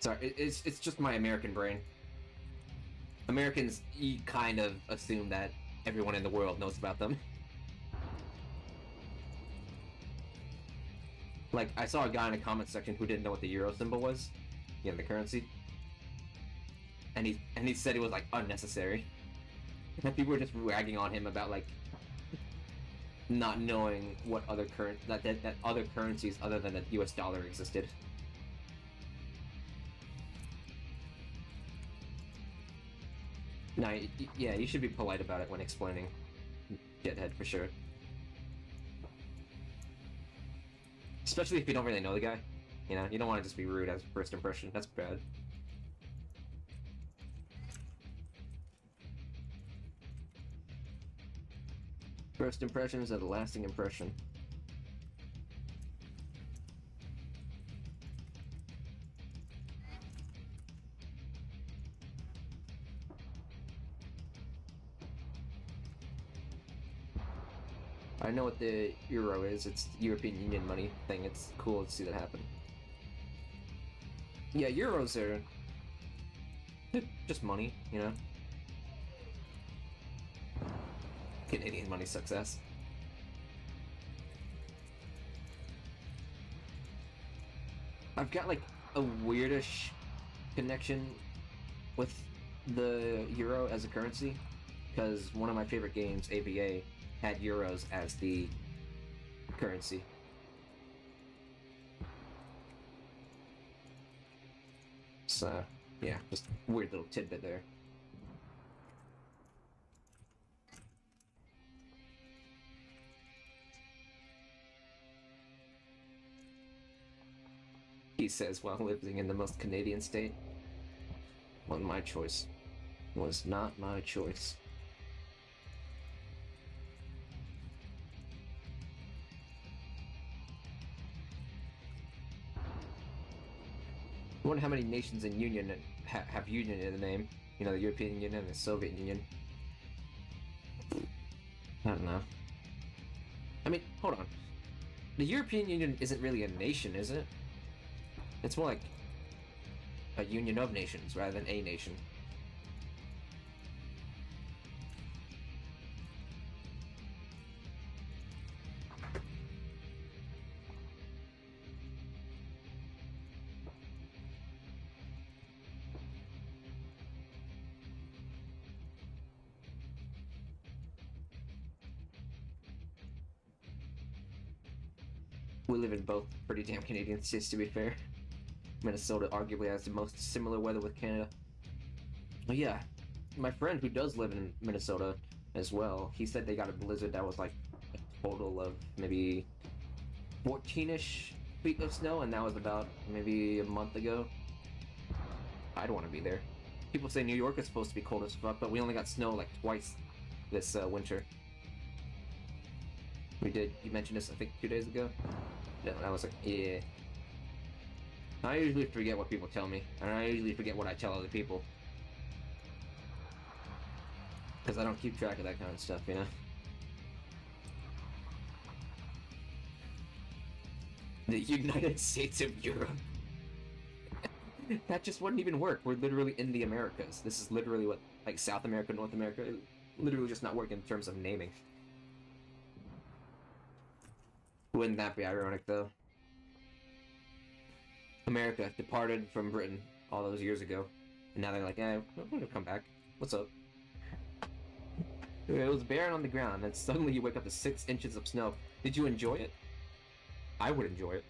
Sorry, it's just my American brain. Americans kind of assume that everyone in the world knows about them. Like, I saw a guy in a comment section who didn't know what the euro symbol was, you know, the currency, and he said it was like unnecessary. And people were just ragging on him about like not knowing what other that other currencies other than the U.S. dollar existed. No, yeah, you should be polite about it when explaining Gethead for sure. Especially if you don't really know the guy. You know, you don't want to just be rude as first impression. That's bad. First impressions are the lasting impression. I know what the euro is. It's the European Union money thing. It's cool to see that happen. Yeah, euros are just money, you know? Canadian money success. I've got like a weirdish connection with the euro as a currency because one of my favorite games, AVA, had euros as the currency. So, yeah, just weird little tidbit there. he says while living in the most Canadian state. Wasn't my choice. Was not my choice. I wonder how many nations in Union have Union in the name. You know, the European Union and the Soviet Union. I don't know. I mean, hold on. The European Union isn't really a nation, is it? It's more like a union of nations rather than a nation. We live in both pretty damn Canadian states, to be fair. Minnesota arguably has the most similar weather with Canada. But yeah, my friend who does live in Minnesota as well, he said they got a blizzard that was like a total of maybe 14-ish feet of snow, and that was about maybe a month ago. I'd want to be there. People say New York is supposed to be cold as fuck, but we only got snow like twice this winter. We did. You mentioned this, I think, 2 days ago. No, I was like, yeah. I usually forget what people tell me, and I usually forget what I tell other people. Because I don't keep track of that kind of stuff, you know? The United States of Europe. That just wouldn't even work. We're literally in the Americas. This is literally what, like, South America, North America, it literally just not working in terms of naming. Wouldn't that be ironic, though? America departed from Britain all those years ago, and now they're like, "Eh, we're gonna come back. What's up?" It was barren on the ground, and suddenly you wake up to 6 inches of snow. Did you enjoy it? I would enjoy it.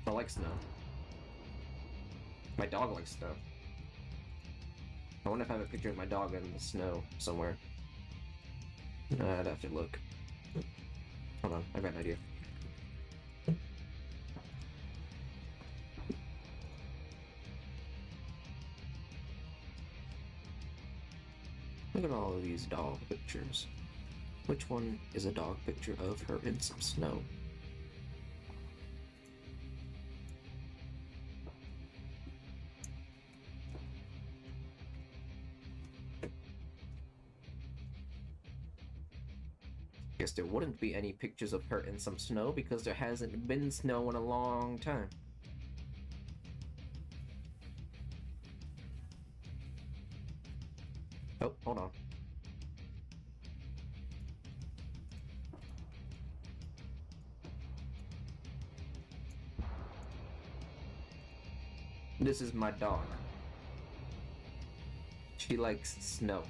I like snow. My dog likes snow. I wonder if I have a picture of my dog in the snow somewhere. I'd have to look. Hold on, I've got an idea. Look at all of these dog pictures. Which one is a dog picture of her in some snow? Guess there wouldn't be any pictures of her in some snow because there hasn't been snow in a long time. Oh, hold on. This is my dog. She likes snow.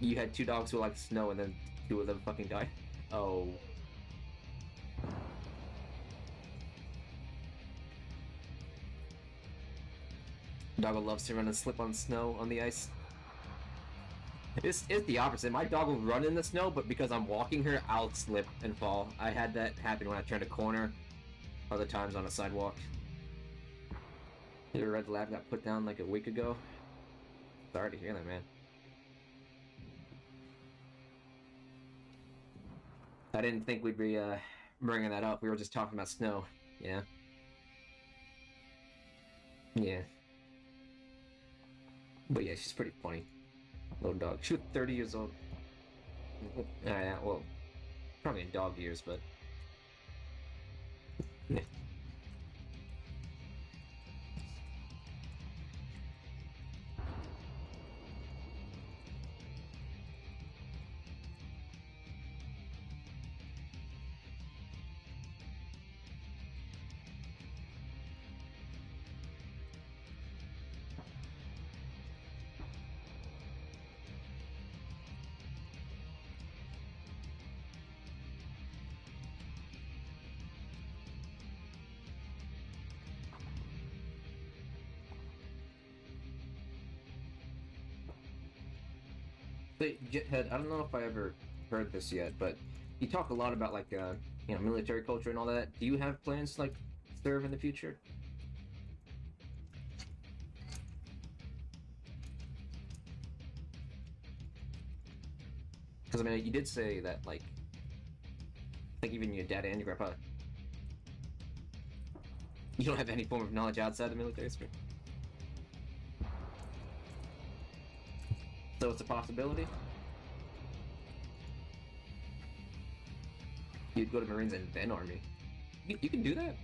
You had 2 dogs who liked snow and then 2 of them fucking died? Oh. Doggo loves to run and slip on snow on the ice. It's the opposite. My dog will run in the snow, but because I'm walking her, I'll slip and fall. I had that happen when I turned a corner, other times on a sidewalk. The red lab got put down like a week ago. Sorry to hear that, man. I didn't think we'd be bringing that up. We were just talking about snow, yeah. Yeah. But yeah, she's pretty funny. Little dog. She was 30 years old. Yeah, well, probably in dog years, but... Yeah. But Jithead, I don't know if I ever heard this yet, but you talk a lot about like military culture and all that. Do you have plans to like serve in the future? Because I mean, you did say that like, I think even your dad and your grandpa, you don't have any form of knowledge outside the military sphere. So it's a possibility. You'd go to Marines and then Army. You can do that.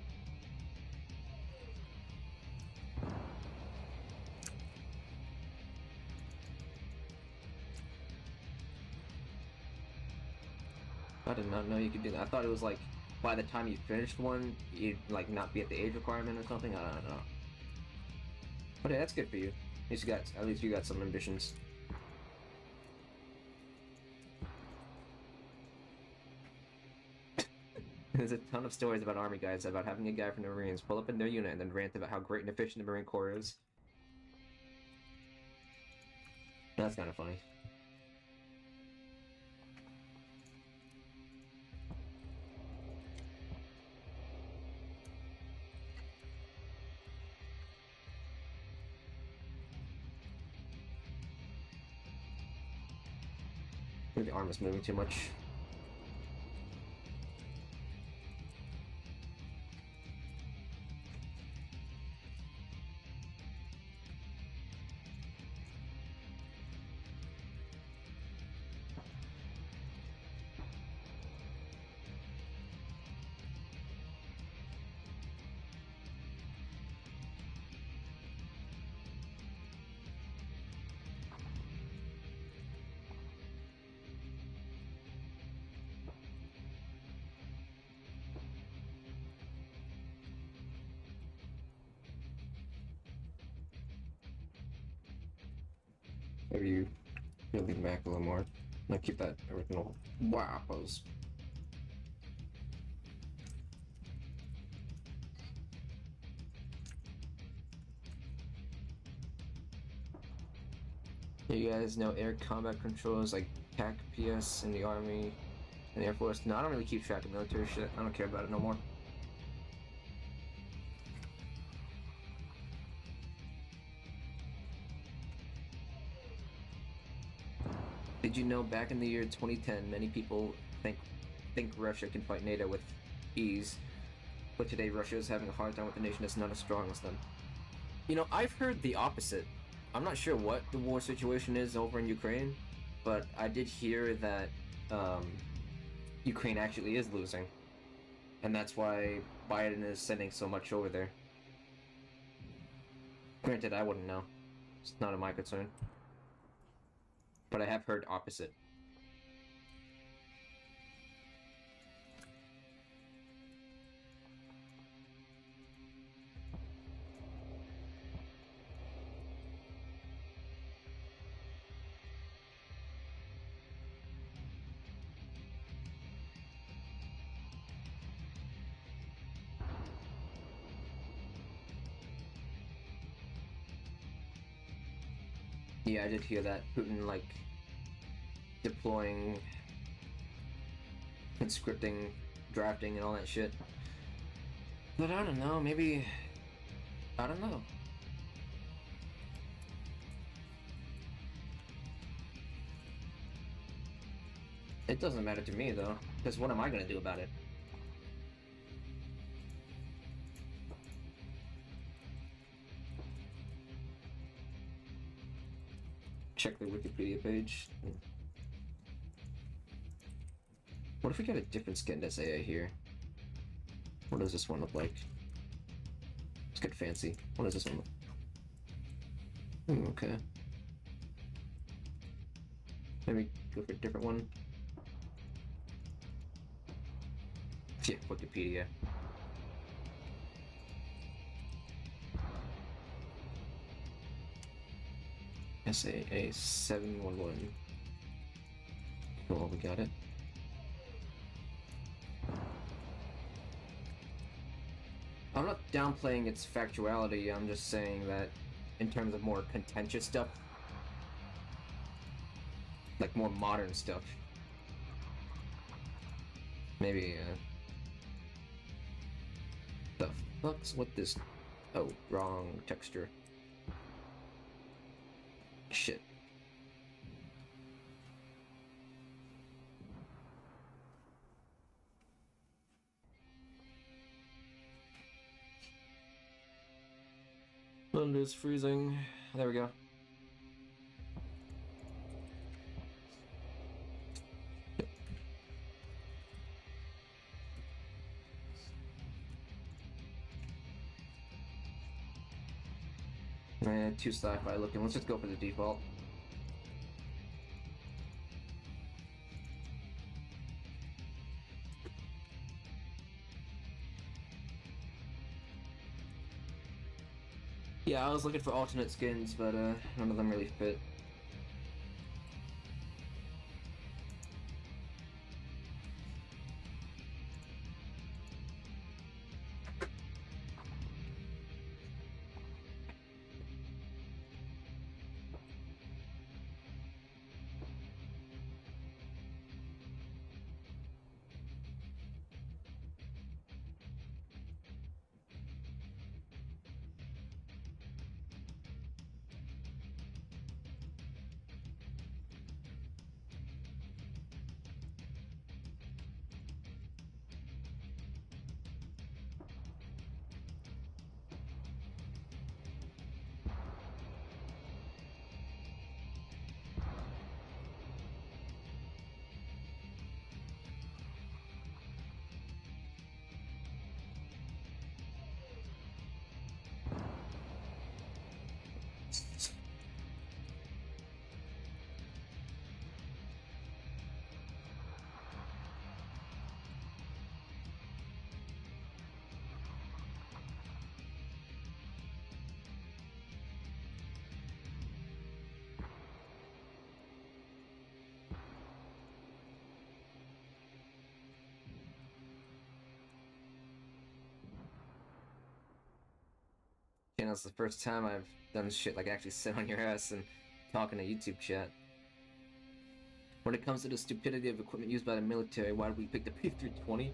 I did not know you could do that. I thought it was like by the time you finished one, you'd like not be at the age requirement or something. I don't know. But hey, that's good for you. At least you got some ambitions. There's a ton of stories about Army guys about having a guy from the Marines pull up in their unit and then rant about how great and efficient the Marine Corps is. That's kind of funny. Maybe the arm is moving too much. Maybe you'll lean back a little more. Like keep that original wow pose. You guys know air combat controls like TAC PS in the Army and the Air Force? No, I don't really keep track of military shit. I don't care about it no more. Did you know back in the year 2010, many people think Russia can fight NATO with ease, but today Russia is having a hard time with a nation that's not as strong as them? You know, I've heard the opposite. I'm not sure what the war situation is over in Ukraine, but I did hear that Ukraine actually is losing, and that's why Biden is sending so much over there. Granted, I wouldn't know. It's not of my concern. But I have heard opposite. Yeah, I did hear that. Putin, like, deploying, conscripting, drafting, and all that shit. But I don't know, maybe... I don't know. It doesn't matter to me, though, because what am I gonna do about it? Check the Wikipedia page. What if we got a different skinned SAA here? What does this one look like? Let's get fancy. What does this one look? Okay. Maybe go for a different one. Yeah, Wikipedia. SAA 711. Cool, we got it. I'm not downplaying its factuality, I'm just saying that in terms of more contentious stuff, like more modern stuff, Maybe, the fuck's with this? Oh, wrong texture. Shit. And it's freezing. There we go. Too sci-fi looking. Let's just go for the default. Yeah, I was looking for alternate skins, but none of them really fit. You know, it's the first time I've done shit like actually sit on your ass and talk in a YouTube chat. When it comes to the stupidity of equipment used by the military, why did we pick the P320?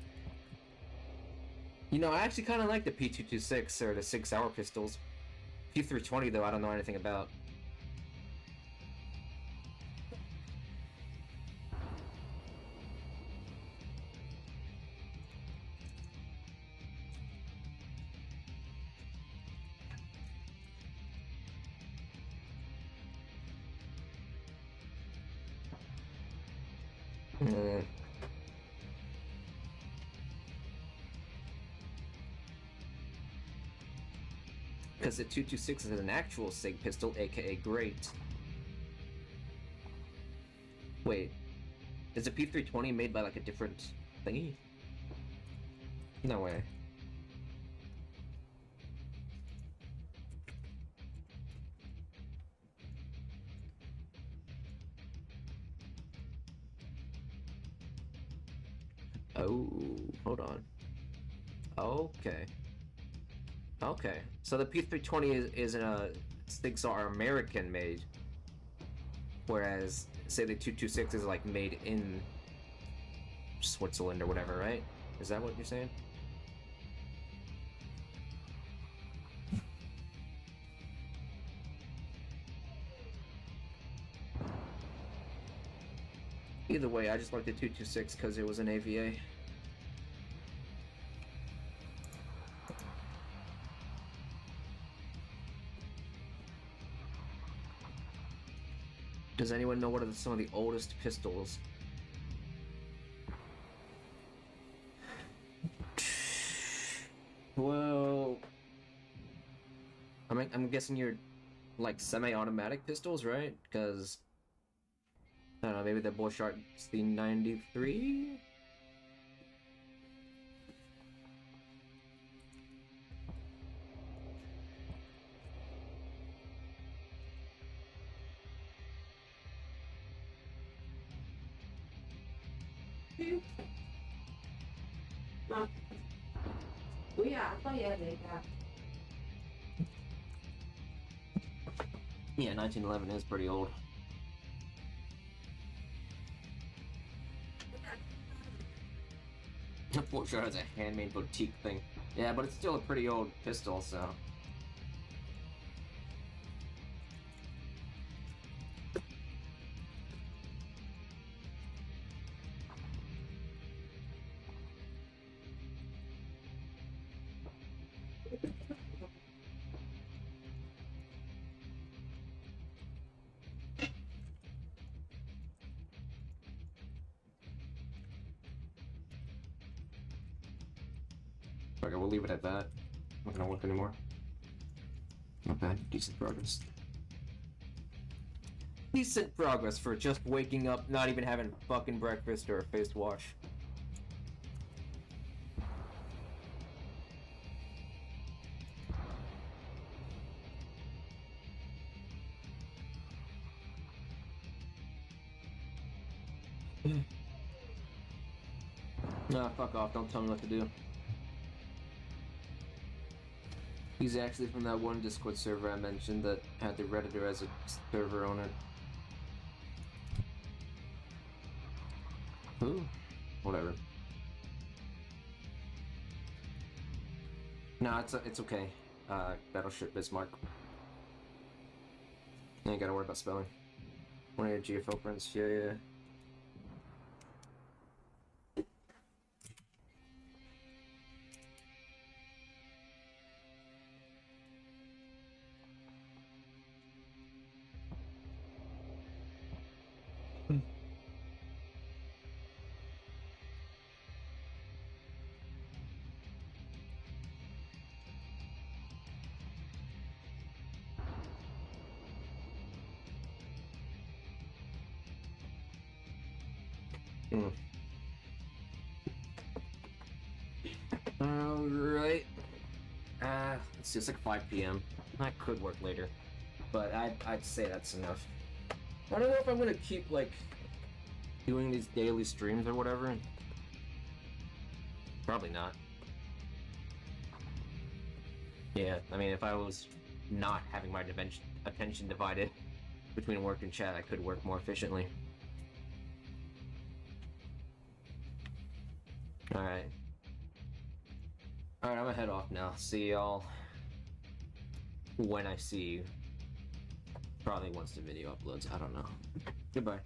You know, I actually kind of like the P226 or the 6-hour pistols. P320 though, I don't know anything about. Because the 226 is an actual SIG pistol, aka Great. Wait, is the P320 made by like a different thingy? No way. Oh, hold on. Okay. Okay, so the P320 isn't a SIGs are American made, whereas say the 226 is like made in Switzerland or whatever, right? Is that what you're saying? Either way, I just like the 226 because it was an AVA. Does anyone know what are some of the oldest pistols? Well, I'm guessing you're like semi-automatic pistols, right? Because I don't know, maybe the Boschart C93. Yeah, 1911 is pretty old. Full Shot has a handmade boutique thing. Yeah, but it's still a pretty old pistol, so. Okay, we'll leave it at that. Not gonna work anymore. Not bad. Decent progress. Decent progress for just waking up, not even having fucking breakfast or a face wash. Nah, fuck off. Don't tell me what to do. He's actually from that one Discord server I mentioned that had the Redditor as a server owner. Who? Whatever. Nah, it's okay. Battleship Bismarck. You ain't gotta worry about spelling. One of your GFO friends, yeah. Alright. Let's see, it's like 5 p.m. That could work later. But I'd say that's enough. I don't know if I'm gonna keep, like, doing these daily streams or whatever. Probably not. Yeah, I mean, if I was not having my attention divided between work and chat, I could work more efficiently. Alright. Alright, I'm gonna head off now. See y'all when I see you. Probably once the video uploads. I don't know. Goodbye.